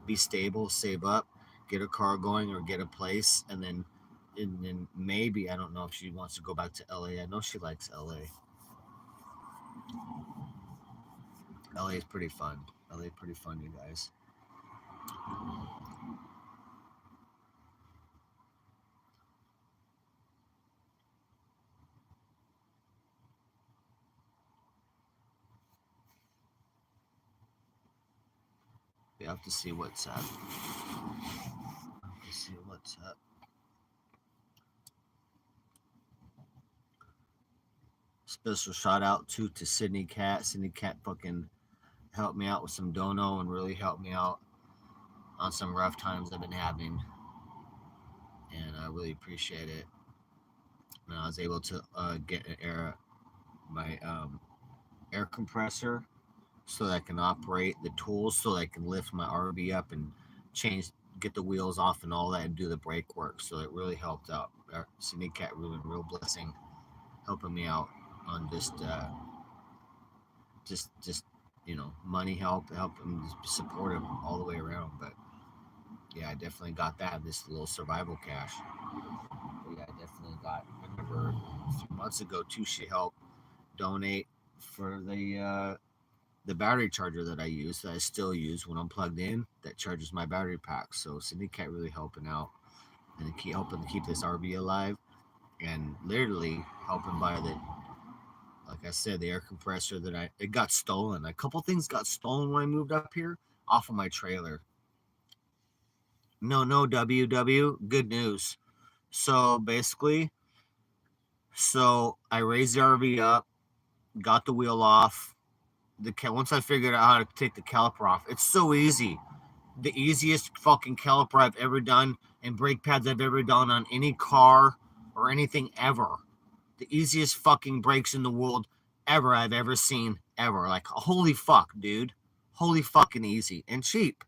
be stable, save up, get a car going or get a place, and then maybe I don't know if she wants to go back to LA. I know she likes LA. LA is pretty fun. LA is pretty fun, you guys. We have to see what's up. Let's see what's up. Special shout out to Sydney Cat. Sydney Cat fucking helped me out with some dono and really helped me out on some rough times I've been having, and I really appreciate it. And I was able to get my air compressor so that I can operate the tools so that I can lift my RV up and change, get the wheels off and all that, and do the brake work. So it really helped out. Sydney Cat really real blessing, helping me out on just money help and support him all the way around. But yeah, I definitely got that this little survival cash. But yeah, I definitely got. I remember a few months ago too. She helped donate for the battery charger that I use, that I still use when I'm plugged in, that charges my battery pack. So Syndicate really helping out and keep helping to keep this RV alive, and literally helping by the, like I said, the air compressor that it got stolen. A couple things got stolen when I moved up here off of my trailer. No, WW. Good news. So basically, I raised the RV up, got the wheel off. Once I figured out how to take the caliper off, it's so easy. The easiest fucking caliper I've ever done and brake pads I've ever done on any car or anything ever. The easiest fucking brakes in the world ever I've ever seen ever. Like, holy fuck, dude. Holy fucking easy and cheap.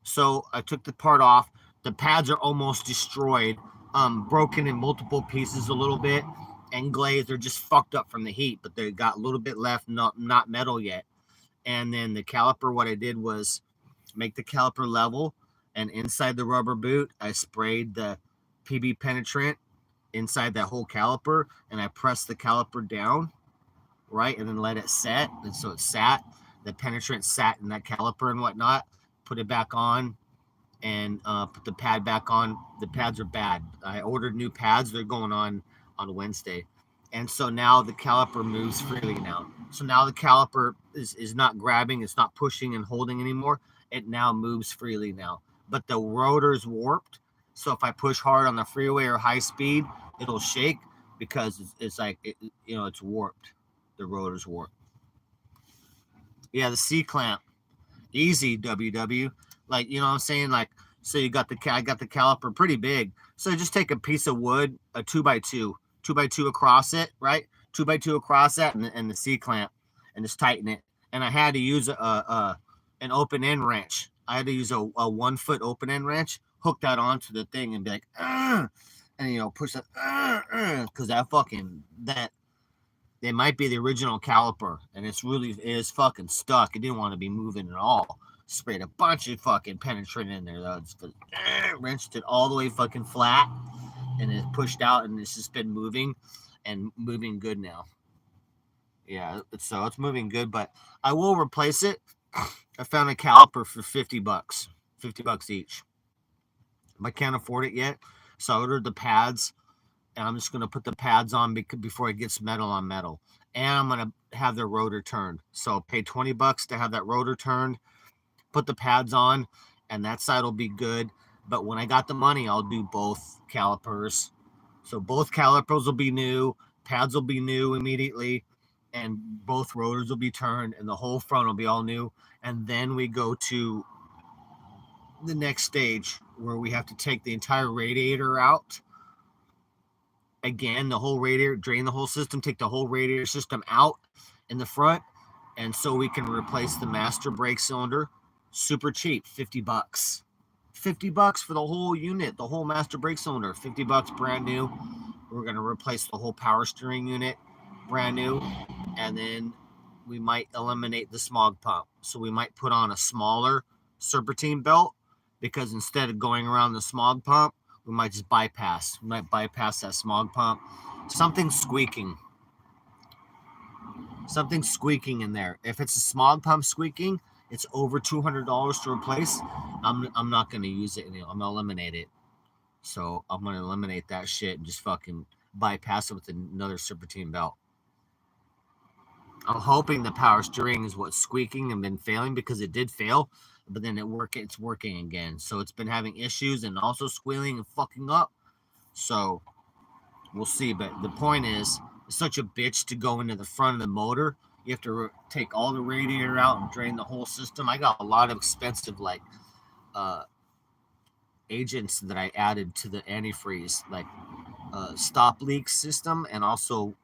So I took the part off. The pads are almost destroyed, broken in multiple pieces a little bit, and glazed. They're just fucked up from the heat, but they got a little bit left, not metal yet. And then the caliper, what I did was make the caliper level, and inside the rubber boot, I sprayed the PB penetrant inside that whole caliper, and I pressed the caliper down, right, and then let it set. And so it sat. The penetrant sat in that caliper and whatnot. Put it back on, and put the pad back on. The pads are bad. I ordered new pads. They're going on Wednesday. And so now the caliper moves freely now. So now the caliper is not grabbing, it's not pushing and holding anymore. It now moves freely now. But the rotor's warped. So if I push hard on the freeway or high speed, it'll shake because it's like, it's warped. The rotor's warped. Yeah, the C-clamp. Easy, WW. Like, you know what I'm saying? Like, so I got the caliper pretty big. So just take a piece of wood, a 2x2, 2x2 across it, right? 2x2 across that, and the C clamp, and just tighten it. And I had to use an open end wrench I had to use a 1 foot open end wrench, hook that onto the thing, and be like, and push that, because that fucking that they might be the original caliper, and it is fucking stuck. It didn't want to be moving at all. Sprayed a bunch of fucking penetrant in there. That's wrenched it all the way fucking flat, and it pushed out, and it's just been moving and moving good now. Yeah, so it's moving good, but I will replace it. I found a caliper for $50, $50 each. I can't afford it yet, so I ordered the pads, and I'm just gonna put the pads on before it gets metal on metal, and I'm gonna have the rotor turned. So I'll pay $20 to have that rotor turned, put the pads on, and that side will be good. But when I got the money, I'll do both calipers. So both calipers will be new, pads will be new immediately, and both rotors will be turned, and the whole front will be all new. And then we go to the next stage where we have to take the entire radiator out. Again, the whole radiator, drain the whole system, take the whole radiator system out in the front, and so we can replace the master brake cylinder. Super cheap, $50. $50 for the whole unit, the whole master brake cylinder. $50 brand new. We're going to replace the whole power steering unit, brand new, and then we might eliminate the smog pump. So we might put on a smaller serpentine belt, because instead of going around the smog pump, we might just bypass. We might bypass that smog pump. Something's squeaking. Something's squeaking in there. If it's a smog pump squeaking, it's over $200 to replace. I'm not going to use it anymore. I'm going to eliminate it. So I'm going to eliminate that shit and just fucking bypass it with another serpentine belt. I'm hoping the power steering is what's squeaking and been failing, because it did fail, but then it's working again. So it's been having issues and also squealing and fucking up. So we'll see. But the point is, it's such a bitch to go into the front of the motor. You have to take all the radiator out and drain the whole system. I got a lot of expensive agents that I added to the antifreeze, like stop leak system, and also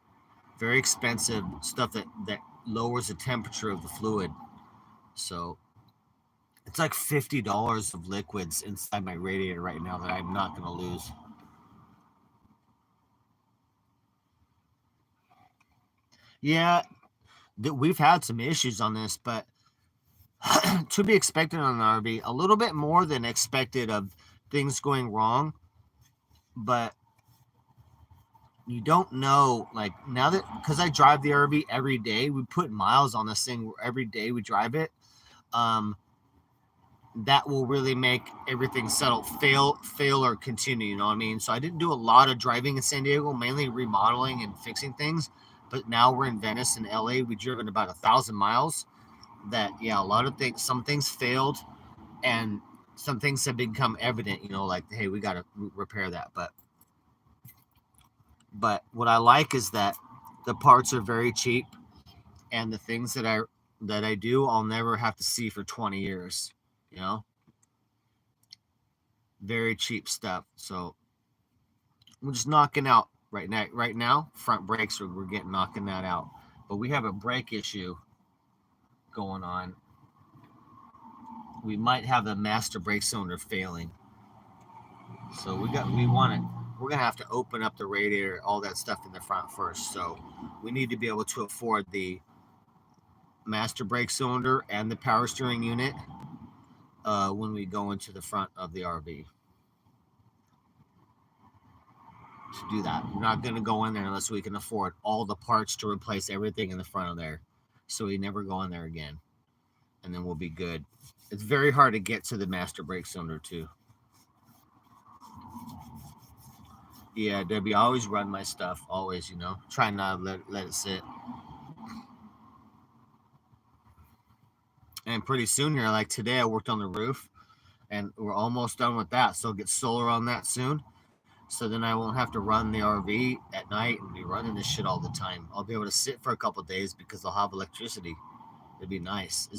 very expensive stuff that lowers the temperature of the fluid. So it's like $50 of liquids inside my radiator right now that I'm not going to lose. Yeah, we've had some issues on this, but to be expected on an RV, a little bit more than expected of things going wrong. But you don't know, like, now that, because I drive the RV every day, we put miles on this thing every day we drive it. That will really make everything settle, fail or continue, you know what I mean? So I didn't do a lot of driving in San Diego, mainly remodeling and fixing things. But now we're in Venice and LA. We've driven about 1,000 miles. That, yeah, a lot of things, some things failed, and some things have become evident, like, hey, we got to repair that. But what I like is that the parts are very cheap, and the things that I do, I'll never have to see for 20 years, very cheap stuff. So we're just knocking out right now front brakes, we're knocking that out. But we have a brake issue going on. We might have the master brake cylinder failing. So we're gonna have to open up the radiator, all that stuff in the front first. So we need to be able to afford the master brake cylinder and the power steering unit when we go into the front of the RV. To do that, we're not going to go in there unless we can afford all the parts to replace everything in the front of there. So we never go in there again, and then we'll be good. It's very hard to get to the master brake cylinder too. Yeah, Debbie, I always run my stuff, always, try not to let it sit. And pretty soon here, like today, I worked on the roof, and we're almost done with that. So I'll get solar on that soon. So then I won't have to run the RV at night and be running this shit all the time. I'll be able to sit for a couple of days because I'll have electricity. It'd be nice.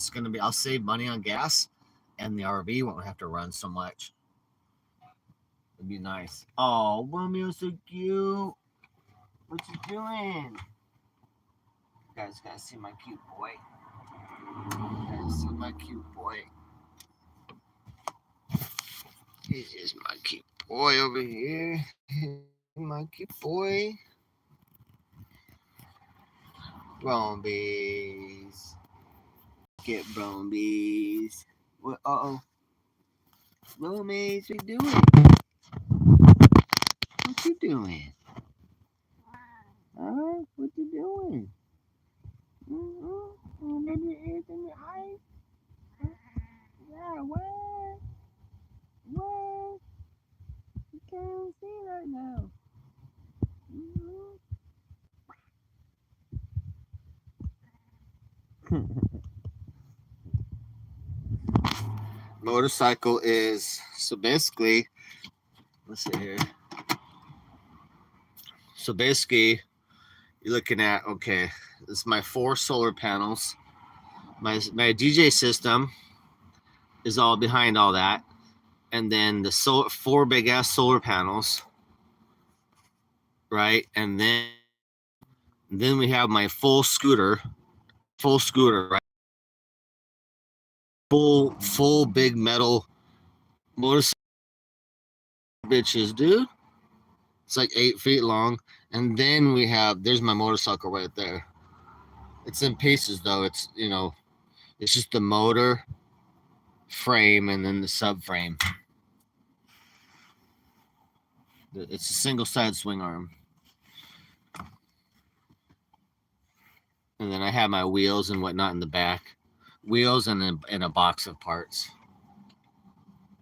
I'll save money on gas, and the RV won't have to run so much. It'd be nice. Oh, Romeo's so cute. What you doing? You guys gotta see my cute boy. You guys see my cute boy. This is my cute boy over here. My cute boy. Brombies. Get Brombies. What? Uh-oh. Brombies, what you doing? What you doing? Huh? What you doing? Mm-hmm. Maybe your ears in your eyes? Yeah, what? What? You can't see right now. Motorcycle is so basically. Let's see here. So basically, you're looking at okay. This is my 4 solar panels. My DJ system is all behind all that, and then the 4 big ass solar panels, right? And then we have my full scooter, right? Full big metal motorcycle bitches, dude. It's like 8 feet long. And then there's my motorcycle right there. It's in pieces though. It's just the motor frame and then the subframe. It's a single side swing arm. And then I have my wheels and whatnot in the back. Wheels and a box of parts.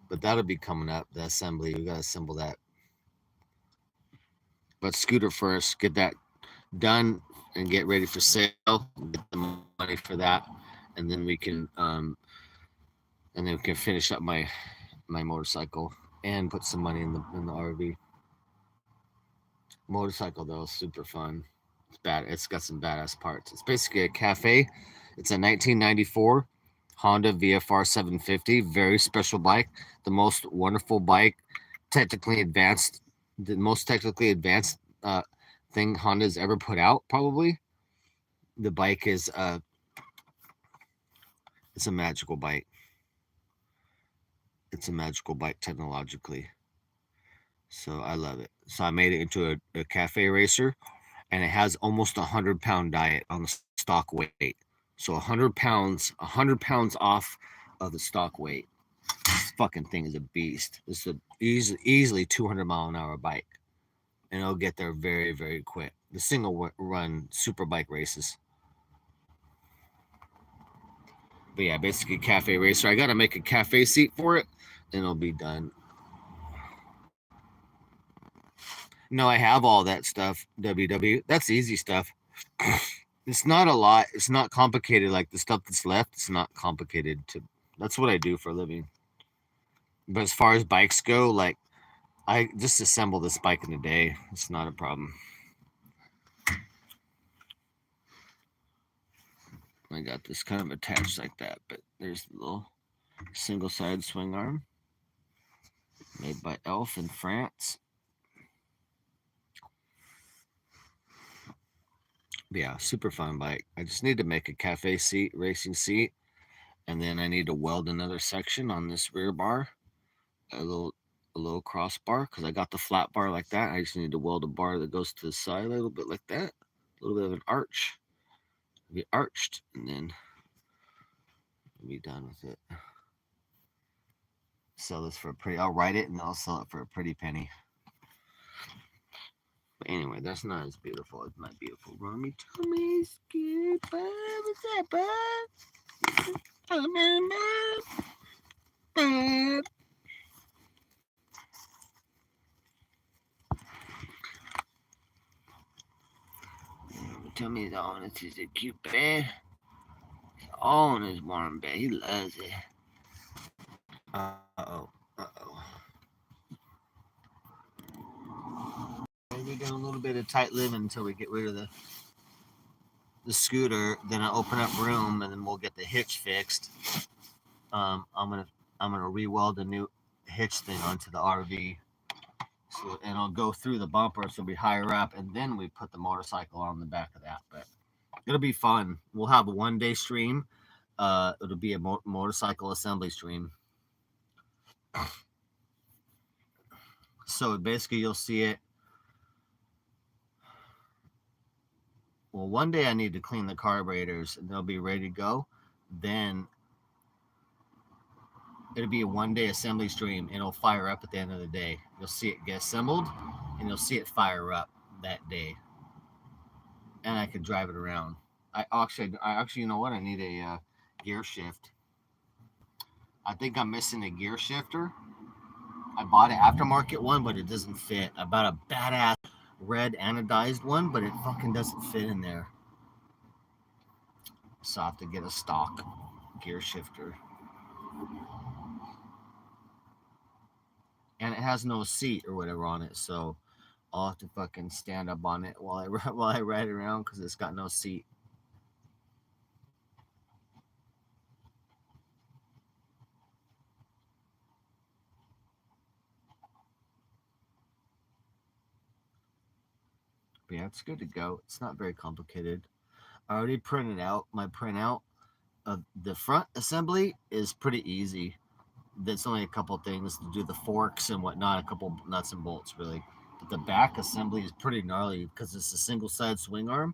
But that'll be coming up, the assembly. We got to assemble that. But scooter first, get that done and get ready for sale. Get the money for that. And then we can finish up my motorcycle and put some money in the RV. Motorcycle though, super fun. It's bad. It's got some badass parts. It's basically a cafe. It's a 1994 Honda VFR 750. Very special bike. The most wonderful bike, technically advanced. The most technically advanced thing Honda's ever put out. Probably. The bike is it's a magical bike. It's a magical bike technologically. So I love it. So I made it into a cafe racer, and it has almost 100-pound diet on the stock weight. So 100 pounds off of the stock weight. This fucking thing is a beast. It's a easily 200-mile-an-hour bike, and it'll get there very, very quick. The single run super bike races. But yeah, basically cafe racer. I gotta make a cafe seat for it, and it'll be done. No, I have all that stuff. WW. That's easy stuff. It's not a lot. It's not complicated like the stuff that's left. It's not complicated to. That's what I do for a living. But as far as bikes go, like I just assemble this bike in a day. It's not a problem. I got this kind of attached like that, but there's the little single side swing arm made by Elf in France. But yeah, super fun bike. I just need to make a cafe seat, racing seat, and then I need to weld another section on this rear bar, a little crossbar, because I got the flat bar like that. I just need to weld a bar that goes to the side a little bit like that, a little bit of an arch, be arched, and then be done with it. Sell this for a pretty. I'll write it and I'll sell it for a pretty penny. But anyway, that's not as beautiful as my beautiful Romy Tommy's good, bud. What's that, bud? Come on, bud. Tommy's on. This is a cute bed. He's all in his warm bed. He loves it. Uh-oh. We're doing a little bit of tight living until we get rid of the scooter. Then I open up room, and then we'll get the hitch fixed. I'm gonna re-weld a new hitch thing onto the RV. So, and I'll go through the bumper, so it'll be higher up, and then we put the motorcycle on the back of that. But it'll be fun. We'll have a 1-day stream. It'll be a motorcycle assembly stream. So basically, you'll see it. Well, one day I need to clean the carburetors and they'll be ready to go. Then it'll be a 1 day assembly stream and it'll fire up at the end of the day. You'll see it get assembled and you'll see it fire up that day. And I could drive it around. I actually, you know what? I need a gear shift. I think I'm missing a gear shifter. I bought an aftermarket one, but it doesn't fit. I bought a badass red anodized one, but it fucking doesn't fit in there. So I have to get a stock gear shifter. And it has no seat or whatever on it, so I'll have to fucking stand up on it while I ride around because it's got no seat. But yeah, it's good to go. It's not very complicated. I already printed out my printout. The front assembly is pretty easy. There's only a couple things to do, the forks and whatnot, a couple nuts and bolts really. But the back assembly is pretty gnarly because it's a single side swing arm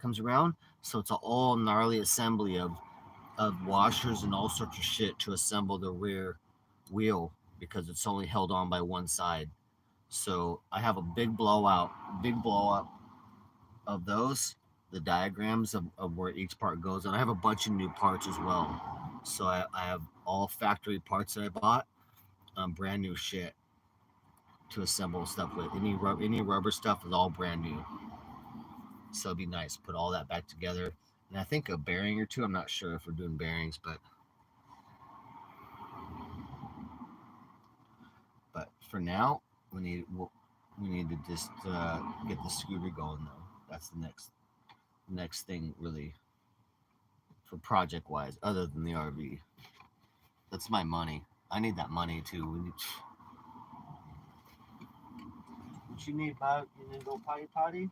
comes around, so it's an all gnarly assembly of washers and all sorts of shit to assemble the rear wheel because it's only held on by one side. So I have a big blow up of those, the diagrams of where each part goes, and I have a bunch of new parts as well. So I have all factory parts that I bought, brand new shit to assemble stuff with. Any rubber stuff is all brand new. So it'd be nice. Put all that back together. And I think a bearing or two. I'm not sure if we're doing bearings, but for now, we need to just get the scooter going though. That's the next thing really for project wise, other than the RV. That's my money. I need that money too. What you need, bud? You need to go potty?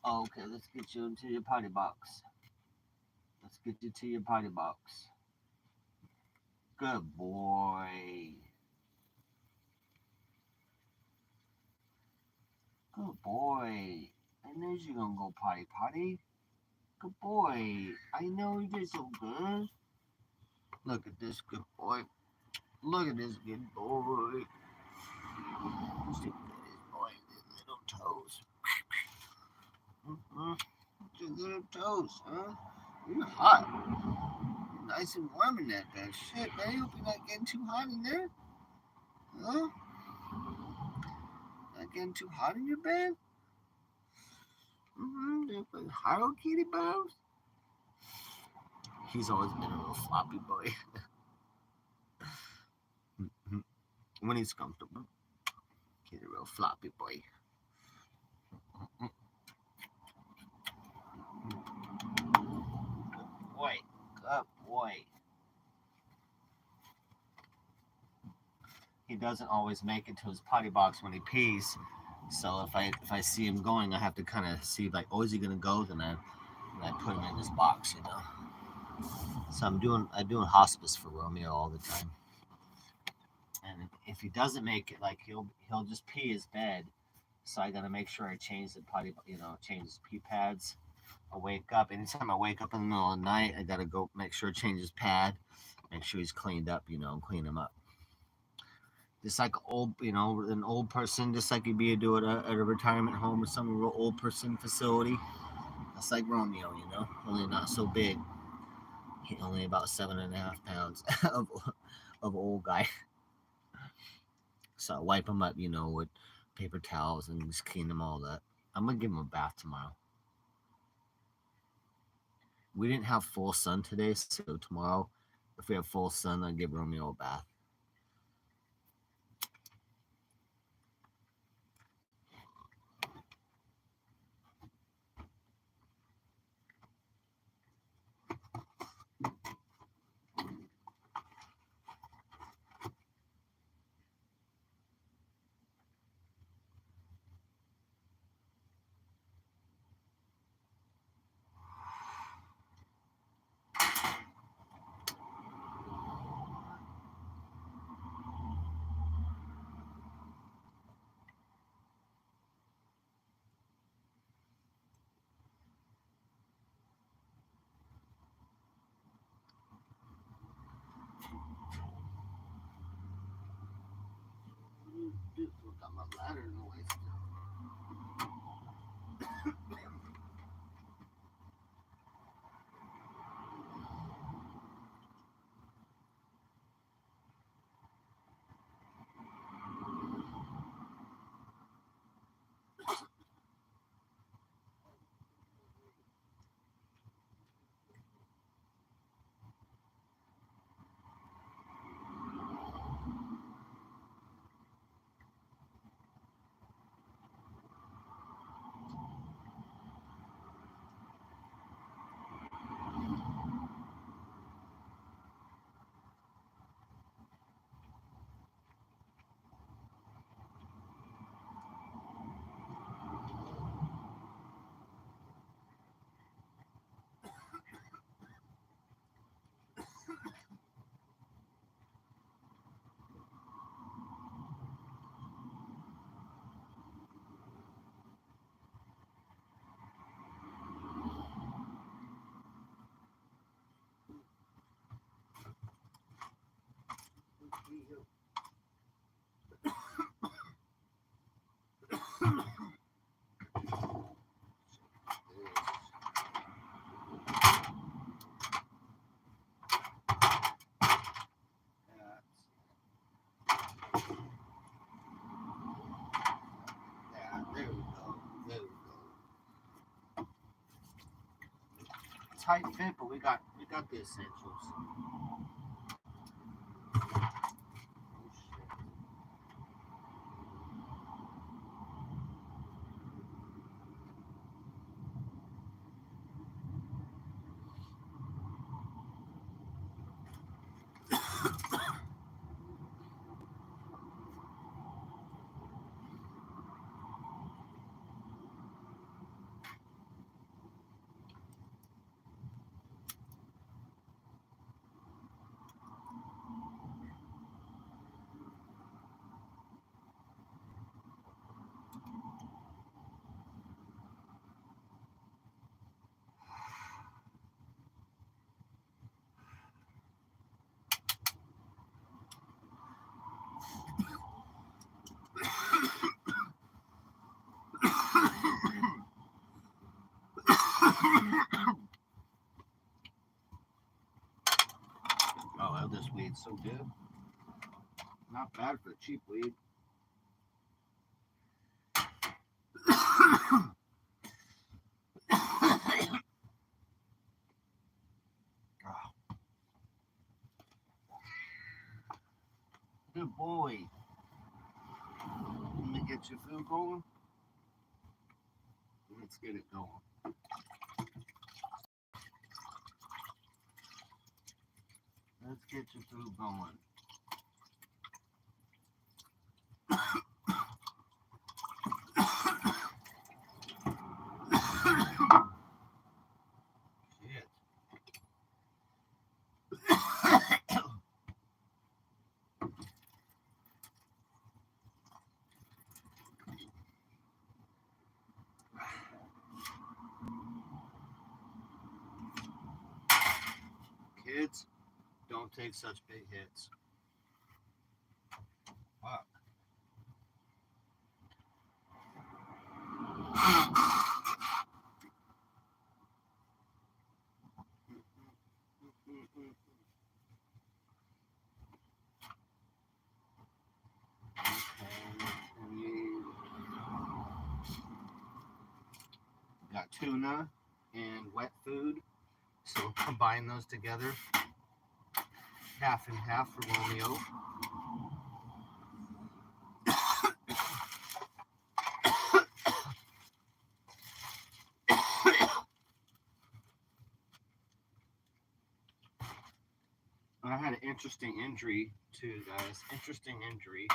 Oh, okay, let's get you into your potty box. Let's get you to your potty box. Good boy. Good boy. I know you're gonna go potty. Good boy. I know you did so good. Look at this good boy. Look at this good boy. Look at this boy. His little toes. Your little toes, huh? You're hot. You're nice and warm in that bed. Shit, man. I hope you're not getting too hot in there. Huh? Not getting too hot in your bed? Mm-hmm. Hello, kitty bones. He's always been a real floppy boy. When he's comfortable, he's a real floppy boy. Good boy. Good boy. He doesn't always make it to his potty box when he pees. So if I see him going, I have to kind of see like, oh, is he gonna go? Then I put him in his box, you know. So I'm doing hospice for Romeo all the time. And if he doesn't make it, like he'll just pee his bed. So I gotta make sure I change the potty, change his pee pads. I wake up. Anytime I wake up in the middle of the night, I gotta go make sure change his pad, make sure he's cleaned up, and clean him up. Just like an old person, just like you'd be to do it at a retirement home or some real old person facility. That's like Romeo, only not so big. He only about 7.5 pounds of old guy. So I wipe him up, with paper towels and just clean him all that. I'm gonna give him a bath tomorrow. We didn't have full sun today, so tomorrow, if we have full sun, I'll give Romeo a bath. tight fit, but we got the essentials. Oh, this weed's so good. Not bad for a cheap weed. Good boy. Let me get your food going. Let's get it going. Let's get your food going. Shit. Kids, don't take such big hits. Fuck. Got tuna and wet food, so combine those together, half and half for Romeo. I had an interesting injury too, guys. Interesting injury.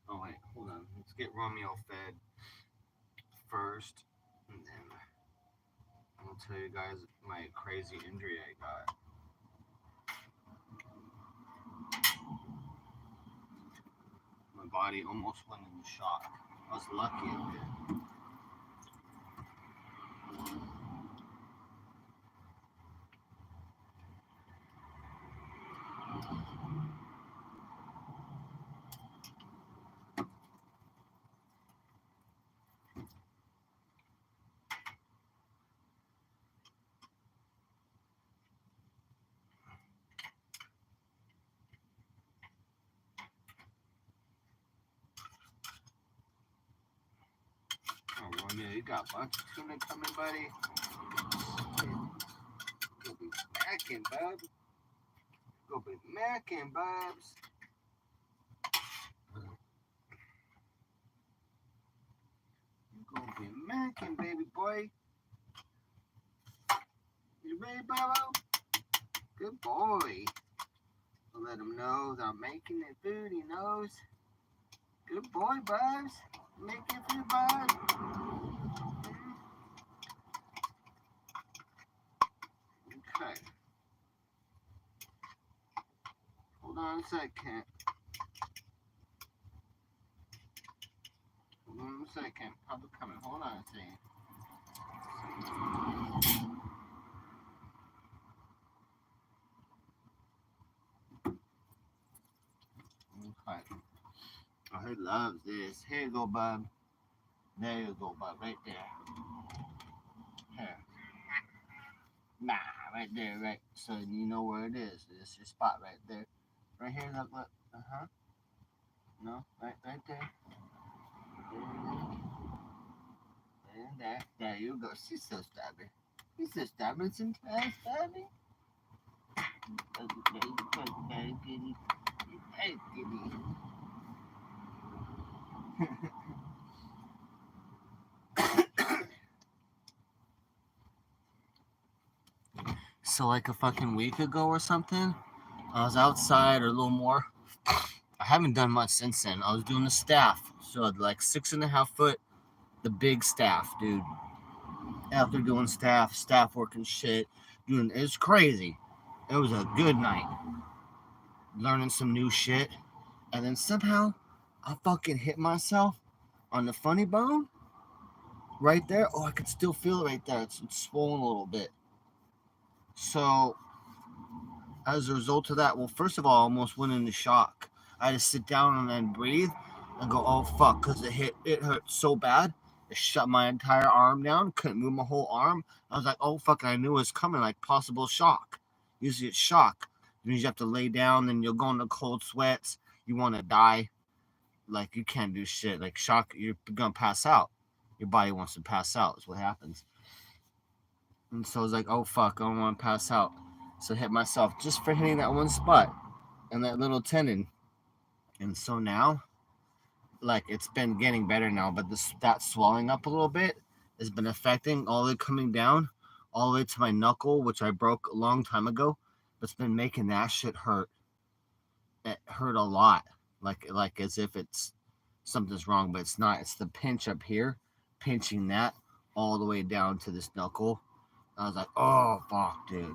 Oh wait, hold on. Let's get Romeo fed first, and then I'll tell you guys my crazy injury I got. My body almost went into shock. I was lucky it did. Oh, Romeo, you got a bunch of tuna coming, buddy. Go be macking, bub. Go be macking, bubs. You gonna be macking, baby boy. You ready, Bubba? Good boy. I'll let him know that I'm making the food. He knows. Good boy, Bubs. Making food, Bubs. Okay. Hold on a second. Hold on a second. Probably coming. Hold on a second. Okay. Oh, he loves this. Here you go, bub. There you go, bub. Right there. Here. Nah, right there, right. So you know where it is. It's your spot right there. Right here, look, look. Uh-huh. No, right there. And there. There you go. She's so stubborn. She's so stubborn sometimes, stubborn. Very kitty. Very kitty. So like a fucking week ago or something, I was outside or a little more. I haven't done much since then. I was doing the staff. So like 6.5 foot, the big staff, dude. After doing staff work and shit, doing it's crazy. It was a good night. Learning some new shit. And then somehow I fucking hit myself on the funny bone right there. Oh, I could still feel it right there. It's swollen a little bit. So as a result of that, well, first of all, I almost went into shock. I had to sit down and then breathe and go, oh fuck, because it hurt so bad. It shut my entire arm down, couldn't move my whole arm. I was like, oh fuck, I knew it was coming, like possible shock. Usually it's shock. It means you have to lay down, then you'll go into cold sweats. You want to die. Like you can't do shit. Like shock, you're gonna pass out. Your body wants to pass out, is what happens. And so I was like, oh fuck, I don't want to pass out. So I hit myself just for hitting that one spot and that little tendon. And so now, like it's been getting better now, but this that swelling up a little bit has been affecting all the way coming down, all the way to my knuckle, which I broke a long time ago. But it's been making that shit hurt. It hurt a lot, like as if it's something's wrong, but it's not. It's the pinch up here, pinching that all the way down to this knuckle. I was like, oh fuck, dude.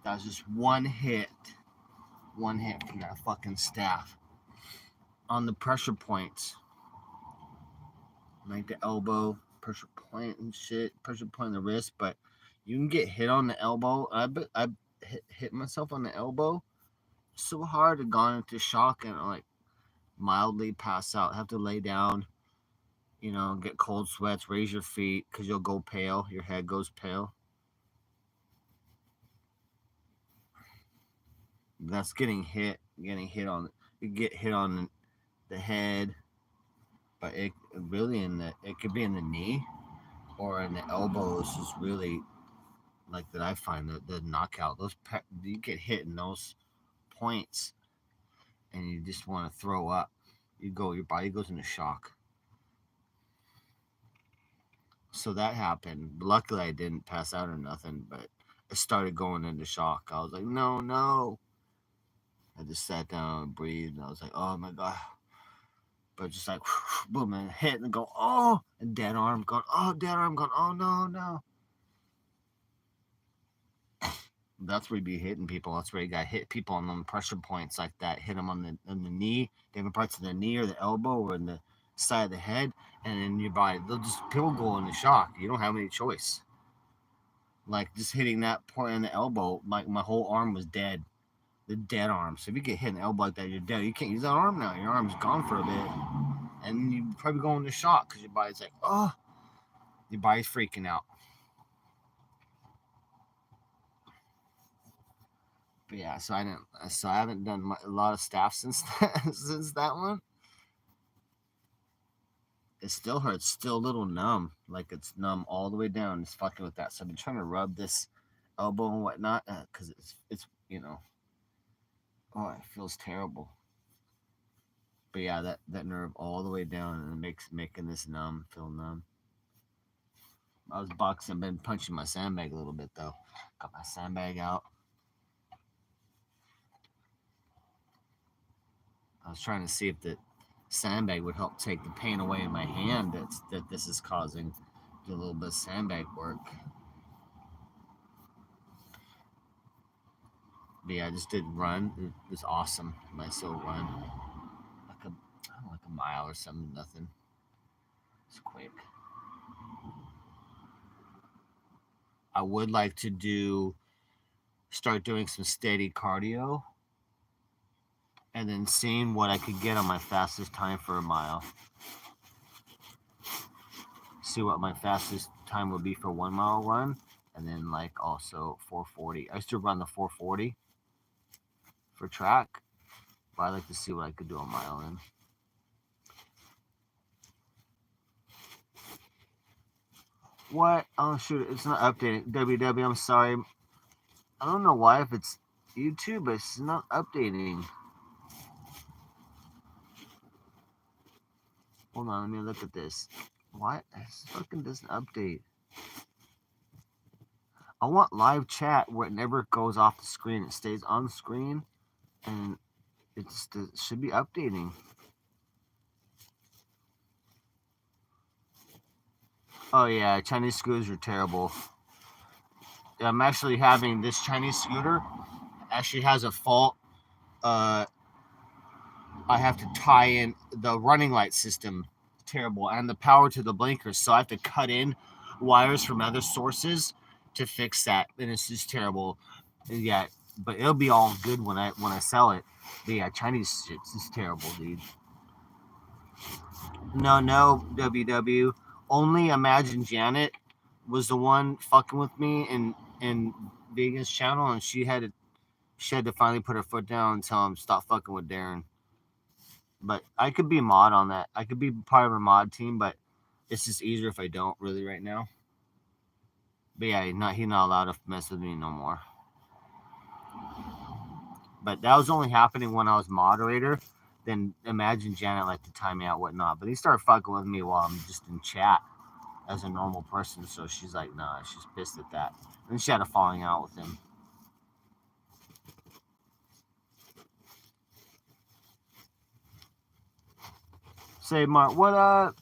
That was just one hit from that fucking staff on the pressure points, like the elbow pressure point and shit, pressure point on the wrist. But you can get hit on the elbow. I hit myself on the elbow so hard, and gone into shock and like mildly pass out. Have to lay down, get cold sweats, raise your feet because you'll go pale. Your head goes pale. That's getting hit on. You get hit on the head, but it really it could be in the knee or in the elbows is really like that. I find the knockout. You get hit in those points, and you just want to throw up. Your body goes into shock. So that happened. Luckily, I didn't pass out or nothing, but I started going into shock. I was like, no, no. I just sat down and breathed, and I was like, oh my god. But just like, boom, and hit and go, oh, and dead arm going, oh, dead arm going, oh no, no. That's where you be hitting people. That's where you got to hit people on them pressure points like that. Hit them on the knee, different parts of the knee or the elbow or in the side of the head, and in your body. They'll just people go into shock. You don't have any choice. Like just hitting that point in the elbow, like my whole arm was dead. The dead arm. So if you get hit in the elbow like that, you're dead. You can't use that arm now. Your arm's gone for a bit, and you probably go into shock because your body's like, oh, your body's freaking out. But yeah, I haven't done a lot of staff since since that one. It still hurts, still a little numb, like it's numb all the way down. It's fucking with that. So I've been trying to rub this elbow and whatnot because it's oh, it feels terrible. But yeah, that nerve all the way down and it making this feel numb. I was boxing, been punching my sandbag a little bit though. Got my sandbag out. I was trying to see if the sandbag would help take the pain away in my hand that this is causing. Do a little bit of sandbag work. But yeah, I just did run. It was awesome. Nice little run, like a mile or something. Nothing. It's quick. I would like to start doing some steady cardio and then seeing what I could get on my fastest time for a mile. See what my fastest time would be for 1 mile run, and then like also 440. I used to run the 440 for track, but I like to see what I could do a mile in. What? Oh shoot, it's not updating. WW, I'm sorry. I don't know why, if it's YouTube, but it's not updating. Hold on, let me look at this. What? This fucking doesn't update. I want live chat where it never goes off the screen. It stays on the screen, and it should be updating. Oh yeah, Chinese scooters are terrible. I'm actually having this Chinese scooter actually has a fault. I have to tie in the running light system, terrible, and the power to the blinkers. So I have to cut in wires from other sources to fix that, and it's just terrible. And yeah, but it'll be all good when I sell it. But yeah, Chinese shit's just terrible, dude. No, WW. Only Imagine Janet was the one fucking with me in Vegan's channel, and she had to finally put her foot down and tell him stop fucking with Darren. But I could be a mod on that. I could be part of a mod team, but it's just easier if I don't really right now. But yeah, he's not allowed to mess with me no more. But that was only happening when I was moderator. Then Imagine Janet liked to time me out, whatnot. But he started fucking with me while I'm just in chat as a normal person. So she's like, nah, she's pissed at that. And she had a falling out with him. Say, Mark, what up?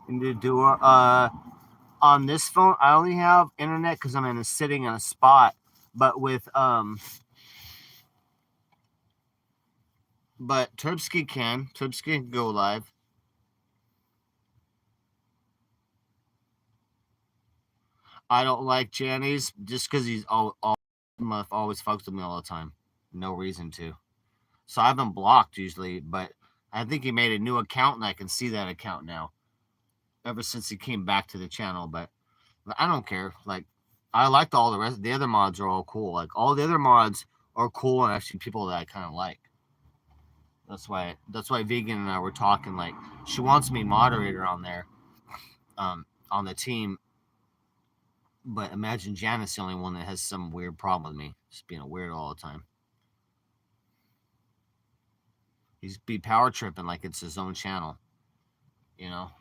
And to do on this phone, I only have internet because I'm sitting in a spot. But with but Turbsky can go live. I don't like Janice just because he's always fucks with me all the time. No reason to. So I haven't blocked usually, but I think he made a new account and I can see that account now. Ever since he came back to the channel, but I don't care. Like I liked all the rest. The other mods are all cool. Like all the other mods are cool and actually people that I kind of like. That's why Vegan and I were talking. Like she wants me moderator on there, on the team. But Imagine Janet's the only one that has some weird problem with me, just being a weirdo all the time. He's be power tripping like it's his own channel,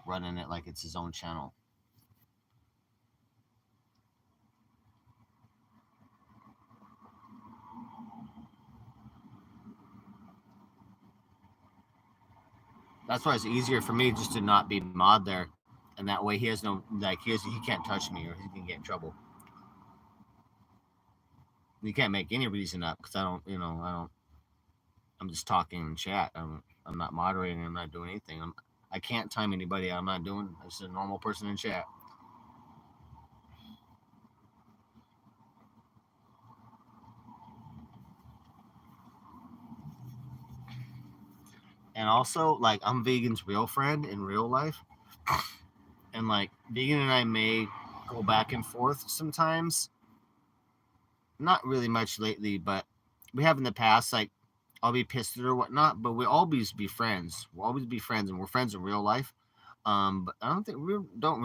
running it like it's his own channel. That's why it's easier for me just to not be mod there, and that way he has no he can't touch me or he can get in trouble. You can't make any reason up because I don't. I'm just talking in chat. I'm not moderating. I'm not doing anything. I can't time anybody. I'm not doing. I'm just a normal person in chat. And also, like, I'm Vegan's real friend in real life, and like Vegan and I may go back and forth sometimes. Not really much lately, but we have in the past. Like, I'll be pissed at her or whatnot, but we'll always be friends. We'll always be friends, and we're friends in real life. But I don't think we're not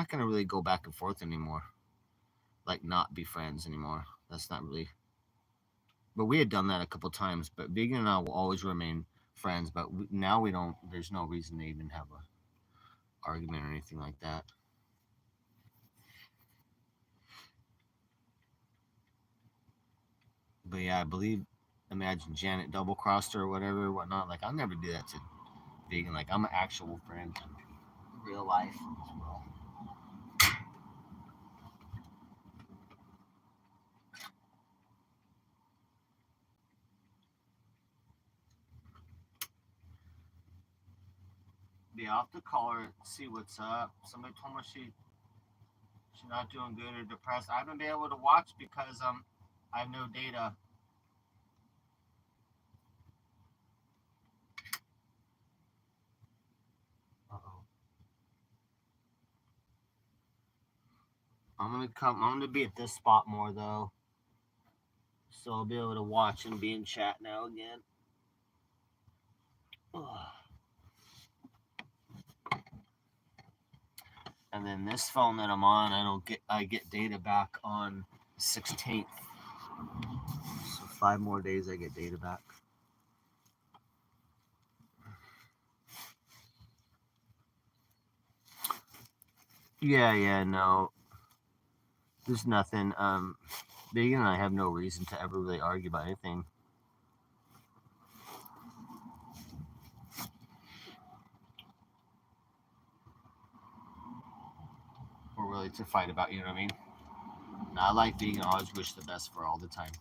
gonna really go back and forth anymore. Like, not be friends anymore. That's not really. But we had done that a couple times. But Vegan and I will always remain friends. But now we don't. There's no reason to even have a argument or anything like that. But yeah, I believe Imagine Janet double crossed her or whatever, whatnot. Like I'll never do that to Vegan. Like I'm an actual friend in real life as well. Yeah, I'll have to call her and see what's up. Somebody told me she's not doing good or depressed. I haven't been able to watch because I have no data. Uh-oh. I'm gonna be at this spot more though. So I'll be able to watch and be in chat now again. Ugh. And then this phone that I'm on, I get data back on 16th. So 5 more days I get data back. Yeah, no. There's nothing. Megan and I have no reason to ever really argue about anything. Or really to fight about, you know what I mean? And I like Vegan. I always wish the best for all the time.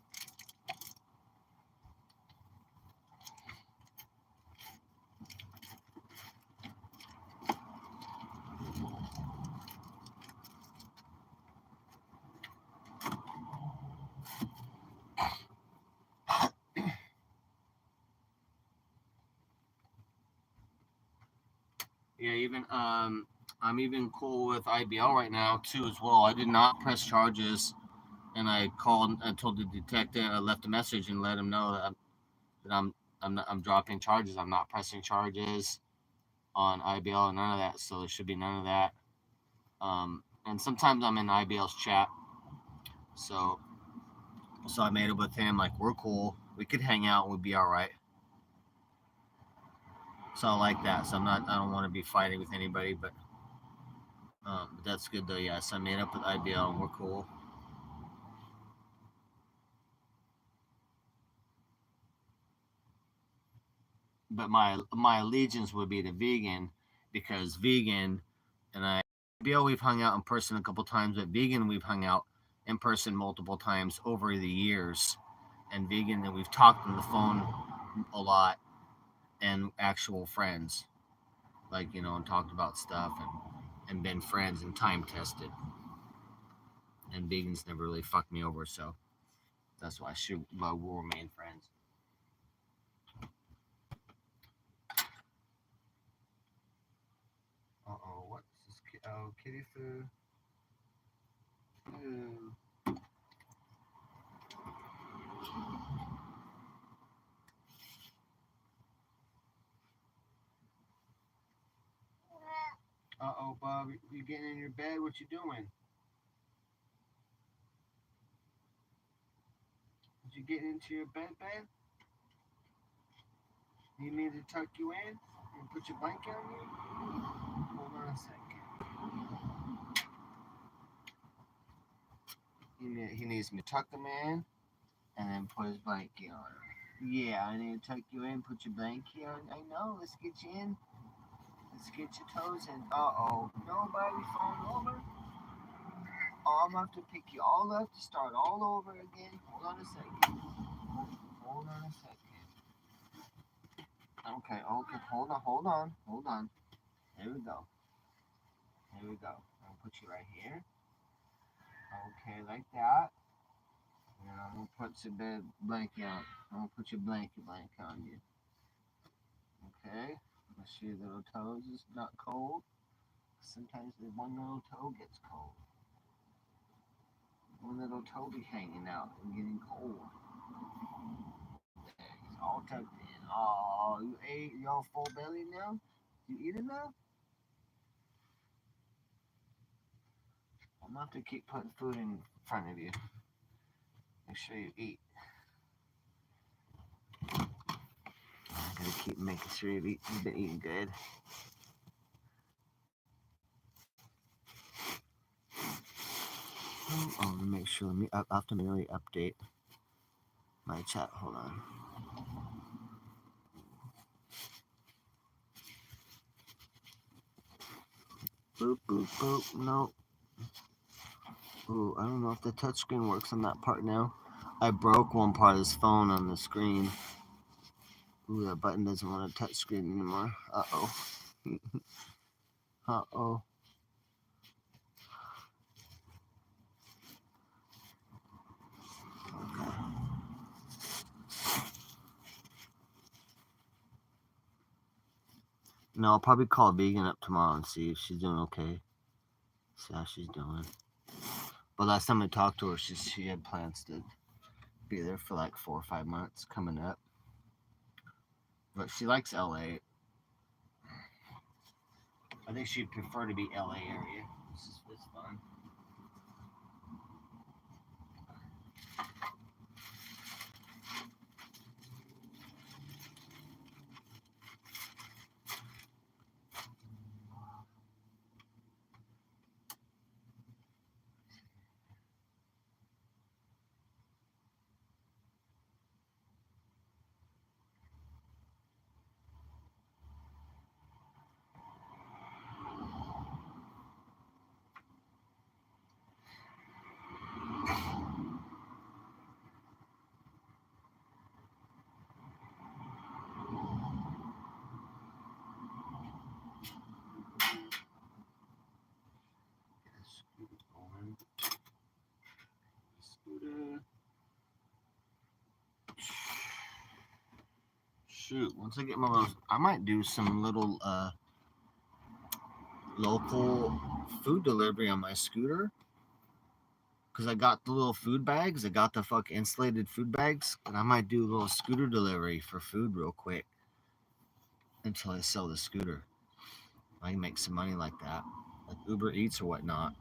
Yeah, even I'm even cool with IBL right now too as well. I did not press charges, and I called and told the detective. I left a message and let him know I'm dropping charges. I'm not pressing charges on IBL and none of that. So there should be none of that. And sometimes I'm in IBL's chat, so I made it with him. Like we're cool. We could hang out. We'd be all right. So I like that. So I don't want to be fighting with anybody, but that's good though. Yes, I made up with IBL and we're cool. But my allegiance would be to Vegan because Vegan and IBL we've hung out in person a couple times, but Vegan we've hung out in person multiple times over the years, and Vegan that we've talked on the phone a lot and actual friends, like and talked about stuff and been friends and time tested. And Vegan's never really fucked me over, so that's why we'll remain friends. What's this? Oh, kitty food. Ooh. Bob, you getting in your bed? What you doing? Did you get into your bed? Need me to tuck you in and put your blanket on you? Hold on a second. He needs me to tuck him in and then put his blanket on. Yeah, I need to tuck you in, put your blanket on. I know. Let's get you in. Let's get your toes in. Nobody falling over. Oh, I'm gonna have to pick you all up to start all over again. Hold on a second. Hold on a second. Okay. Hold on. Here we go. Here we go. I'll put you right here. Okay, like that. And I'm gonna put your blanket on. I'm gonna put your blanket on you. Okay. Make sure your little toes is not cold. Sometimes the one little toe gets cold. One little toe be hanging out and getting cold. He's all tucked in. Oh, you ate? You all full belly now? You eat enough? I'm gonna have to keep putting food in front of you. Make sure you eat. I gotta keep making sure you've been eating good. Let me make sure. I have to manually update my chat. Hold on. Boop, boop, boop. No. Ooh, I don't know if the touchscreen works on that part now. I broke one part of this phone on the screen. Ooh, that button doesn't want a touchscreen anymore. Uh-oh. Uh-oh. Okay. No, I'll probably call Vegan up tomorrow and see if she's doing okay. See how she's doing. But last time I talked to her, she had plans to be there for like 4 or 5 months coming up. But she likes LA. I think she'd prefer to be LA area. It's fun. Shoot, once I get my little, I might do some little local food delivery on my scooter. Because I got the little food bags. I got the fuck insulated food bags. And I might do a little scooter delivery for food real quick until I sell the scooter. I can make some money like that. Like Uber Eats or whatnot.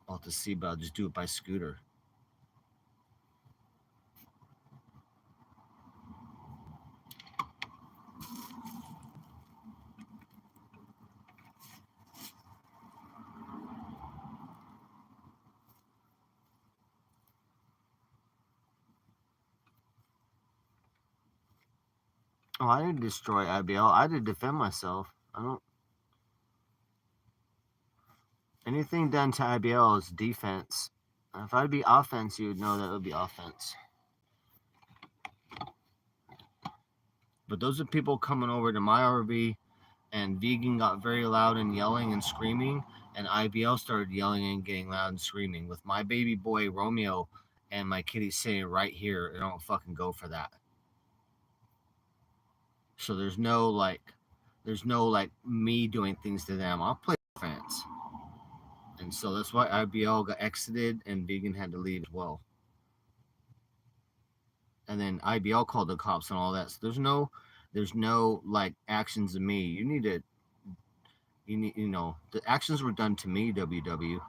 I'll have to see, but I'll just do it by scooter. Oh, I didn't destroy IBL. I did defend myself. I don't. Anything done to IBL is defense. If I'd be offense, you would know that it would be offense. But those are people coming over to my RV, and Vegan got very loud and yelling and screaming, and IBL started yelling and getting loud and screaming with my baby boy Romeo and my kitty sitting right here. I don't fucking go for that. So there's no like me doing things to them. I'll play defense. And so that's why IBL got exited and Vegan had to leave as well. And then IBL called the cops and all that. So there's no like actions of me. The actions were done to me, WW.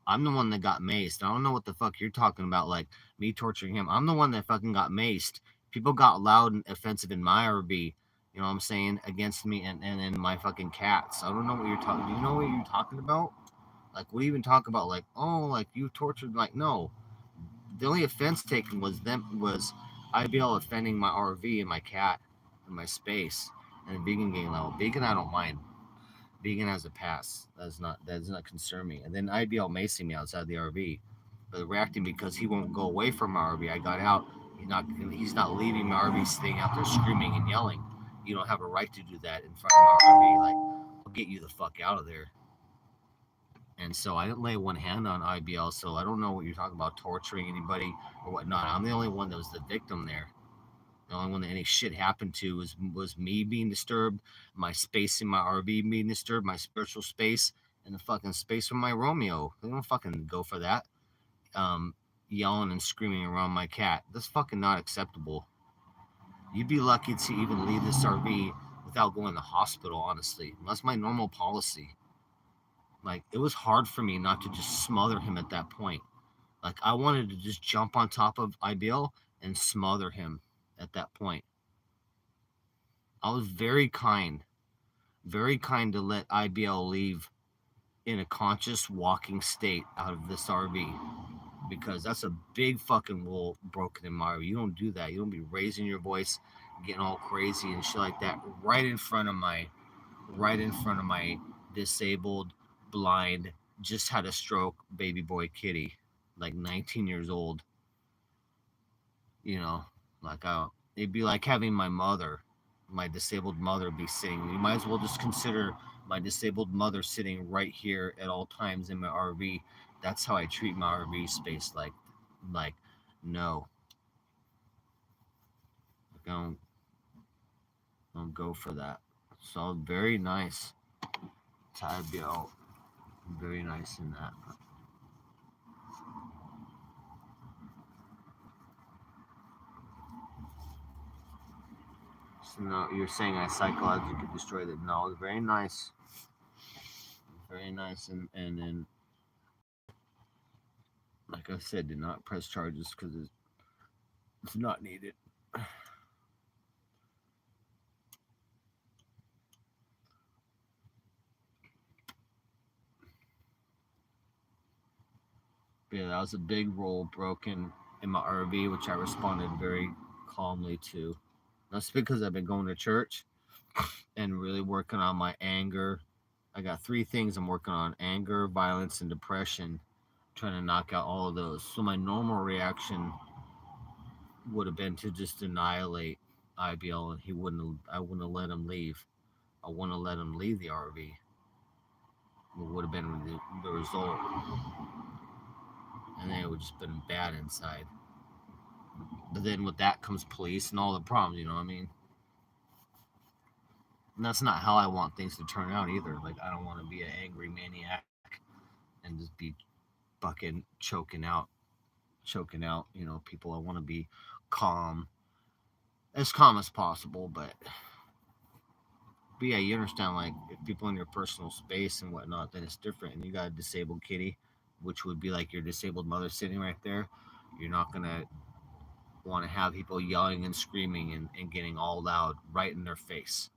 I'm the one that got maced. I don't know what the fuck you're talking about, like me torturing him. I'm the one that fucking got maced. People got loud and offensive in my RV, you know what I'm saying, against me and my fucking cats. I don't know what you're talking. Do you know what you're talking about? Like, what do you even talk about? Like, oh, like you tortured. Like, no. The only offense taken was IBL offending my RV and my cat and my space and Vegan getting loud. Vegan, I don't mind. Vegan has a pass. That does not concern me. And then IBL macing me outside the RV, but reacting because he won't go away from my RV. I got out. He's not leaving my RV, staying out there screaming and yelling. You don't have a right to do that in front of my RV. Like, I'll get you the fuck out of there. And so I didn't lay one hand on IBL. So I don't know what you're talking about, torturing anybody or whatnot. I'm the only one that was the victim there. The only one that any shit happened to was me being disturbed, my space in my RV being disturbed, my spiritual space, and the fucking space from my Romeo. They don't fucking go for that. Um, Yelling and screaming around my cat. That's fucking not acceptable. You'd be lucky to even leave this RV without going to hospital, honestly. That's my normal policy. Like, it was hard for me not to just smother him at that point. Like, I wanted to just jump on top of IBL and smother him at that point. I was very kind to let IBL leave in a conscious walking state out of this RV because that's a big fucking rule broken in my RV. You don't do that. You don't be raising your voice, getting all crazy and shit like that right in front of my disabled, blind, just had a stroke baby boy kitty, like 19 years old. You know, like it'd be like having my mother my disabled mother be sitting. You might as well just consider my disabled mother sitting right here at all times in my RV. That's how I treat my RV space. Like, no, don't don't go for that. So very nice, Tabio. Very nice in that. So no, you're saying I psychologically destroyed it. No, it's very nice. Very nice, and then like I said, did not press charges because it's not needed. But yeah, that was a big roll broken in my RV, which I responded very calmly to. That's because I've been going to church and really working on my anger. I got three things I'm working on: anger, violence, and depression. Trying to knock out all of those. So my normal reaction would have been to just annihilate IBL, and I wouldn't have let him leave. I wouldn't have let him leave the RV. It would have been the result, and then it would just been bad inside. But then with that comes police and all the problems. You know what I mean? And that's not how I want things to turn out either. Like I don't want to be an angry maniac and just be fucking choking out. You know, people. I want to be calm, as calm as possible. But yeah, you understand. Like if people in your personal space and whatnot, then it's different. And you got a disabled kitty, which would be like your disabled mother sitting right there. You're not gonna want to have people yelling and screaming and getting all loud right in their face.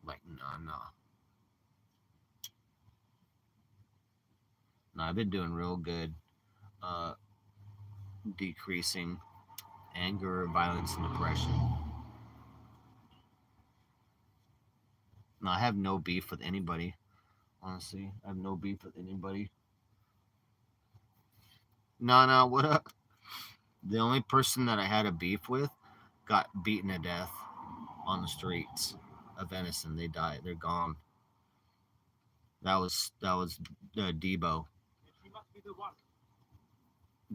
Like, no, no. No, I've been doing real good, uh, decreasing anger, violence, and depression. No, I have no beef with anybody. Honestly, I have no beef with anybody. No, no, what up? The only person that I had a beef with got beaten to death on the streets of Venice, and they died. They're gone. That was Debo.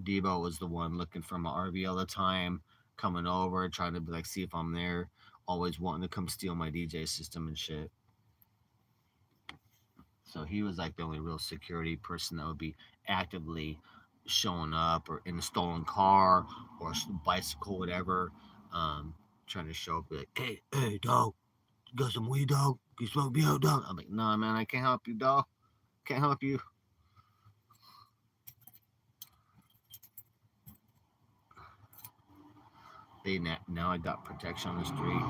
Debo was the one looking for my RV all the time, coming over, trying to be like, see if I'm there, always wanting to come steal my DJ system and shit. So he was like the only real security person that would be actively showing up or in a stolen car or bicycle, whatever, um, trying to show up like, hey, dog, you got some weed, dog? You smoke me out, dog? I'm like, nah, man, I can't help you, dog. Can't help you. They now I got protection on the street.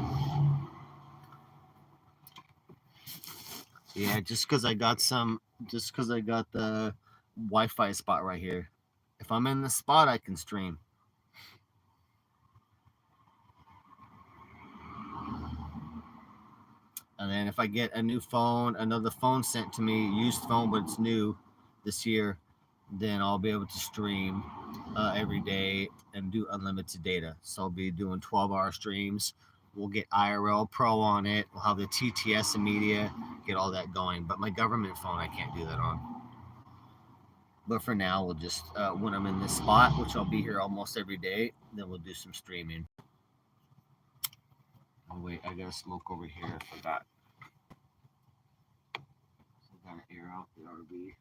Yeah, just because I got the Wi-Fi spot right here. If I'm in the spot, I can stream. And then if I get a new phone, another phone sent to me, used phone, but it's new this year, then I'll be able to stream every day and do unlimited data. So I'll be doing 12-hour streams. We'll get IRL Pro on it. We'll have the TTS and media, get all that going. But my government phone, I can't do that on. But for now, we'll just, when I'm in this spot, which I'll be here almost every day, then we'll do some streaming. Oh, wait, I gotta smoke over here. I forgot. So I gotta air out the RV.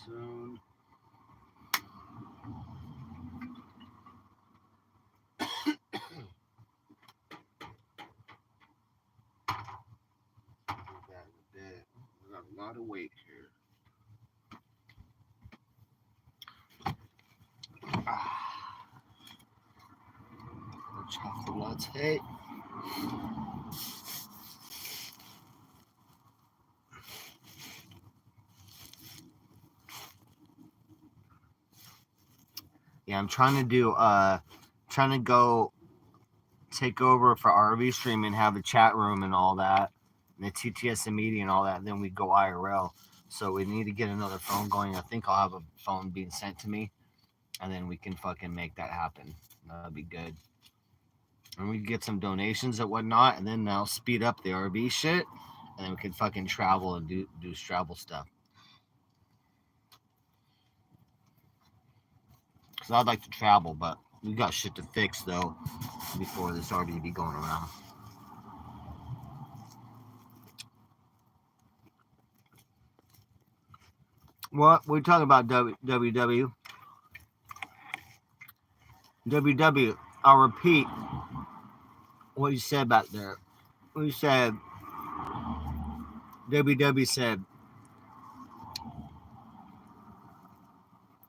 Soon. a lot of weight here. Chocolate latte. Yeah, I'm trying to go take over for RV stream and have a chat room and all that, and the TTS media and all that. And then we go IRL. So we need to get another phone going. I think I'll have a phone being sent to me, and then we can fucking make that happen. That'd be good. And we can get some donations and whatnot, and then that'll speed up the RV shit, and then we can fucking travel and do travel stuff. Because I'd like to travel, but we got shit to fix though before this RV be going around. What we're talking about WW. I'll repeat what you said back there. What you said, WW said,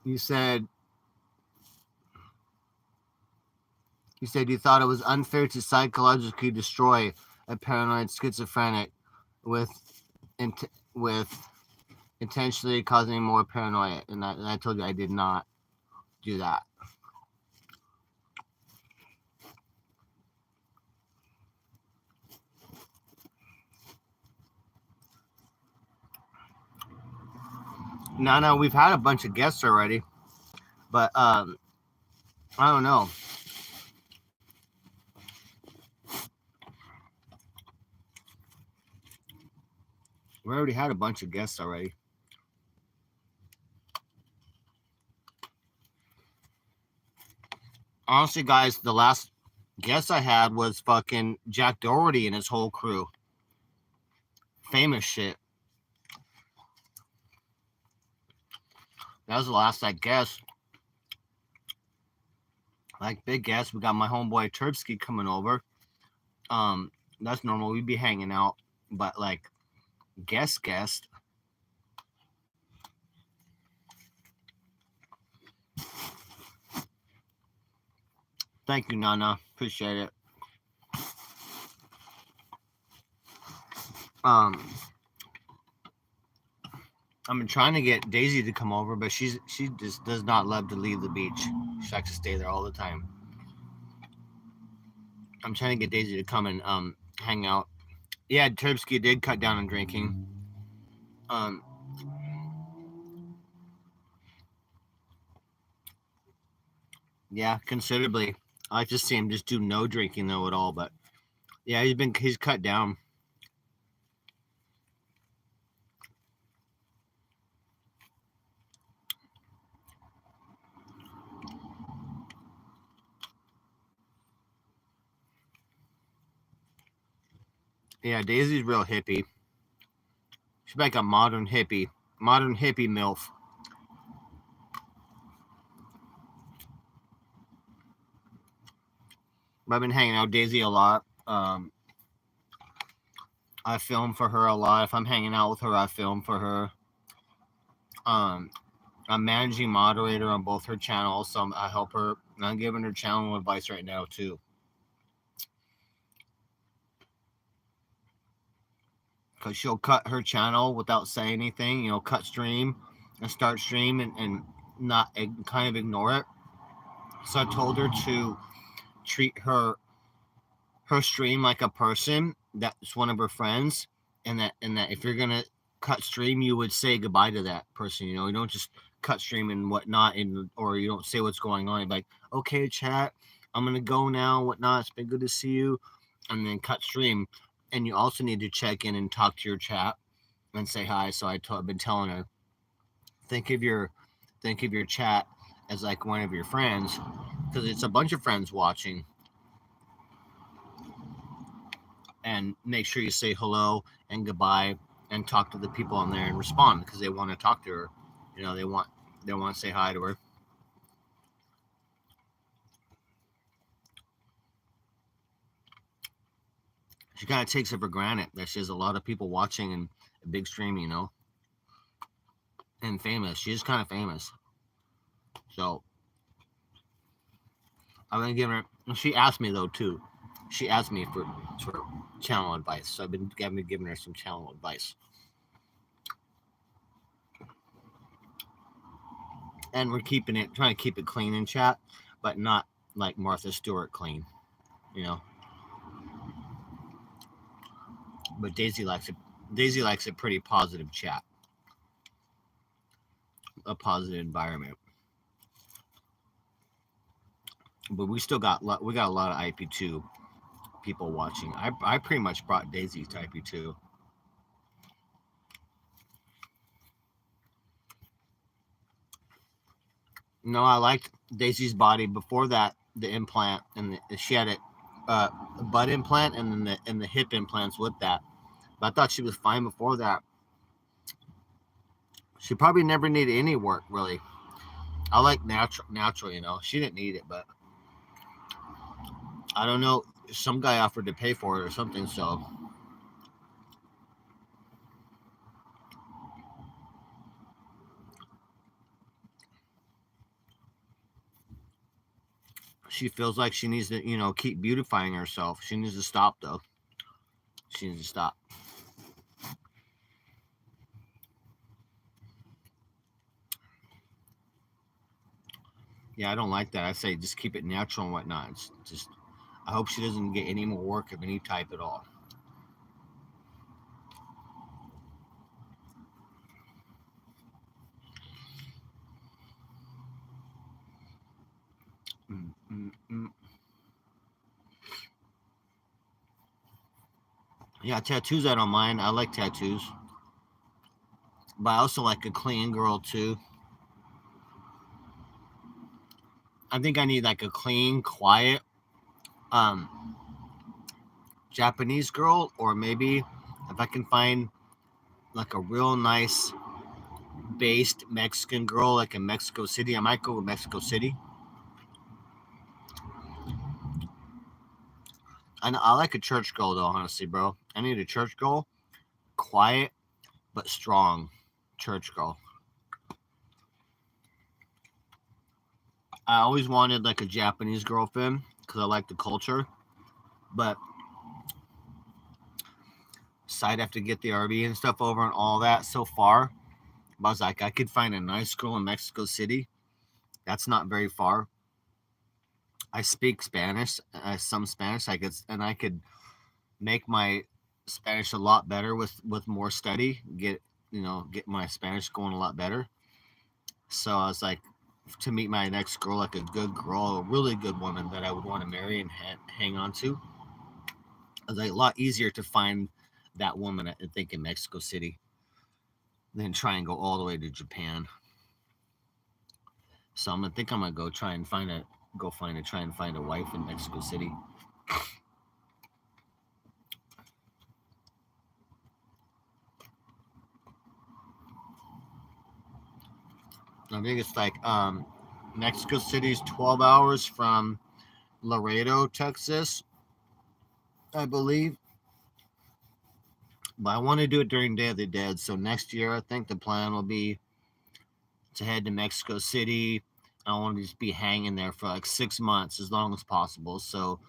you said you thought it was unfair to psychologically destroy a paranoid schizophrenic with intentionally causing more paranoia, and I told you I did not do that. No, we've had a bunch of guests already, but I don't know. We already had a bunch of guests already. Honestly, guys, the last guest I had was fucking Jack Doherty and his whole crew. Famous shit. That was the last I guessed. Like big guests, we got my homeboy Terpsky coming over. That's normal. We'd be hanging out, but like guest. Thank you, Nana. Appreciate it. I've been trying to get Daisy to come over, but she just does not love to leave the beach. She likes to stay there all the time. I'm trying to get Daisy to come and hang out. Yeah, Terpsky did cut down on drinking. Yeah, considerably. I like to see him just do no drinking though at all, but yeah, he's cut down. Yeah, Daisy's real hippie. She's like a modern hippie MILF. I've been hanging out with Daisy a lot. I film for her a lot. If I'm hanging out with her, I film for her. I'm managing moderator on both her channels, so I help her. And I'm giving her channel advice right now too. Because she'll cut her channel without saying anything, cut stream and start stream and not kind of ignore it. So I told her to treat her stream like a person that's one of her friends, and that if you're gonna cut stream, you would say goodbye to that person. You don't just cut stream and whatnot, or you don't say what's going on. You're like, okay, chat, I'm gonna go now, whatnot. It's been good to see you, and then cut stream. And you also need to check in and talk to your chat and say hi. So I've been telling her, think of your chat as like one of your friends, because it's a bunch of friends watching. And make sure you say hello and goodbye and talk to the people on there and respond, because they want to talk to her. They want to say hi to her. She kind of takes it for granted that she has a lot of people watching a big stream, you know, and famous. She's kind of famous. So I've been giving her. She asked me though too. She asked me for channel advice. So I've been giving her some channel advice. And we're trying to keep it clean in chat, but not like Martha Stewart clean, you know. But Daisy likes it. Daisy likes a pretty positive chat, a positive environment. But we got a lot of IP2 people watching. I pretty much brought Daisy to IP2. No, I liked Daisy's body before that. The implant she had a butt implant and then the hip implants with that. But I thought she was fine before that. She probably never needed any work really. I like natural. You know, she didn't need it, but I don't know. Some guy offered to pay for it or something. So she feels like she needs to, you know, keep beautifying herself. She needs to stop though. She needs to stop. Yeah, I don't like that. I say just keep it natural and whatnot. It's just I hope she doesn't get any more work of any type at all. Mm-mm-mm. Yeah, tattoos I don't mind. I like tattoos. But I also like a clean girl too. I think I need like a clean, quiet um Japanese girl, or maybe if I can find like a real nice based Mexican girl like in Mexico City, I might go with Mexico City. I like a church girl though, honestly, bro. I need a church girl, quiet but strong church girl. I always wanted like a Japanese girlfriend because I like the culture, but side have to get the RV and stuff over and all that so far. But I was like, I could find a nice girl in Mexico City. That's not very far. I speak Spanish, some Spanish. I could make my Spanish a lot better with more study. Get my Spanish going a lot better. So I was like, to meet my next girl, like a good girl, a really good woman that I would want to marry and hang on to. It was like a lot easier to find that woman, I think, in Mexico City than try and go all the way to Japan. So I'm gonna go try and try and find a wife in Mexico City. I think it's like Mexico City's 12 hours from Laredo, Texas, I believe. But I want to do it during Day of the Dead. So next year, I think the plan will be to head to Mexico City. I want to just be hanging there for like 6 months, as long as possible. So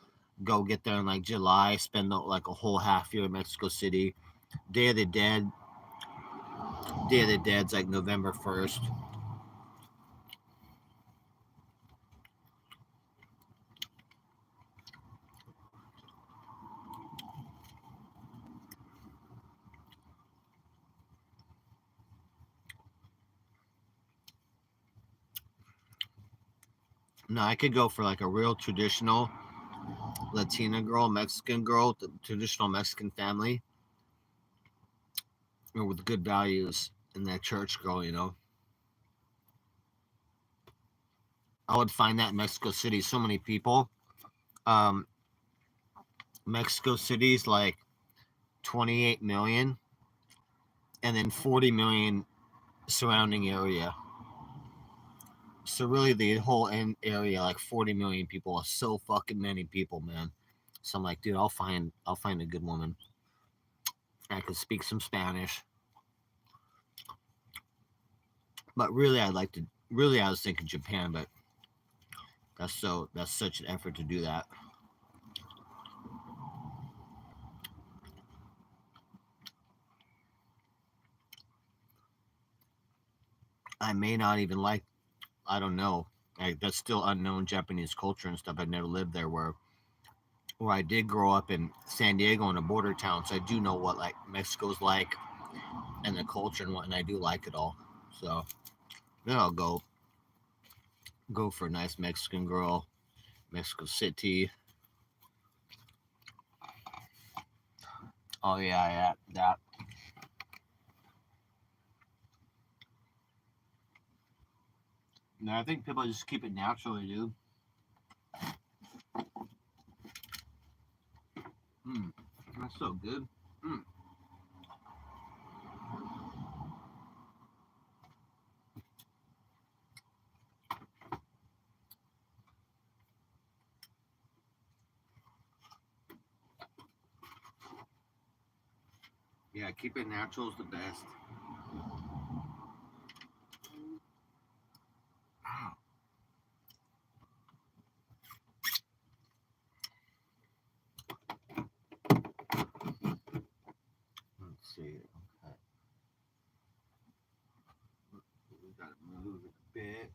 go get there in like July, spend like a whole half year in Mexico City. Day of the Dead, Day of the Dead's like November 1st. No, I could go for like a real traditional Latina girl, Mexican girl, the traditional Mexican family, with good values, and that church girl, you know. I would find that in Mexico City. So many people. Um, Mexico City's like 28 million, and then 40 million surrounding area. So really, the whole end area, like 40 million people, is so fucking many people, man. So I'm like, dude, I'll find a good woman. I can speak some Spanish. But really, I'd like to. Really, I was thinking Japan, but that's such an effort to do that. I may not even like. I don't know. That's still unknown Japanese culture and stuff. I've never lived there. Where I did grow up in San Diego in a border town, so I do know what like Mexico's like and the culture and what, and I do like it all. So then I'll go for a nice Mexican girl, Mexico City. Oh yeah, that. No, I think people just keep it naturally, dude. Mm, that's so good. Mm. Yeah, keep it natural is the best. Wow. Let's see. Okay, we gotta move it a bit.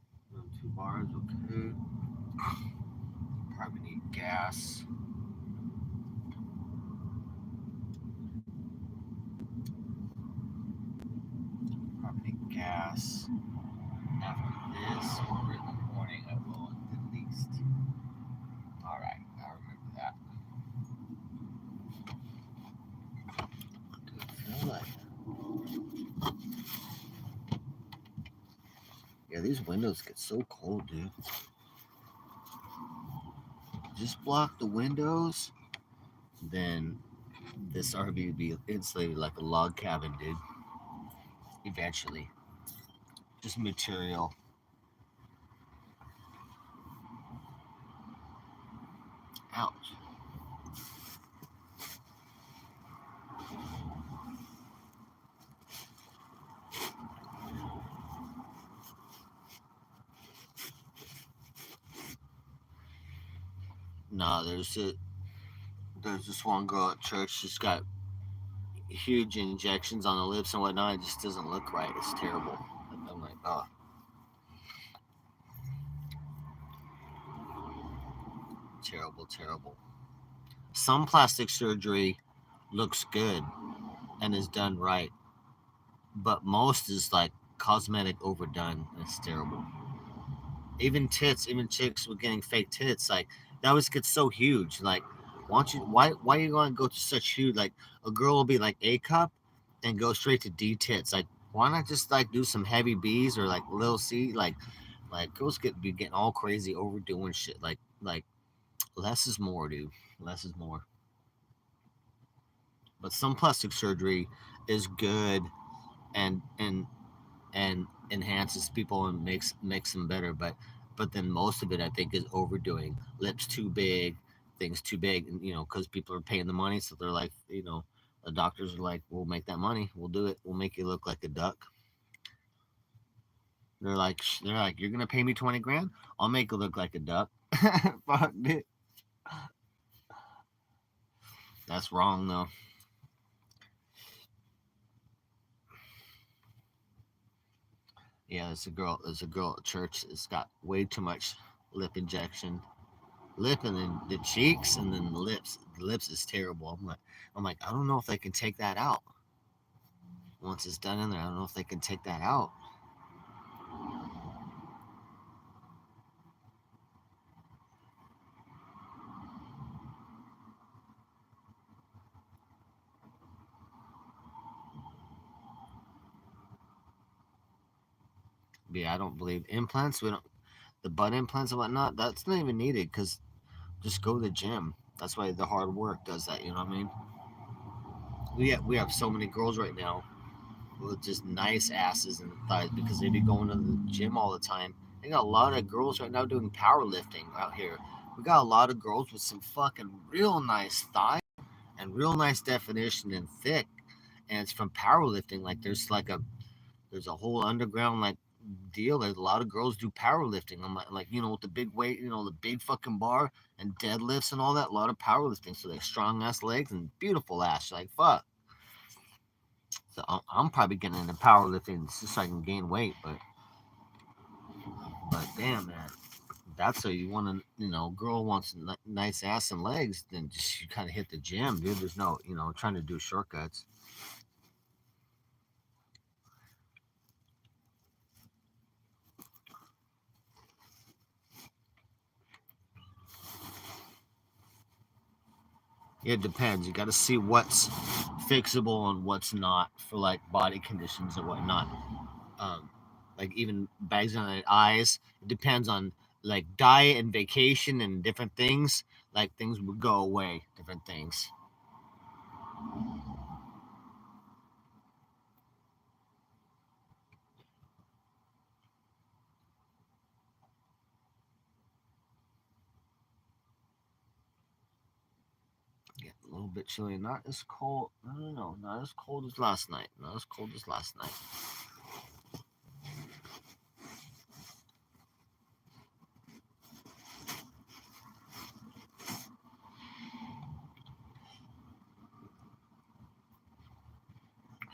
2 bars, okay. Probably need gas. Probably need gas. After this, or in the morning, I will at least. All right, I remember that. What do I feel like? Yeah, these windows get so cold, dude. Just block the windows, then this RV will be insulated like a log cabin, dude. Eventually, just material. Ouch. Nah, there's this one girl at church. She's got huge injections on the lips and whatnot. It just doesn't look right. It's terrible. I'm like, oh, terrible, terrible. Some plastic surgery looks good and is done right, but most is like cosmetic overdone. It's terrible. Even tits, even chicks with getting fake tits, like that always gets so huge. Like, why are you going to go to such huge? Like, a girl will be like A cup and go straight to D tits. Like, why not just like do some heavy B's or like little C? Like girls be getting all crazy overdoing shit. Like less is more, dude. Less is more. But some plastic surgery is good and enhances people and makes them better. But then most of it, I think, is overdoing. Lips too big, things too big, and because people are paying the money, so they're like, the doctors are like, we'll make that money, we'll do it, we'll make you look like a duck. They're like, you're gonna pay me 20 grand, I'll make you look like a duck. Fuck it. That's wrong though. Yeah, there's a girl at church that's got way too much lip injection, lip and then the cheeks and then the lips. The lips is terrible. I'm like, I don't know if they can take that out. Once it's done in there, I don't know if they can take that out. But yeah, I don't believe implants. We don't the butt implants and whatnot. That's not even needed because just go to the gym. That's why the hard work does that. You know what I mean? We have so many girls right now with just nice asses and thighs because they be going to the gym all the time. They got a lot of girls right now doing powerlifting out here. We got a lot of girls with some fucking real nice thighs and real nice definition and thick, and it's from powerlifting. Like there's a whole underground like deal. There's a lot of girls do powerlifting. I'm like, with the big weight, the big fucking bar and deadlifts and all that. A lot of powerlifting. So they have strong ass legs and beautiful ass. Like fuck. So I'm probably getting into powerlifting just so I can gain weight. But damn man, that's so you want to, girl wants nice ass and legs, then just you kind of hit the gym, dude. There's no, trying to do shortcuts. It depends. You got to see what's fixable and what's not for like body conditions and whatnot. Um, like even bags on the eyes. It depends on like diet and vacation and different things. Like things would go away. Different things. Yeah, a little bit chilly. Not as cold. No, not as cold as last night. Not as cold as last night.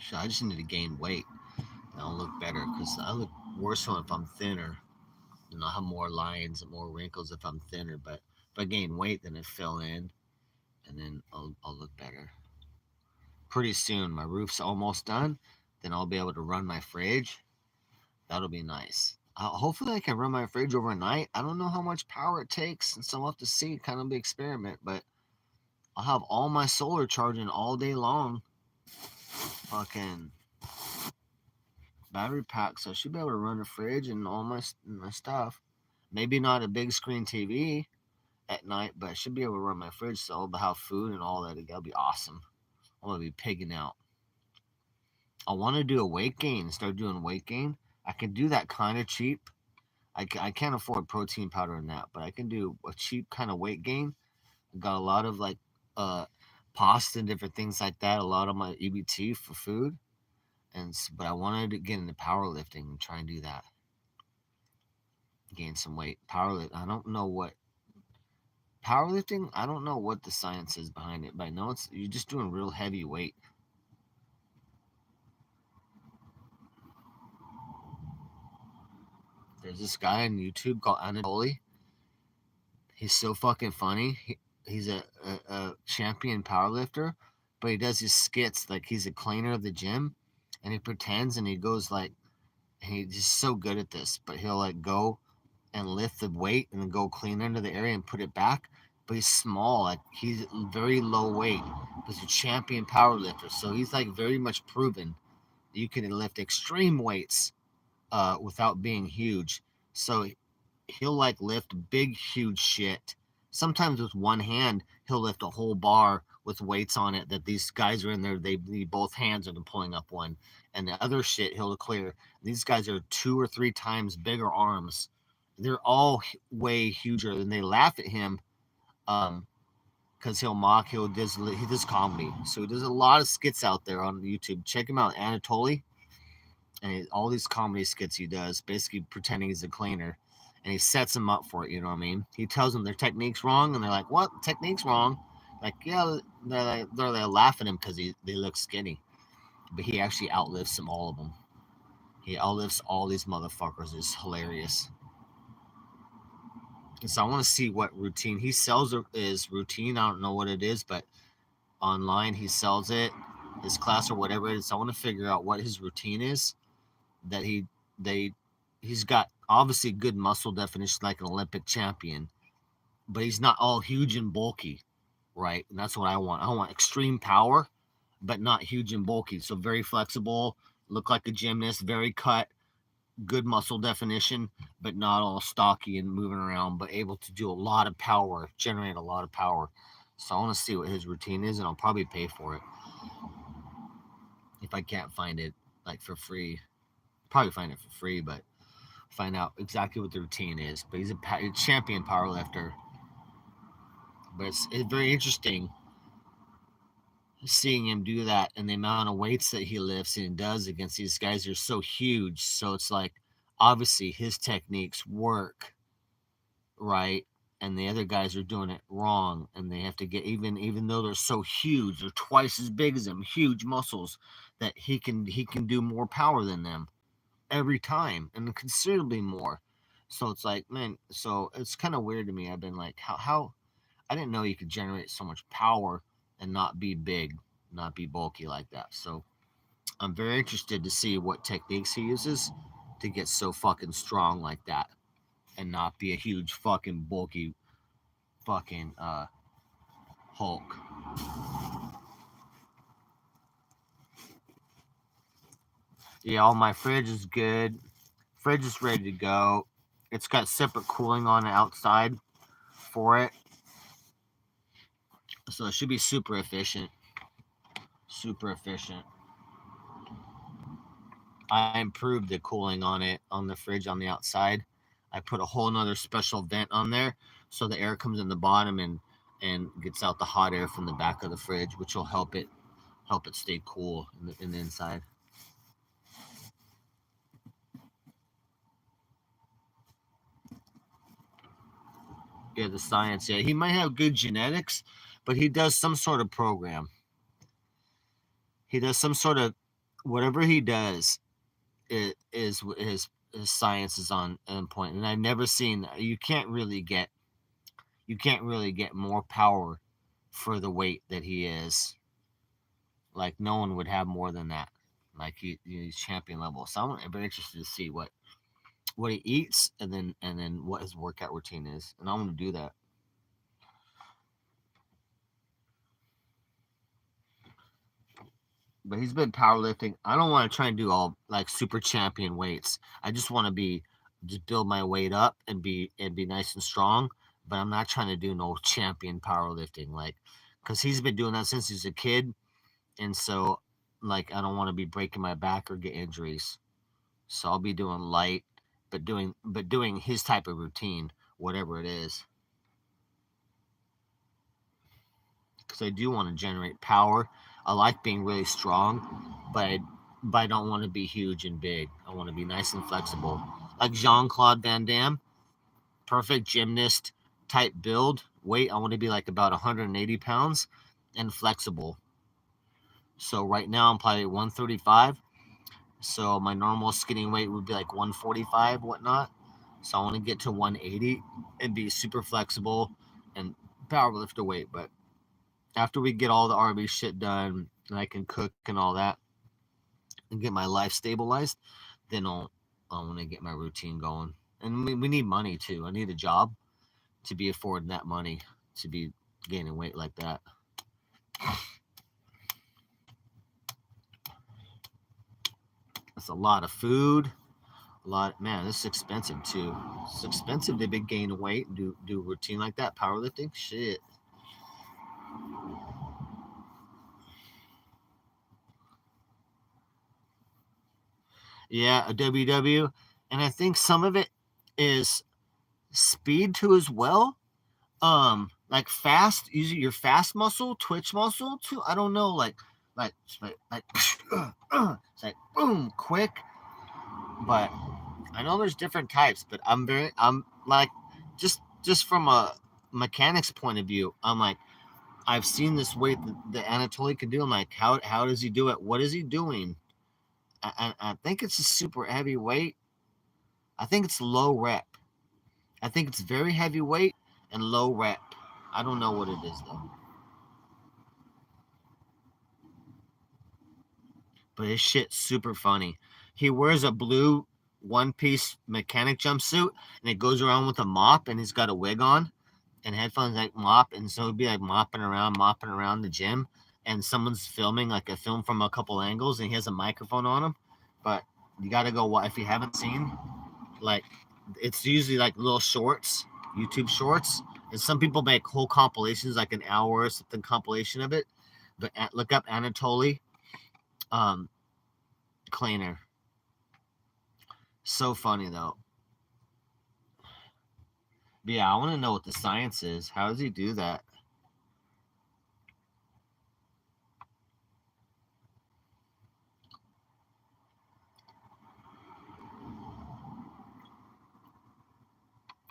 So I just need to gain weight. And I'll look better because I look worse if I'm thinner. I have more lines and more wrinkles if I'm thinner. But if I gain weight, then it fill in, and then I'll look better. Pretty soon, my roof's almost done. Then I'll be able to run my fridge. That'll be nice. Hopefully, I can run my fridge overnight. I don't know how much power it takes, and so I'll have to see. Kind of be experiment, but I'll have all my solar charging all day long. Fucking battery pack, so I should be able to run the fridge and all my stuff. Maybe not a big screen TV at night, but I should be able to run my fridge so I'll have food and all that. That'll be awesome. I'm gonna be pigging out. I want to do a weight gain. Start doing weight gain. I can do that kind of cheap. I can't afford protein powder and that, but I can do a cheap kind of weight gain. I got a lot of like uh pasta and different things like that. A lot of my EBT for food, but I wanted to get into powerlifting and try and do that. Gain some weight. Powerlift. I don't know what powerlifting. I don't know what the science is behind it, but I know it's you're just doing real heavy weight. There's this guy on YouTube called Anatoly. He's so fucking funny. He's a champion powerlifter, but he does his skits like he's a cleaner of the gym, and he pretends and he goes like he's just so good at this. But he'll like go and lift the weight and then go clean under the area and put it back. But he's small, like he's very low weight. He's a champion powerlifter, so he's like very much proven you can lift extreme weights without being huge. So he'll like lift big, huge shit. Sometimes with one hand, he'll lift a whole bar with weights on it that these guys are in there. They need both hands are pulling up one, and the other shit he'll clear. These guys are 2 or 3 times bigger arms. They're all way huger, and they laugh at him um, because he does comedy. So he does a lot of skits out there on YouTube. Check him out, Anatoly, and all these comedy skits he does, basically pretending he's a cleaner, and he sets them up for it. You know what I mean? He tells them their technique's wrong, and they're like, "What technique's wrong?" Like, yeah, they're laughing at him because they look skinny, but he actually outlifts them all of them. He outlifts all these motherfuckers. It's hilarious. And so I want to see what routine he sells is routine. I don't know what it is, but online he sells it, his class or whatever it is. So I want to figure out what his routine is that they he's got obviously good muscle definition like an Olympic champion, but he's not all huge and bulky, right? And that's what I want. I want extreme power, but not huge and bulky. So very flexible, look like a gymnast, very cut, good muscle definition, but not all stocky and moving around, but able to do a lot of power, generate a lot of power. So I want to see what his routine is, and I'll probably pay for it if I can't find it like for free. Probably find it for free, but find out exactly what the routine is. But he's a champion powerlifter. But it's very interesting seeing him do that and the amount of weights that he lifts and does against these guys are so huge. So it's like obviously his techniques work, right? And the other guys are doing it wrong, and they have to get, even though they're so huge, they're twice as big as him, huge muscles, that he can do more power than them every time, and considerably more. So it's like, man, so it's kind of weird to me. I've been like, how I didn't know you could generate so much power and not be big, not be bulky like that. So I'm very interested to see what techniques he uses to get so fucking strong like that and not be a huge fucking bulky fucking Hulk. Yeah, all my fridge is good. Fridge is ready to go. It's got separate cooling on the outside for it. So it should be super efficient. Super efficient. I improved the cooling on it on the fridge on the outside. I put a whole nother special vent on there so the air comes in the bottom and gets out the hot air from the back of the fridge, which will help it stay cool in the inside. Yeah, the science. Yeah, he might have good genetics, but he does some sort of program. He does some sort of whatever he does. It is his science is on point, and I've never seen. You can't really get more power for the weight that he is. Like no one would have more than that. Like he's champion level. So I'm very interested to see what he eats and then what his workout routine is, and I'm gonna do that. But he's been powerlifting. I don't want to try and do all like super champion weights. I just want to be just build my weight up and be nice and strong. But I'm not trying to do no champion powerlifting like because he's been doing that since he's a kid, and so like I don't want to be breaking my back or get injuries. So I'll be doing light, but doing his type of routine, whatever it is, because I do want to generate power. I like being really strong, but I don't want to be huge and big. I want to be nice and flexible, like Jean Claude Van Damme, perfect gymnast type build. Weight, I want to be like about 180 pounds and flexible. So right now I'm probably 135. So my normal skinny weight would be like 145, whatnot. So I want to get to 180 and be super flexible and power lift a weight. But after we get all the RV shit done and I can cook and all that and get my life stabilized, then I want to get my routine going. And we need money too. I need a job to be affording that money to be gaining weight like that. It's a lot of food. A lot, man. This is expensive too. It's expensive to be gaining weight and do a routine like that. Powerlifting, shit. Yeah, a WW, and I think some of it is speed too as well. Like fast, using your fast muscle, twitch muscle too. I don't know, like it's like boom, quick. But I know there's different types. But I'm like, just from a mechanics point of view, I'm like, I've seen this weight that Anatoly can do. I'm like, how does he do it? What is he doing? I think it's a super heavy weight. I think it's low rep. I think it's very heavy weight and low rep. I don't know what it is though. But his shit's super funny. He wears a blue one piece mechanic jumpsuit and it goes around with a mop and he's got a wig on and headphones like mop, and so he'd be like mopping around the gym, and someone's filming like a film from a couple angles and he has a microphone on him. But you gotta go if you haven't seen, like, it's usually like little shorts, YouTube shorts, and some people make whole compilations, like an hour or something compilation of it. But look up Anatoly um, Kleiner. So funny though. But yeah, I want to know what the science is. How does he do that?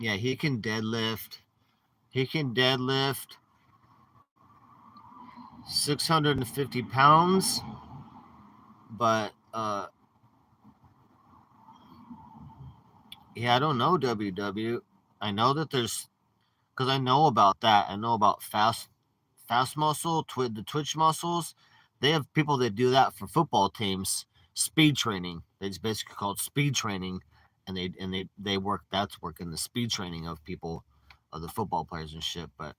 Yeah, he can deadlift. He can deadlift 650 pounds, but yeah, I don't know WW. I know that there's because I know about that. I know about fast muscle, the twitch muscles. They have people that do that for football teams. Speed training. It's basically called speed training, and they work. That's working the speed training of people, of the football players and shit. But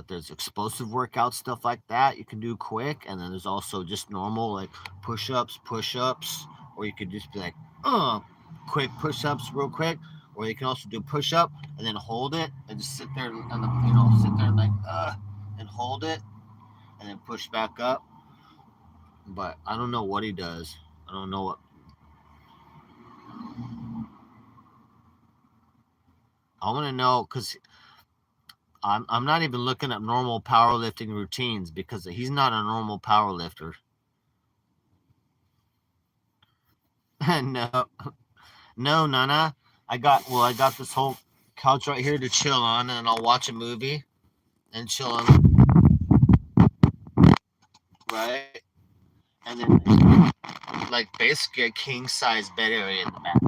there's explosive workout stuff like that you can do quick, and then there's also just normal like push-ups, or you could just be like, quick push-ups real quick, or you can also do push-up and then hold it and just sit there and sit there like and hold it and then push back up. But I don't know what he does. I don't know what. I want to know because I'm not even looking at normal powerlifting routines because he's not a normal powerlifter. No, no, Nana. I got this whole couch right here to chill on, and I'll watch a movie and chill on, right? And then like basically a king size bed area in the back.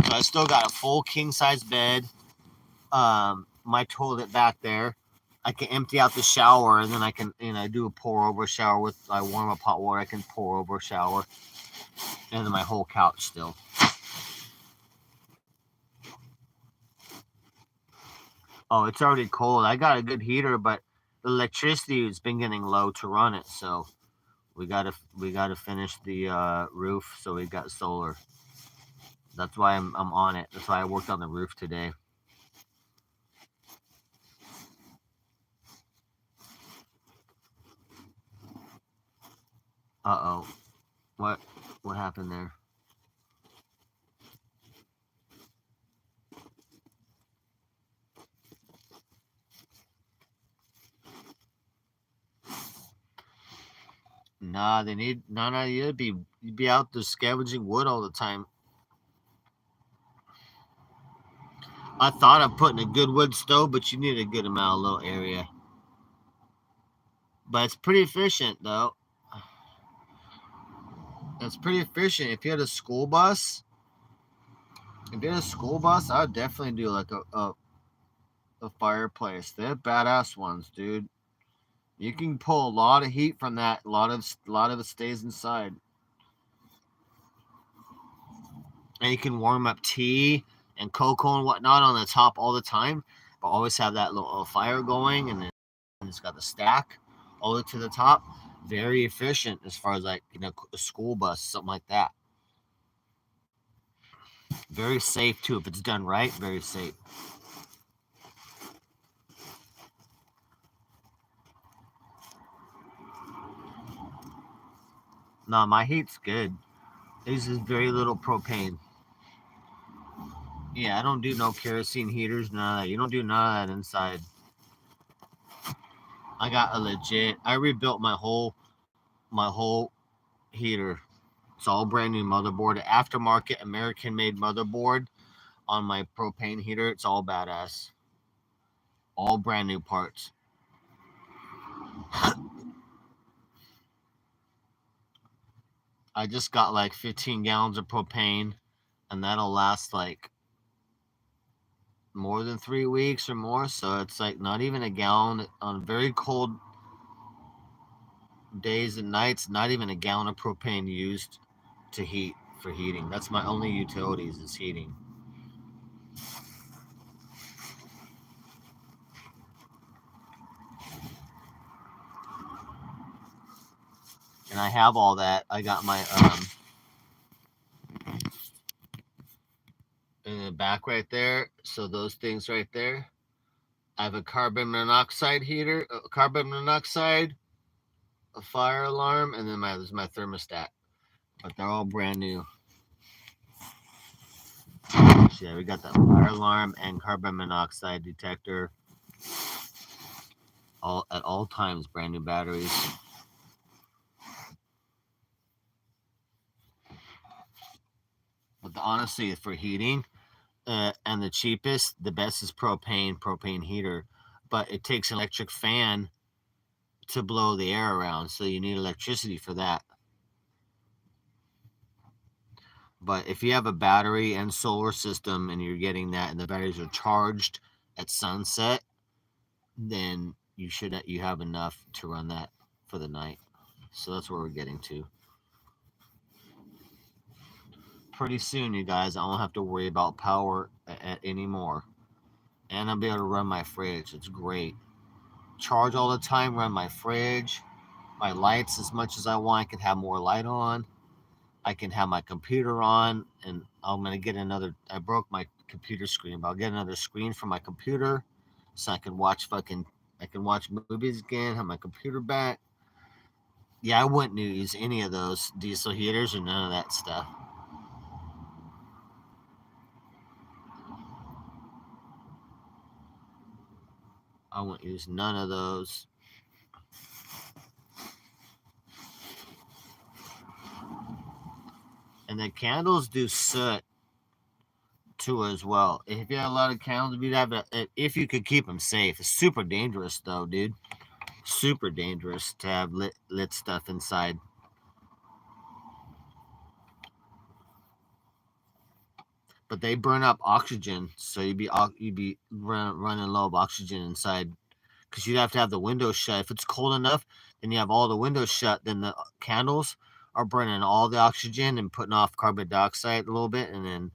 So I still got a full king size bed. My toilet back there. I can empty out the shower, and then I can do a pour over shower with I warm up hot water. I can pour over a shower, and then my whole couch still. Oh, it's already cold. I got a good heater, but the electricity has been getting low to run it, so we gotta finish the roof, so we got solar. That's why I'm on it. That's why I worked on the roof today. Uh oh, what what happened there? Nah, they need nah. You'd be out there scavenging wood all the time. I thought of putting a good wood stove, but you need a good amount of little area. But it's pretty efficient though. It's pretty efficient. If you had a school bus, I would definitely do like a fireplace. They have badass ones, dude. You can pull a lot of heat from that. A lot of it stays inside, and you can warm up tea and cocoa and whatnot on the top all the time. But always have that little fire going, and then it's got the stack all the way to the top. Very efficient as far as like a school bus, something like that. Very safe too if it's done right. Very safe. No, my heat's good. It uses very little propane. Yeah, I don't do no kerosene heaters, none of that. You don't do none of that inside. I got a legit. I rebuilt my whole heater. It's all brand new motherboard, aftermarket American made motherboard on my propane heater. It's all badass. All brand new parts. I just got like 15 gallons of propane, and that'll last like more than 3 weeks or more. So it's like not even a gallon on very cold days and nights. Not even a gallon of propane used to heat for heating. That's my only utilities is heating. And I have all that. I got my in the back right there. So those things right there. I have a carbon monoxide heater, carbon monoxide, a fire alarm, and then there's my thermostat. But they're all brand new. So yeah, we got the fire alarm and carbon monoxide detector. All at all times, brand new batteries. But honestly, for heating, and the cheapest, the best is propane heater. But it takes an electric fan to blow the air around, so you need electricity for that. But if you have a battery and solar system and you're getting that and the batteries are charged at sunset, then you have enough to run that for the night. So that's where we're getting to. Pretty soon, you guys, I won't have to worry about power anymore. And I'll be able to run my fridge. It's great. Charge all the time, run my fridge, my lights as much as I want. I can have more light on. I can have my computer on, and I'm gonna get another. I broke my computer screen, but I'll get another screen for my computer, so I can watch I can watch movies again. Have my computer back. Yeah, I wouldn't use any of those diesel heaters or none of that stuff. I wouldn't use none of those. And the candles do soot too as well. If you have a lot of candles, you'd have if you could keep them safe. It's super dangerous though, dude. Super dangerous to have lit stuff inside. But they burn up oxygen, so you'd be running low of oxygen inside because you'd have to have the windows shut. If it's cold enough, then you have all the windows shut. Then the candles are burning all the oxygen and putting off carbon dioxide a little bit, and then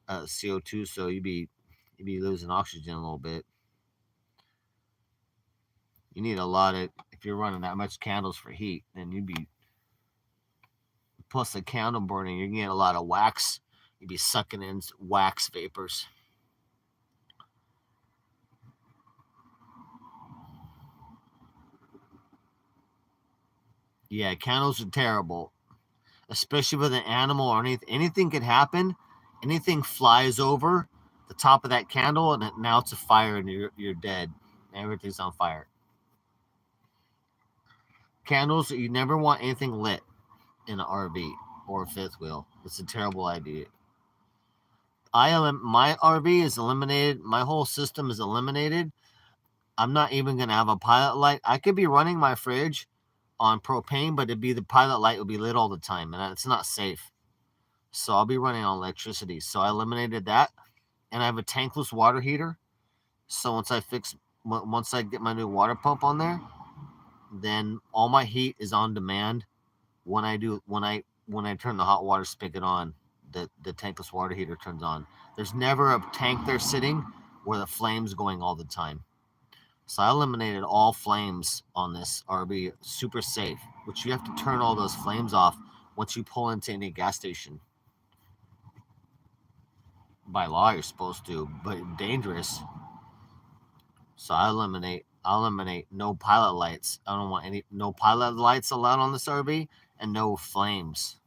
CO2. So you'd be losing oxygen a little bit. You need a lot of if you're running that much candles for heat, then you'd be plus the candle burning. You're getting a lot of wax. You'd be sucking in wax vapors. Yeah, candles are terrible, especially with an animal or anything. Anything could happen. Anything flies over the top of that candle, and now it's a fire, and you're dead. Everything's on fire. Candles, you never want anything lit in an RV or a fifth wheel. It's a terrible idea. My RV is eliminated. My whole system is eliminated. I'm not even gonna have a pilot light. I could be running my fridge on propane, but the pilot light would be lit all the time, and it's not safe. So I'll be running on electricity. So I eliminated that, and I have a tankless water heater. So once I get my new water pump on there, then all my heat is on demand. When I turn the hot water spigot on, the tankless water heater turns on. There's never a tank there sitting where the flame's going all the time. So I eliminated all flames on this RV. Super safe, which you have to turn all those flames off once you pull into any gas station. By law, you're supposed to, but dangerous. So I eliminate no pilot lights. I don't want any no pilot lights allowed on this RV and no flames.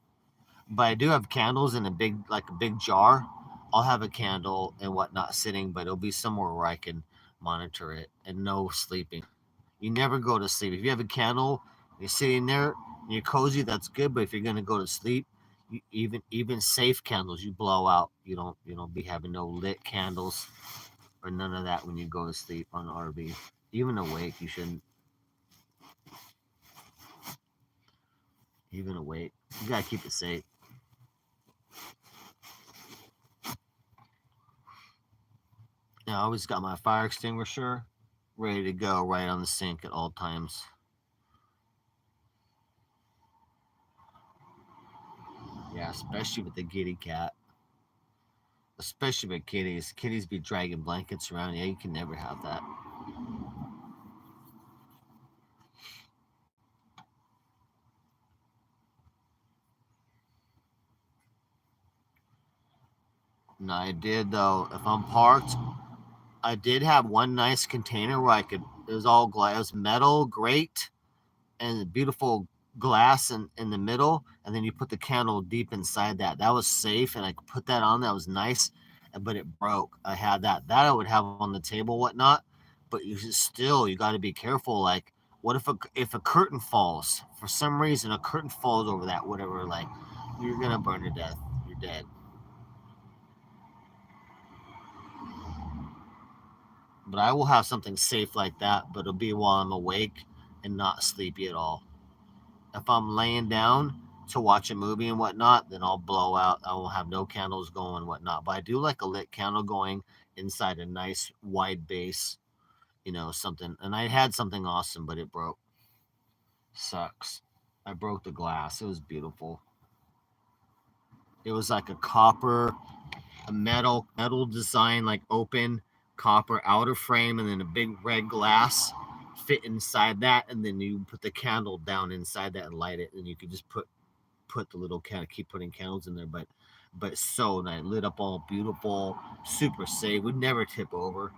But I do have candles in a big jar. I'll have a candle and whatnot sitting, but it'll be somewhere where I can monitor it and no sleeping. You never go to sleep. If you have a candle, you're sitting there, and you're cozy, that's good. But if you're gonna go to sleep, even safe candles you blow out. You don't be having no lit candles or none of that when you go to sleep on an RV. Even awake, you shouldn't. Even awake, you gotta keep it safe. Now, I always got my fire extinguisher ready to go right on the sink at all times. Yeah, especially with the kitty cat. Especially with kitties. Kitties be dragging blankets around. Yeah, you can never have that. No, I did though. If I'm parked, I did have one nice container where I could. It was all glass, it was metal, grate, and beautiful glass in the middle, and then you put the candle deep inside that. That was safe, and I could put that on. That was nice, but it broke. I had that I would have on the table, whatnot. But you got to be careful. Like, what if a curtain falls for some reason? A curtain falls over that, whatever. Like, you're gonna burn to death. You're dead. But I will have something safe like that, but it'll be while I'm awake and not sleepy at all. If I'm laying down to watch a movie and whatnot, then I'll blow out. I will have no candles going and whatnot. But I do like a lit candle going inside a nice wide base, something. And I had something awesome, but it broke. Sucks. I broke the glass. It was beautiful. It was like a metal design, like open copper outer frame, and then a big red glass fit inside that, and then you put the candle down inside that and light it, and you could just put the little candle, keep putting candles in there, but so nice, lit up all beautiful, super safe, would never tip over.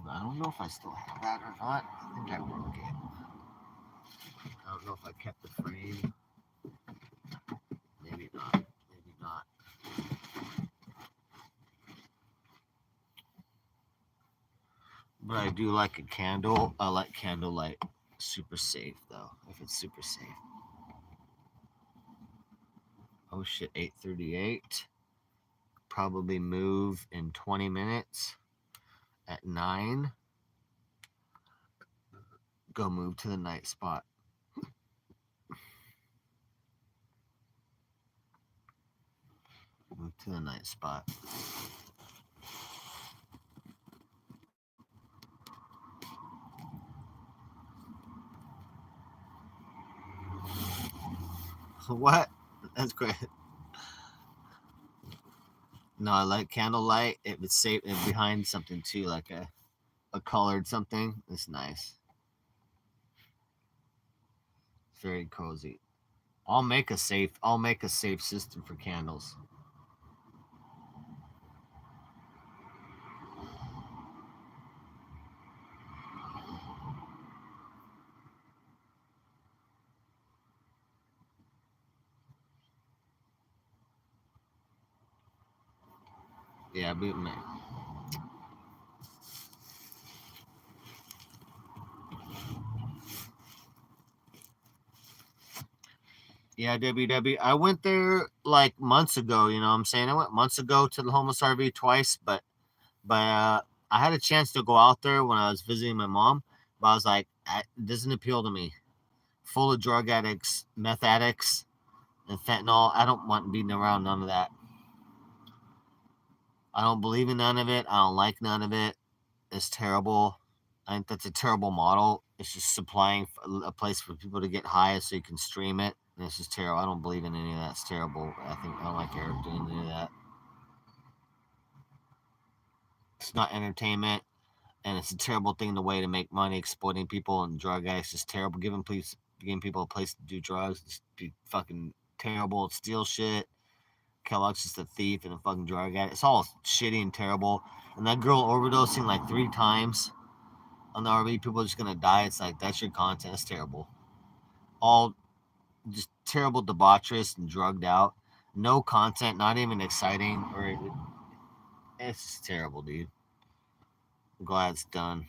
I don't know if I still have that or not. I think I broke it. I don't know if I kept the frame. Maybe not. Maybe not. But I do like a candle. I like candlelight. Super safe though. If it's super safe. Oh shit, 8:38. Probably move in 20 minutes. At 9, go move to the night spot. Move to the night spot. What? That's great. No, I like candlelight. It would save it behind something too, like a colored something. It's nice. Very cozy. I'll make a safe system for candles. Yeah, but yeah, WW. I went there like months ago. You know what I'm saying? I went months ago to the homeless RV twice, but I had a chance to go out there when I was visiting my mom. But I was like, it doesn't appeal to me. Full of drug addicts, meth addicts, and fentanyl. I don't want being around none of that. I don't believe in none of it. I don't like none of it. It's terrible. I think that's a terrible model. It's just supplying a place for people to get high so you can stream it. And it's just terrible. I don't believe in any of that. It's terrible. I don't like Eric doing any of that. It's not entertainment, and it's a terrible thing. The way to make money, exploiting people and drug addicts is terrible. Giving people a place to do drugs, just be fucking terrible. Steal shit. Kellogg's just a thief and a fucking drug addict. It's all shitty and terrible. And that girl overdosing like 3 times on the RV, people are just gonna die. It's like that's your content. It's terrible. All just terrible, debaucherous and drugged out. No content, not even exciting, or it's just terrible, dude. I'm glad it's done.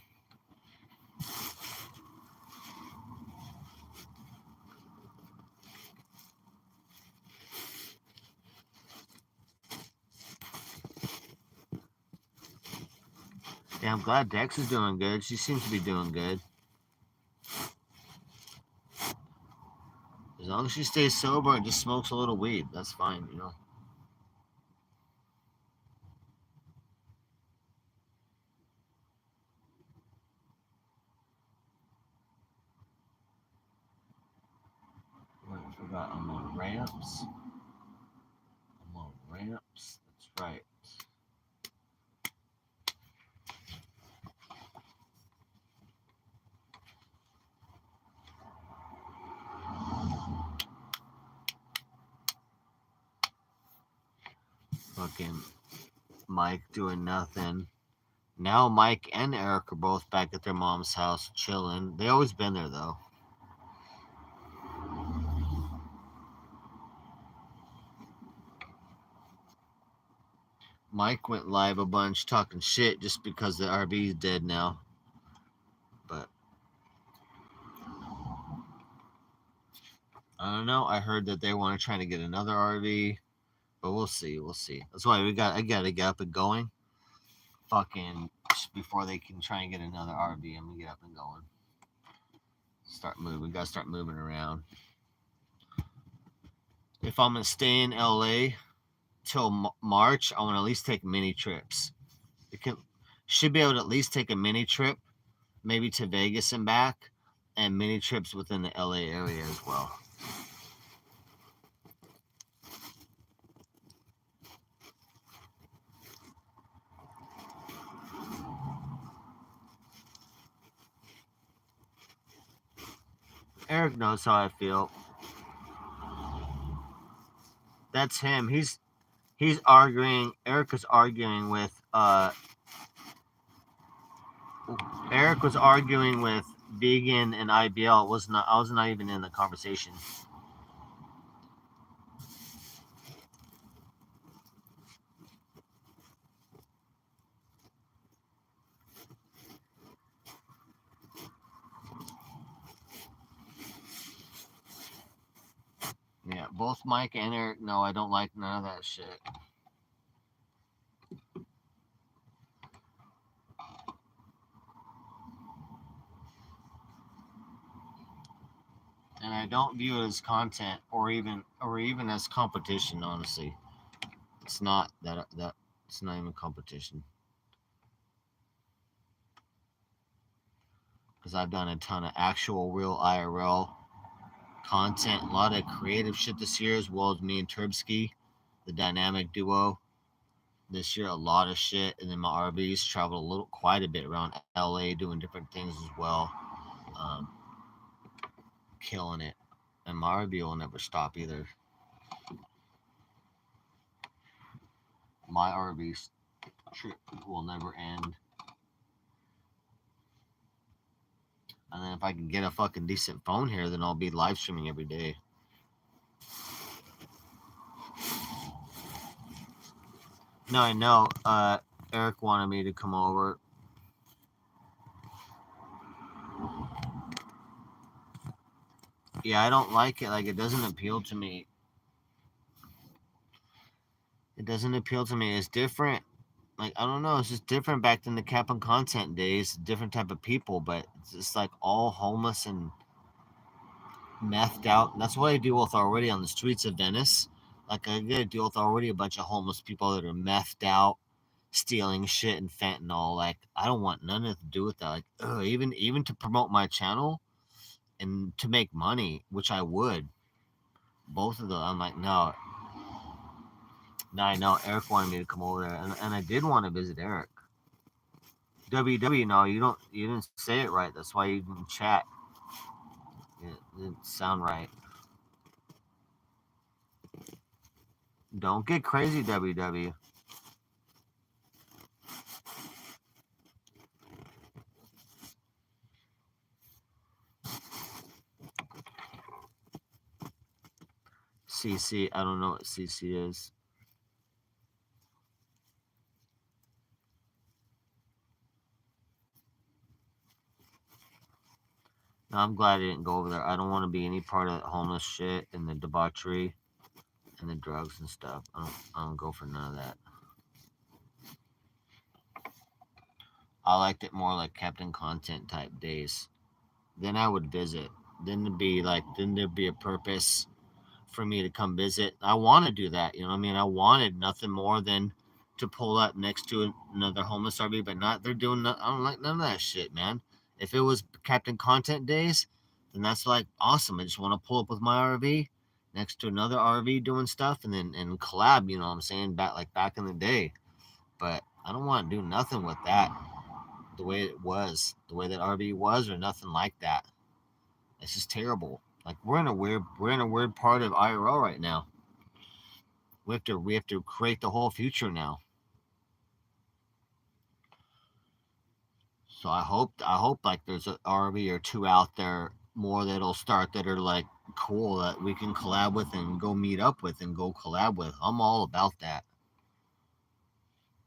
Yeah, I'm glad Dex is doing good. She seems to be doing good. As long as she stays sober and just smokes a little weed, that's fine. Wait, I forgot I'm on ramps. I'm on ramps. That's right. Fucking Mike doing nothing. Now Mike and Eric are both back at their mom's house chilling. They always been there though. Mike went live a bunch talking shit just because the RV's dead now. But I don't know. I heard that they want to try to get another RV. But we'll see. We'll see. That's why I gotta get up and going. Fucking before they can try and get another RV, I'm gonna get up and going. Start moving. Gotta start moving around. If I'm gonna stay in LA till March, I want to at least take mini trips. It can should be able to at least take a mini trip, maybe to Vegas and back, and mini trips within the LA area as well. Eric knows how I feel. That's him. He's arguing. Eric is arguing with. Eric was arguing with Vegan and IBL. It was not. I was not even in the conversation. Yeah, both Mike and Eric. No, I don't like none of that shit. And I don't view it as content or even as competition. Honestly, it's not that it's not even competition. Because I've done a ton of actual real IRL content, a lot of creative shit this year, as well as me and Turbsky, the dynamic duo. This year, a lot of shit, and then my RVs traveled quite a bit around LA, doing different things as well, um, killing it. And my RV will never stop either. My RV trip will never end. And then if I can get a fucking decent phone here, then I'll be live streaming every day. No, I know. Eric wanted me to come over. Yeah, I don't like it. Like, it doesn't appeal to me. It doesn't appeal to me. It's different. Like, I don't know. It's just different back in the cap and content days. Different type of people, but it's just like all homeless and methed out. And that's what I deal with already on the streets of Venice. Like, I get to deal with already a bunch of homeless people that are methed out, stealing shit and fentanyl. Like, I don't want none of to do with that. Like, even to promote my channel and to make money, which I would. Both of them, I'm like, no. Now I know Eric wanted me to come over there, and I did want to visit Eric. WW, no, you didn't say it right. That's why you didn't chat. It didn't sound right. Don't get crazy, WW. CC, I don't know what CC is. No, I'm glad I didn't go over there. I don't want to be any part of that homeless shit and the debauchery and the drugs and stuff. I don't go for none of that. I liked it more like Captain Content type days. Then I would visit. Then there'd be a purpose for me to come visit. I want to do that. You know what I mean? I wanted nothing more than to pull up next to another homeless RV, but not. They're doing. I don't like none of that shit, man. If it was Captain Content days, then that's like awesome. I just want to pull up with my RV next to another RV doing stuff, and then collab. You know what I'm saying? Back in the day, but I don't want to do nothing with that. The way it was, the way that RV was, or nothing like that. It's just terrible. Like we're in a weird part of IRL right now. We have to create the whole future now. So I hope like there's an RV or two out there more that'll start that are like cool that we can collab with and go meet up with and go collab with. I'm all about that.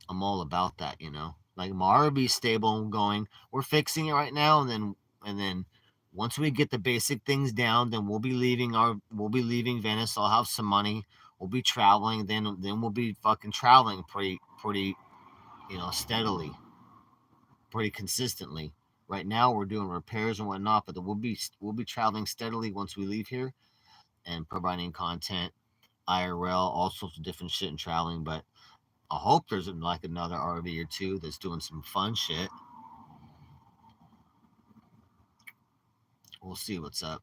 I'm all about that, you know. Like my RV stable and going. We're fixing it right now, and then once we get the basic things down, then we'll be leaving Venice. I'll have some money. We'll be traveling, then we'll be fucking traveling pretty steadily, pretty consistently. Right now we're doing repairs and whatnot, but we'll be traveling steadily once we leave here and providing content, IRL, all sorts of different shit and traveling. But I hope there's like another RV or two that's doing some fun shit. We'll see what's up.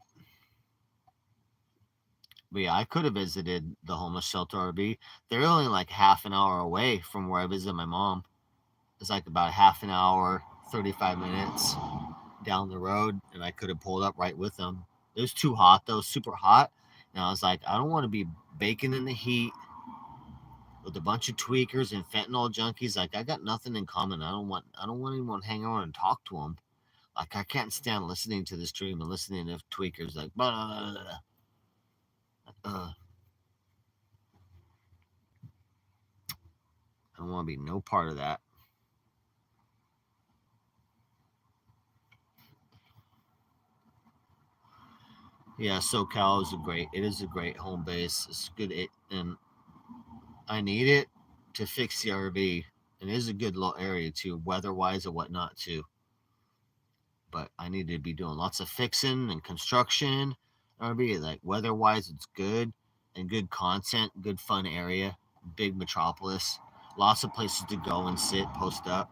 But yeah, I could have visited the homeless shelter RV. They're only like half an hour away from where I visit my mom. It's like about half an hour, 35 minutes down the road, and I could have pulled up right with them. It was too hot though, super hot. And I was like, I don't want to be baking in the heat with a bunch of tweakers and fentanyl junkies. Like, I got nothing in common. I don't want anyone to hang around and talk to them. Like, I can't stand listening to the stream and listening to tweakers like blah, blah, blah, blah. I don't want to be no part of that. Yeah, SoCal is a great home base. It's good, and I need it to fix the RV. And it is a good little area too, weather-wise and whatnot too. But I need to be doing lots of fixing and construction. RV, like weather-wise, it's good and good content, good fun area, big metropolis, lots of places to go and sit, post up.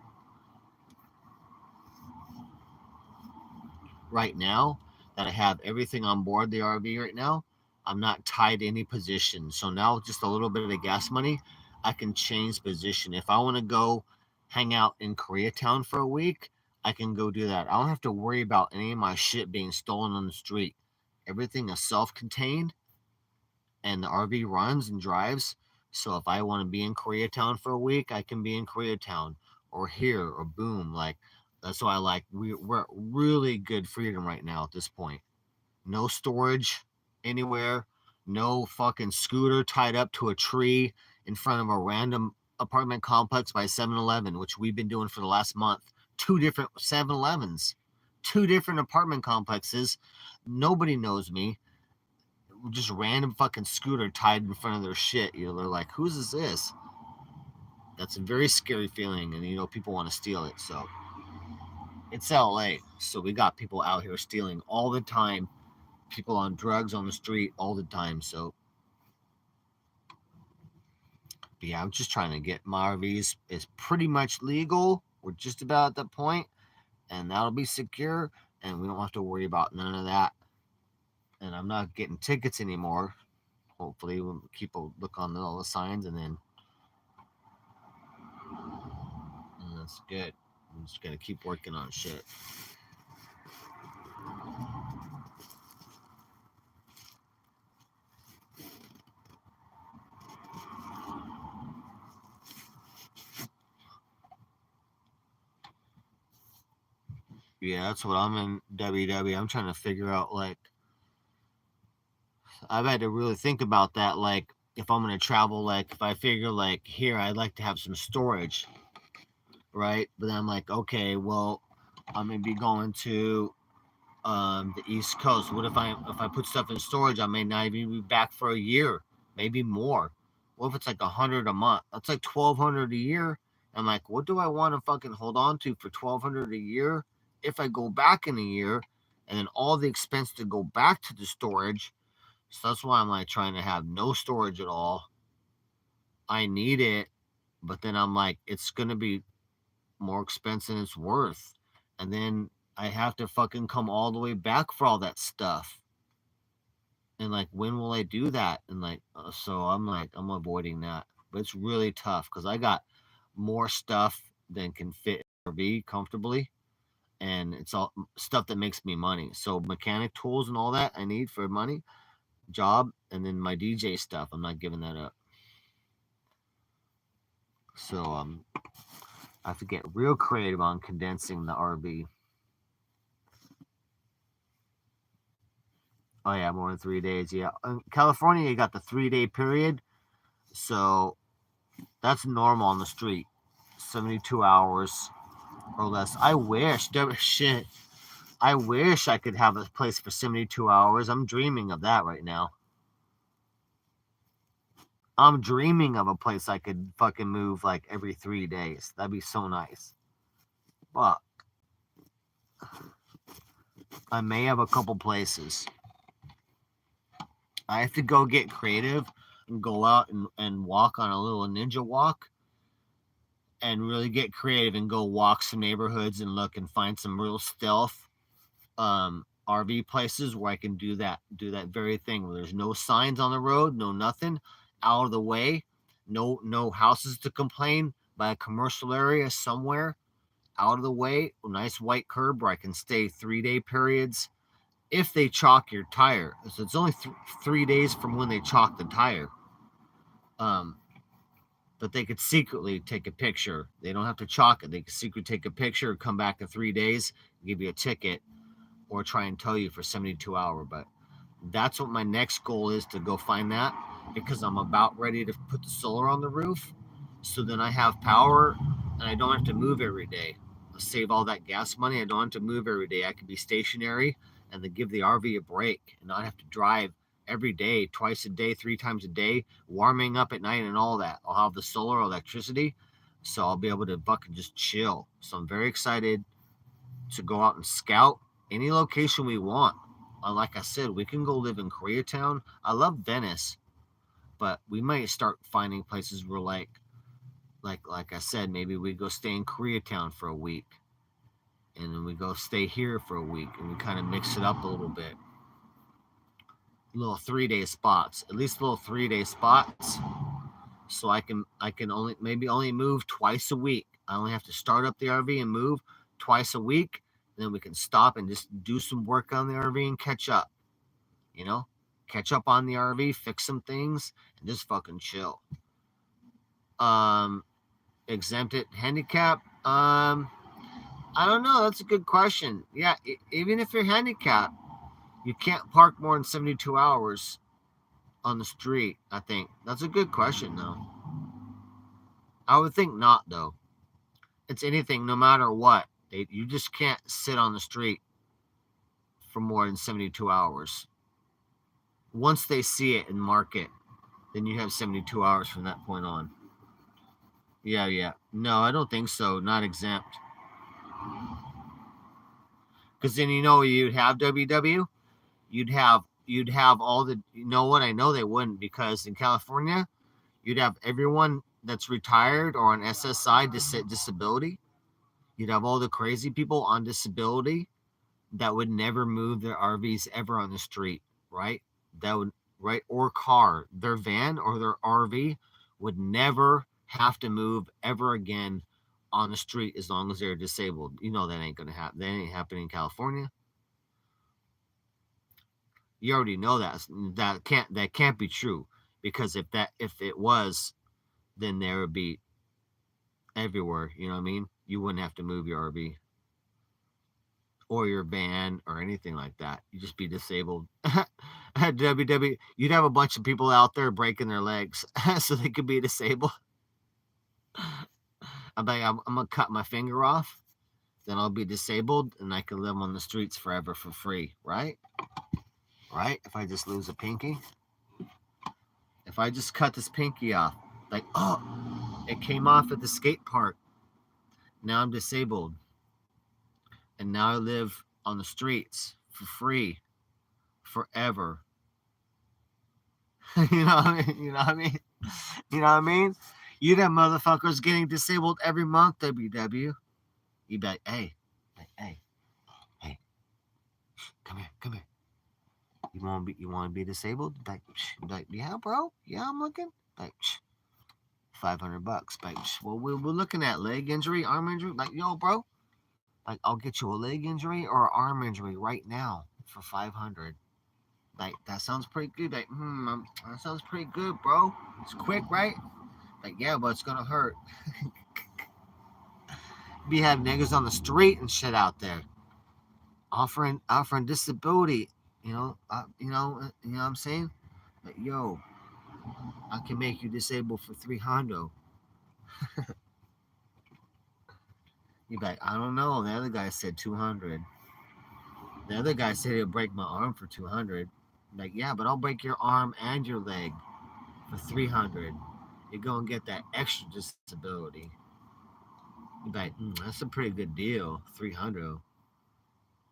Right now that I have everything on board the RV right now, I'm not tied to any position. So now just a little bit of gas money, I can change position. If I want to go hang out in Koreatown for a week, I can go do that. I don't have to worry about any of my shit being stolen on the street. Everything is self-contained and the RV runs and drives. So if I want to be in Koreatown for a week, I can be in Koreatown or here or boom. Like, that's why I like we're really good freedom right now at this point. No storage anywhere, no fucking scooter tied up to a tree in front of a random apartment complex by 7-Eleven, which we've been doing for the last month. 2 different 7-Elevens, 2 different apartment complexes. Nobody knows me. Just random fucking scooter tied in front of their shit. They're like, whose is this? That's a very scary feeling, and people want to steal it. So it's LA, so we got people out here stealing all the time, people on drugs on the street all the time. So yeah, I'm just trying to get my RVs is pretty much legal. We're just about at that point, and that'll be secure, and we don't have to worry about none of that. And I'm not getting tickets anymore. Hopefully we'll keep a look on all the signs, and that's good. I'm just gonna keep working on shit. Yeah, that's what I'm in WW. I'm trying to figure out, like, I've had to really think about that. Like, if I'm going to travel, like, if I figure, like, here, I'd like to have some storage, right? But then I'm like, okay, well, I'm going to be going to the East Coast. What if I put stuff in storage? I may not even be back for a year, maybe more. What if it's like $100 a month? That's like $1,200 a year. I'm like, what do I want to fucking hold on to for $1,200 a year if I go back in a year, and then all the expense to go back to the storage? So that's why I'm like trying to have no storage at all. I need it, but then I'm like, it's gonna be more expensive than it's worth, and then I have to fucking come all the way back for all that stuff. And like, when will I do that? And like, so I'm like, I'm avoiding that. But it's really tough because I got more stuff than can fit RV comfortably, and it's all stuff that makes me money. So mechanic tools and all that I need for money, job, and then my DJ stuff. I'm not giving that up. So I have to get real creative on condensing the RV. Oh yeah, more than 3 days. Yeah, in California you got the 3-day period, so that's normal on the street. 72 hours or less. I wish shit. I wish I could have a place for 72 hours. I'm dreaming of that right now. I'm dreaming of a place I could fucking move like every 3 days. That'd be so nice. But I may have a couple places. I have to go get creative and go out and walk on a little ninja walk and really get creative and go walk some neighborhoods and look and find some real stealth RV places where I can do that very thing where there's no signs on the road, no nothing, out of the way, no houses to complain, by a commercial area somewhere, out of the way, a nice white curb where I can stay 3-day periods. If they chalk your tire, so it's only 3 days from when they chalk the tire. But they could secretly take a picture. They don't have to chalk it. They could secretly take a picture, come back in 3 days, give you a ticket, or try and tow you for 72 hours. But that's what my next goal is, to go find that, because I'm about ready to put the solar on the roof. So then I have power and I don't have to move every day. I'll save all that gas money. I don't have to move every day. I can be stationary and then give the RV a break and not have to drive every day, twice a day, 3 times a day, warming up at night and all that. I'll have the solar electricity, so I'll be able to fucking just chill. So I'm very excited to go out and scout any location we want. Like I said, we can go live in Koreatown. I love Venice, but we might start finding places where like I said, maybe we go stay in Koreatown for a week, and then we go stay here for a week, and we kind of mix it up a little bit. Little 3-day spots, at least little 3-day spots, so I can only move twice a week. I only have to start up the RV and move twice a week, and then we can stop and just do some work on the RV and catch up. Catch up on the RV, fix some things, and just fucking chill. Exempted handicap. I don't know. That's a good question. Yeah, even if you're handicapped, you can't park more than 72 hours on the street, I think. That's a good question, though. I would think not, though. It's anything, no matter what. You just can't sit on the street for more than 72 hours. Once they see it and mark it, then you have 72 hours from that point on. Yeah. No, I don't think so. Not exempt. Because then you'd have WW. You'd have all the, what, I know they wouldn't, because in California you'd have everyone that's retired or on SSI disability. You'd have all the crazy people on disability that would never move their RVs ever on the street, right? Or car, their van or their RV would never have to move ever again on the street as long as they're disabled. That ain't gonna happen. That ain't happening in California. You already know that can't be true, because if it was, then there would be everywhere. You know what I mean? You wouldn't have to move your RV or your van or anything like that. You'd just be disabled. At WW, you'd have a bunch of people out there breaking their legs so they could be disabled. I'm gonna cut my finger off, then I'll be disabled and I can live on the streets forever for free, right? Right? If I just lose a pinky, if I just cut this pinky off, like, oh, it came off at the skate park. Now I'm disabled, and now I live on the streets for free, forever. You know what I mean? You'd have motherfuckers getting disabled every month, WW. You'd be like, hey, come here. You want to be disabled? Like, yeah, bro. Yeah, I'm looking. Like, $500. Like, well, we're looking at leg injury, arm injury. Like, yo, bro. Like, I'll get you a leg injury or an arm injury right now for $500. Like, that sounds pretty good. Like, that sounds pretty good, bro. It's quick, right? Like, yeah, but it's gonna hurt. Be having niggas on the street and shit out there, offering disability. You know what I'm saying? Like, yo, I can make you disabled for $300. You'd be like, I don't know. The other guy said $200. The other guy said he'll break my arm for $200. Like, yeah, but I'll break your arm and your leg for 300. You go and get that extra disability. You're like, that's a pretty good deal. 300.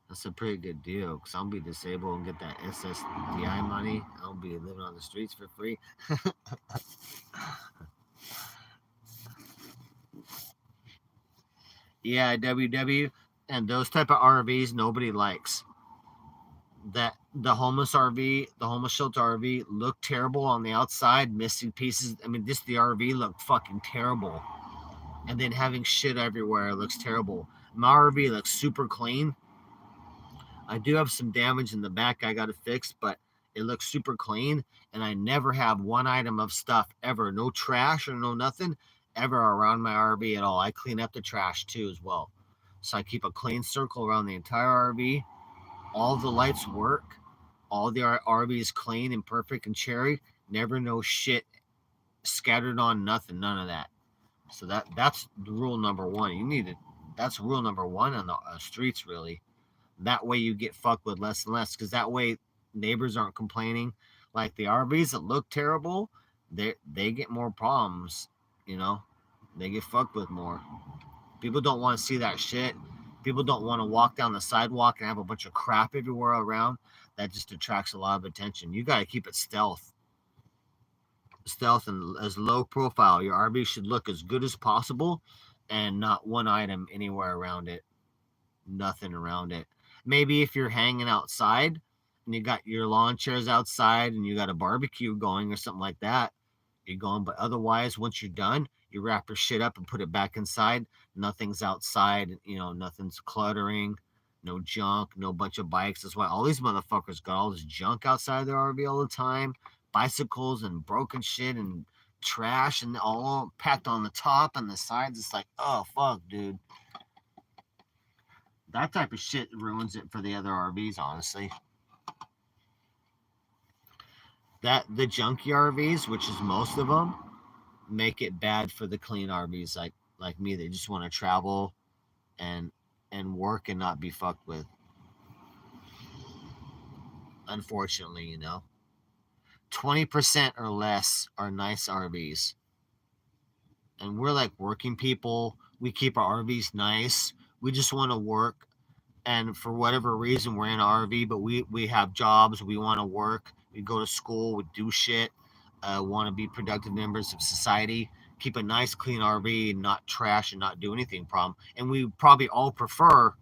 That's a pretty good deal because I'll be disabled and get that SSDI money. I'll be living on the streets for free. Yeah, WW, and those type of RVs nobody likes. That the homeless RV, the homeless shelter RV looked terrible on the outside, missing pieces. I mean, just the RV looked fucking terrible. And then having shit everywhere looks terrible. My RV looks super clean. I do have some damage in the back I got to fix, but it looks super clean. And I never have one item of stuff ever, no trash or no nothing ever around my RV at all. I clean up the trash too as well. So I keep a clean circle around the entire RV. All the lights work. All the RV is clean and perfect and cherry. Never no shit scattered on nothing, none of that. So that's rule number one. You need it. That's rule number one on the streets, really. That way you get fucked with less and less, because that way neighbors aren't complaining. Like the RVs that look terrible, they get more problems. You know, they get fucked with more. People don't want to see that shit. People don't want to walk down the sidewalk and have a bunch of crap everywhere around. That just attracts a lot of attention. You got to keep it stealth and as low profile. Your RV should look as good as possible, and not one item anywhere around it. Nothing around it. Maybe if you're hanging outside and you got your lawn chairs outside and you got a barbecue going or something like that, you're going. But otherwise, once you're done, you wrap your shit up and put it back inside. Nothing's outside. Nothing's cluttering. No junk. No bunch of bikes. That's why all these motherfuckers got all this junk outside their RV all the time. Bicycles and broken shit and trash and all packed on the top and the sides. It's like, oh fuck, dude. That type of shit ruins it for the other RVs, honestly. That the junky RVs, which is most of them, make it bad for the clean RVs like me. They just want to travel and work and not be fucked with. Unfortunately, 20% or less are nice RVs, and we're like working people. We keep our RVs nice. We just want to work, and for whatever reason we're in an RV, but we have jobs, we want to work, we go to school, we do shit, want to be productive members of society, keep a nice clean RV and not trash and not do anything problem. And we probably all prefer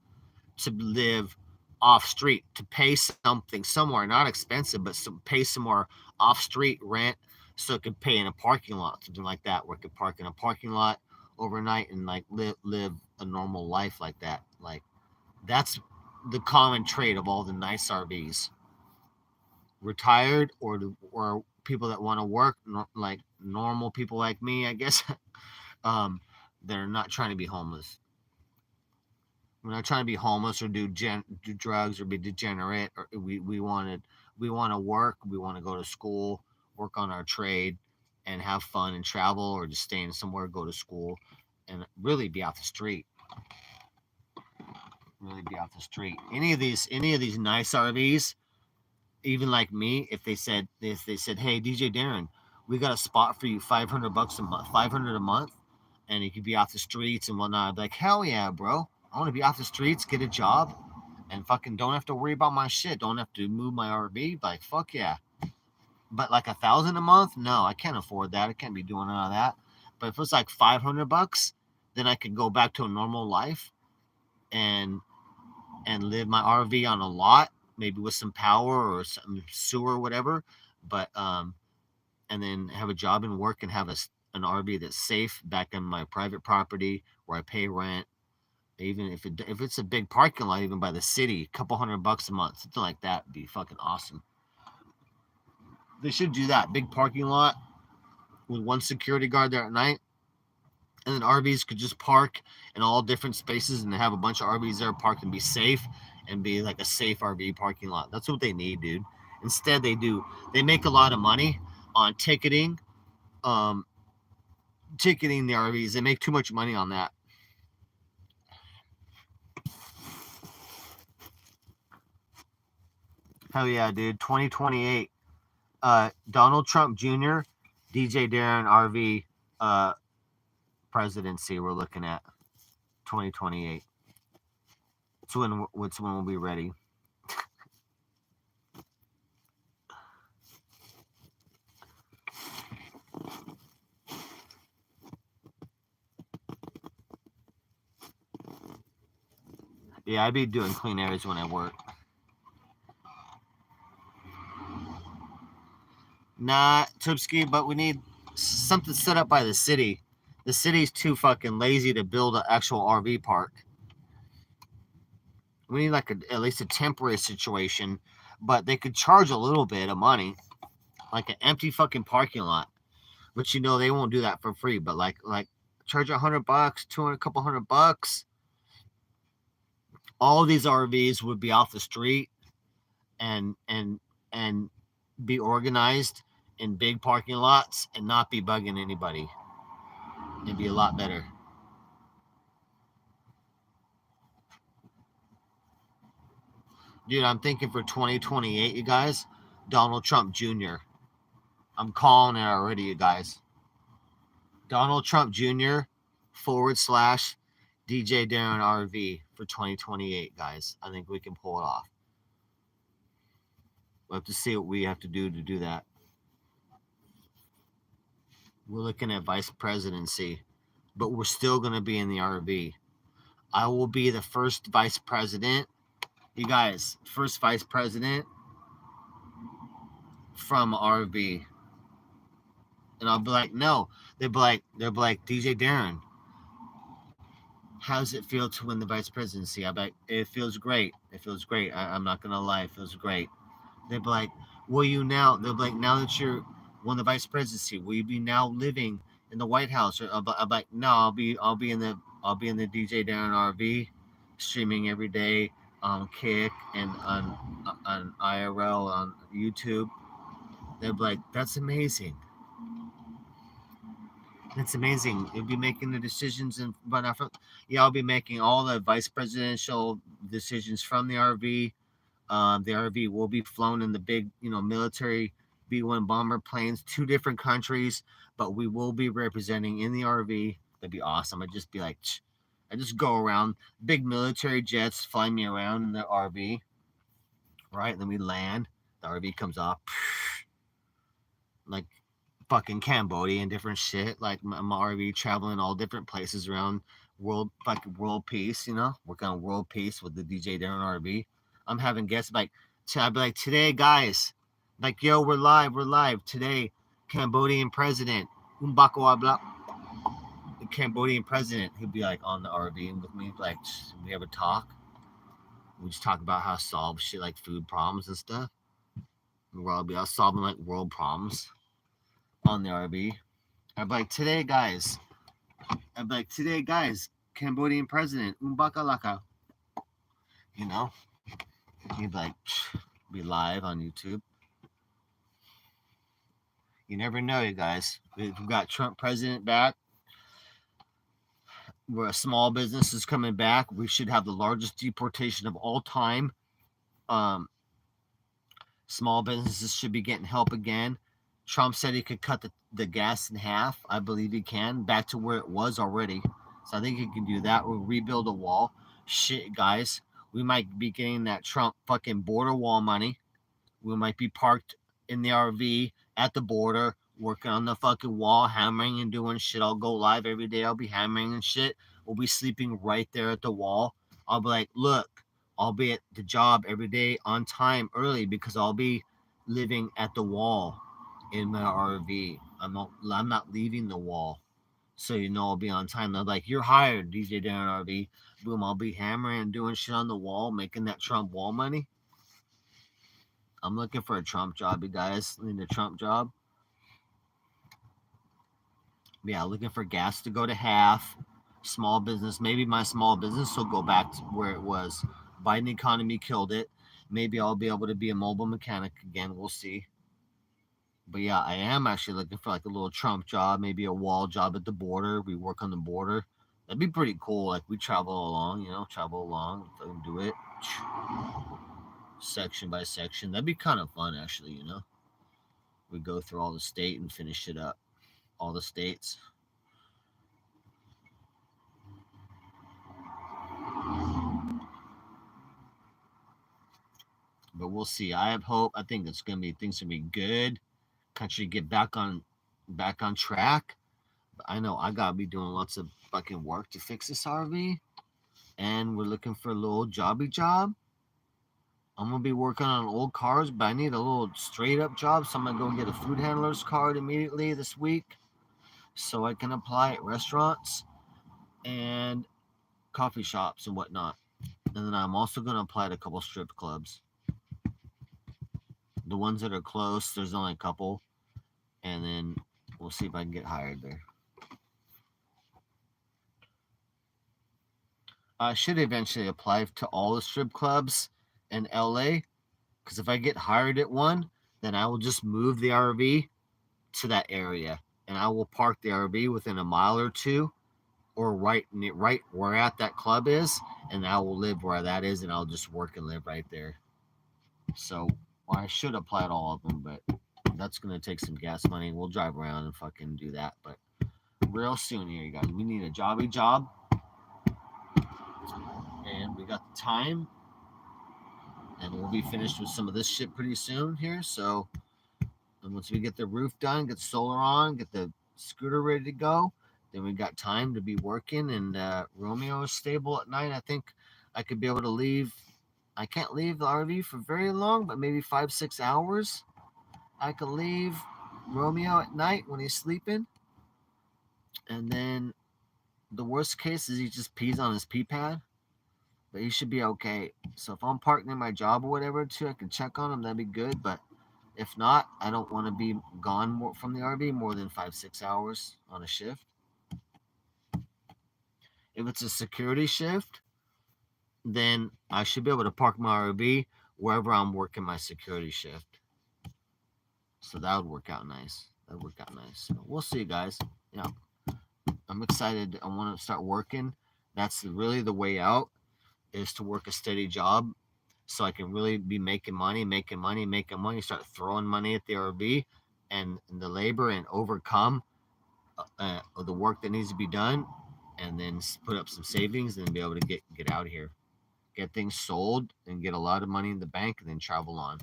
to live off street, to pay something somewhere, not expensive, but pay some more off street rent so it could pay in a parking lot, something like that, where it could park in a parking lot overnight and like live a normal life like that. Like that's the common trait of all the nice RVs. Retired or people that want to work, like normal people like me, I guess. um, they're not trying to be homeless. We're not trying to be homeless or do drugs or be degenerate. Or we want to work. We want to go to school, work on our trade, and have fun and travel, or just stay in somewhere, go to school, and really be off the street. Really be off the street. Any of these nice RVs, even like me, if they said, hey DJ Darren, we got a spot for you, $500 a month, 500 a month, and you could be off the streets and whatnot. I'd be like, hell yeah, bro. I want to be off the streets, get a job, and fucking don't have to worry about my shit. Don't have to move my RV. Like, fuck yeah. But like 1,000 a month, no, I can't afford that. I can't be doing none of that. But if it's like $500, then I could go back to a normal life and live my RV on a lot, maybe with some power or some sewer or whatever. But and then have a job and work and have an RV that's safe back in my private property where I pay rent. Even if it's a big parking lot, even by the city, a couple $100 a month, something like that would be fucking awesome. They should do that. Big parking lot with one security guard there at night, and then RVs could just park in all different spaces, and they have a bunch of RVs there parked and be safe and be like a safe RV parking lot. That's what they need, dude. Instead, they make a lot of money on um, ticketing the RVs. They make too much money on that. Hell yeah, dude. 2028. Donald Trump Jr. DJ Darren RV presidency. We're looking at 2028. It's when we'll be ready. Yeah, I'd be doing clean areas when I work. Nah, Tupski, but we need something set up by the city. The city's too fucking lazy to build an actual RV park. We need like at least a temporary situation, but they could charge a little bit of money, like an empty fucking parking lot. But you know they won't do that for free. But like charge $100, 200, a couple $100. All these RVs would be off the street and be organized in big parking lots and not be bugging anybody. It'd be a lot better. Dude, I'm thinking for 2028, you guys, Donald Trump Jr. I'm calling it already, you guys. Donald Trump Jr. / DJ Darren RV for 2028, guys. I think we can pull it off. We'll have to see what we have to do that. We're looking at vice presidency, but we're still going to be in the RV. I will be the first vice president. You guys, first vice president from RV. And I'll be like, no. They'll be like, DJ Darren, how does it feel to win the vice presidency? I'll be like, it feels great. It feels great. I'm not going to lie. It feels great. They'll be like, will you now? They'll be like, now that you're won the vice presidency, will you be now living in the White House? Or I'll be like, no, I'll be in the DJ Darren RV, streaming every day on Kick and on IRL on YouTube. They'll be like, that's amazing. It's amazing. You'll be making the decisions I'll be making all the vice presidential decisions from the RV. The RV will be flown in the big, military B-1 bomber planes, 2 different countries, but we will be representing in the RV. That'd be awesome. I'd just be like, I just go around, big military jets fly me around in the RV, right? And then we land. The RV comes off, like fucking Cambodia and different shit. Like my RV traveling all different places around world peace. Working on world peace with the DJ Darren RV. I'm having guests I'd be like, today, guys, like, yo, we're live today. Cambodian president, the Cambodian president, he'd be like on the RV with me, like, we have a talk. We just talk about how to solve shit like food problems and stuff. I'll be solving like world problems on the RV. I'd be like, today, guys, Cambodian president, Umbakalaka. He'd like be live on YouTube. You never know, you guys. We've got Trump president back. Where small business is coming back. We should have the largest deportation of all time. Small businesses should be getting help again. Trump said he could cut the gas in half. I believe he can. Back to where it was already. So I think he can do that. We'll rebuild a wall. Shit, guys. We might be getting that Trump fucking border wall money. We might be parked in the RV at the border, working on the fucking wall, hammering and doing shit. I'll go live every day. I'll be hammering and shit. We'll be sleeping right there at the wall. I'll be like, look, I'll be at the job every day on time early because I'll be living at the wall in my RV. I'm not leaving the wall. So I'll be on time. They're like, you're hired, DJ Darren RV. Boom, I'll be hammering and doing shit on the wall, making that Trump wall money. I'm looking for a Trump job, you guys. I need a Trump job. Yeah, looking for gas to go to half. Small business. Maybe my small business will go back to where it was. Biden economy killed it. Maybe I'll be able to be a mobile mechanic again. We'll see. But yeah, I am actually looking for like a little Trump job, maybe a wall job at the border. We work on the border. That'd be pretty cool. Like we travel along, and do it section by section. That'd be kind of fun, actually. We go through all the state and finish it up. all the states. But we'll see. I have hope. I think it's gonna be things gonna be good. Country get back on track. But I know I gotta be doing lots of fucking work to fix this RV, and we're looking for a little jobby job. I'm gonna be working on old cars, but I need a little straight up job, so I'm gonna go get a food handler's card immediately this week, so I can apply at restaurants and coffee shops and whatnot. And then I'm also gonna apply to a couple strip clubs. The ones that are close, there's only a couple, and then we'll see if I can get hired there. I should eventually apply to all the strip clubs in LA, because if I get hired at one, then I will just move the RV to that area, and I will park the RV within a mile or two, or right where at that club is, and I will live where that is, and I'll just work and live right there. So I should apply to all of them, but that's gonna take some gas money. We'll drive around and fucking do that, but real soon here, you guys. We need a jobby job, and we got the time, and we'll be finished with some of this shit pretty soon here. So, and once we get the roof done, get the solar on, get the scooter ready to go, then we got time to be working. And Romeo is stable at night. I think I could be able to leave. I can't leave the RV for very long, but maybe 5-6 hours. I could leave Romeo at night when he's sleeping, and then the worst case is he just pees on his pee pad, but he should be okay. So if I'm parked near my job or whatever too, I can check on him. That'd be good. But if not, I don't want to be gone from the RV more than 5-6 hours on a shift. If it's a security shift, then I should be able to park my RV wherever I'm working my security shift. So that would work out nice. That would work out nice. So we'll see, guys. Yeah, I'm excited. I want to start working. That's really the way out, is to work a steady job, so I can really be making money, start throwing money at the RV and the labor, and overcome the work that needs to be done, and then put up some savings and be able to get out of here, get things sold, and get a lot of money in the bank, and then travel on.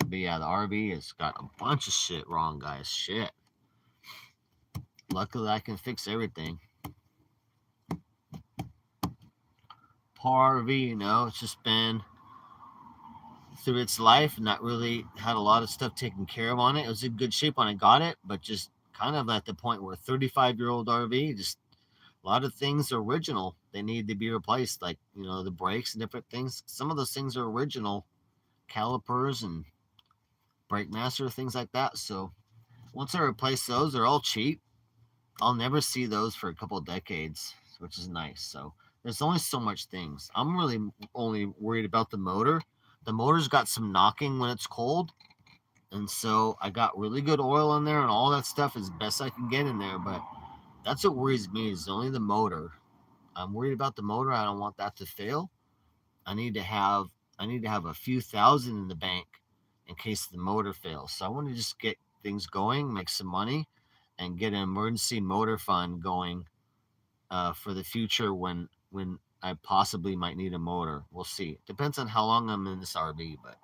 But yeah, the RV has got a bunch of shit wrong, guys. Shit. Luckily, I can fix everything. Poor RV, it's just been through its life, not really had a lot of stuff taken care of on it. It was in good shape when I got it, but just kind of at the point where 35-year-old RV, just a lot of things are original. They need to be replaced, like, the brakes and different things. Some of those things are original, calipers and brake master, things like that. So once I replace those, they're all cheap. I'll never see those for a couple of decades, which is nice. So there's only so much things. I'm really only worried about the motor. The motor's got some knocking when it's cold, and so I got really good oil in there, and all that stuff is best I can get in there. But that's what worries me, is only the motor. I'm worried about the motor. I don't want that to fail. I need to have a few thousand in the bank in case the motor fails. So I want to just get things going, make some money, and get an emergency motor fund going for the future when I possibly might need a motor. We'll see. Depends on how long I'm in this RV, but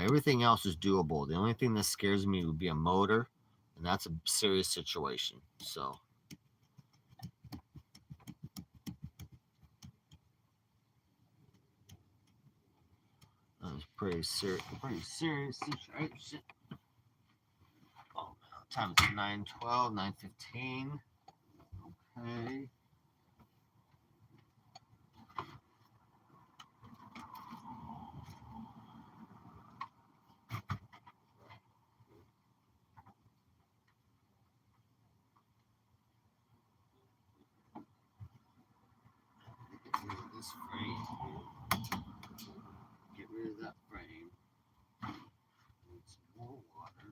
everything else is doable. The only thing that scares me would be a motor, and that's a serious situation. So that's pretty serious situation. Oh, time is 9:12, 9:15. Okay. Get rid of this frame. Get rid of that frame. Need some more water.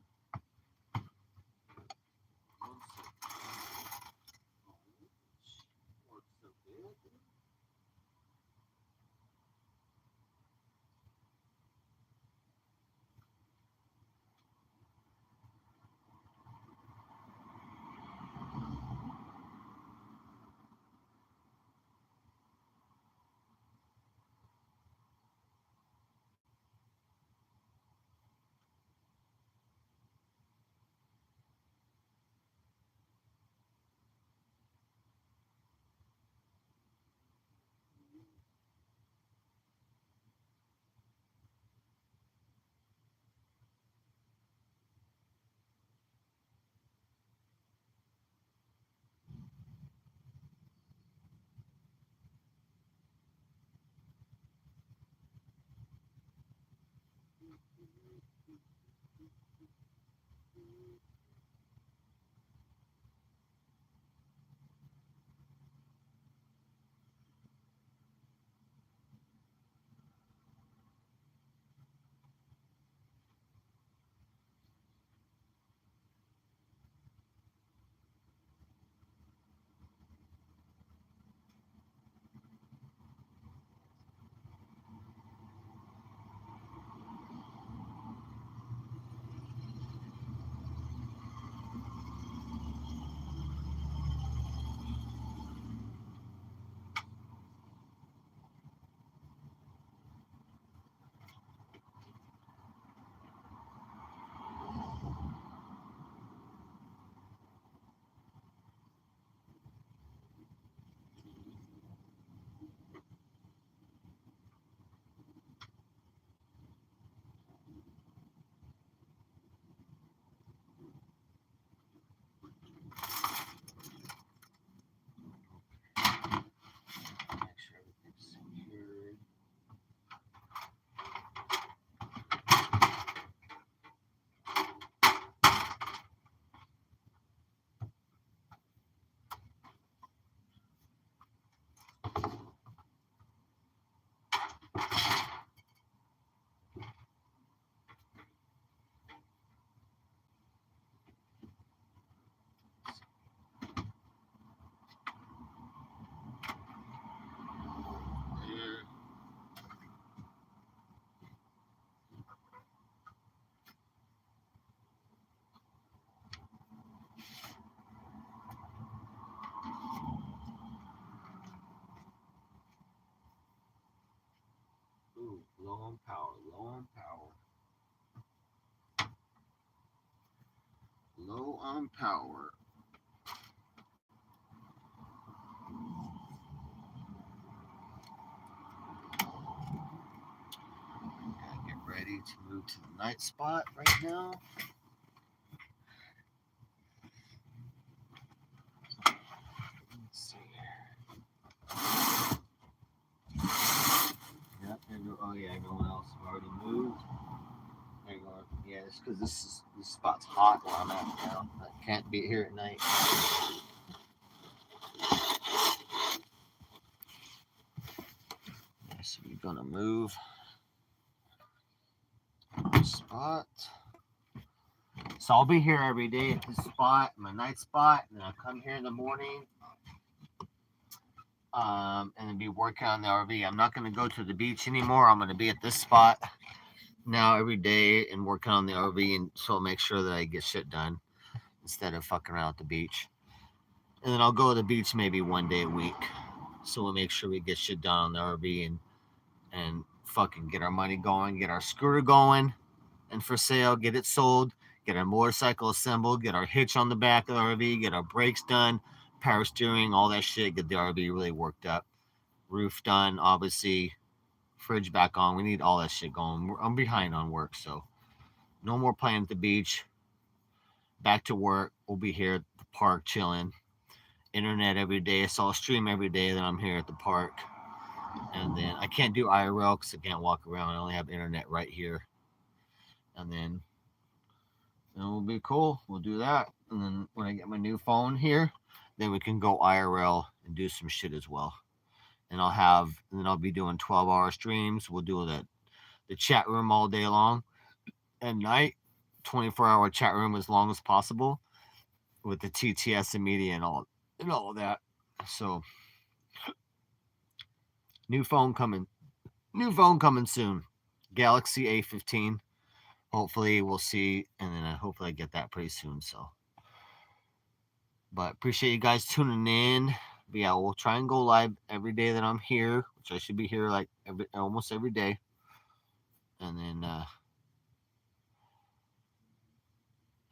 Make sure everything's secured. Ooh, low on power, low on power. Low on power. Gotta get ready to move to the night spot right now. Let's see here. Yep, oh yeah, everyone else has already moved. There you go. Yeah, it's because this spot's hot where I'm at now. I can't be here at night. So we're gonna move spot. So I'll be here every day at this spot, my night spot, and then I'll come here in the morning. And then be working on the RV. I'm not gonna go to the beach anymore. I'm gonna be at this spot now every day and working on the RV, and so I'll make sure that I get shit done instead of fucking around at the beach. And then I'll go to the beach maybe one day a week. So we'll make sure we get shit done on the RV and fucking get our money going, get our scooter going and for sale, get it sold, get our motorcycle assembled, get our hitch on the back of the RV, get our brakes done, power steering, all that shit, get the RV really worked up. Roof done, obviously, fridge back on. We need all that shit going. I'm behind on work, so no more playing at the beach. Back to work. We'll be here at the park chilling. Internet every day, so I'll stream every day that I'm here at the park. And then I can't do IRL because I can't walk around. I only have internet right here. And then it'll be cool. We'll do that. And then when I get my new phone here, then we can go IRL and do some shit as well. And I'll be doing 12-hour streams. We'll do the chat room all day long. At night, 24-hour chat room as long as possible with the TTS and media and all of that. So new phone coming soon. Galaxy A15. Hopefully we'll see, and then hopefully I get that pretty soon. So, but appreciate you guys tuning in. But yeah, we'll try and go live every day that I'm here, which I should be here like almost every day. And then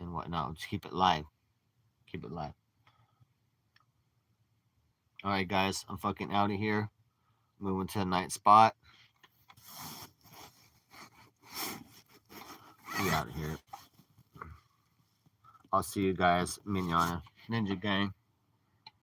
and whatnot. Just keep it live. Keep it live. All right, guys, I'm fucking out of here. Moving to the night spot. We out of here. I'll see you guys, Mignana Ninja Gang.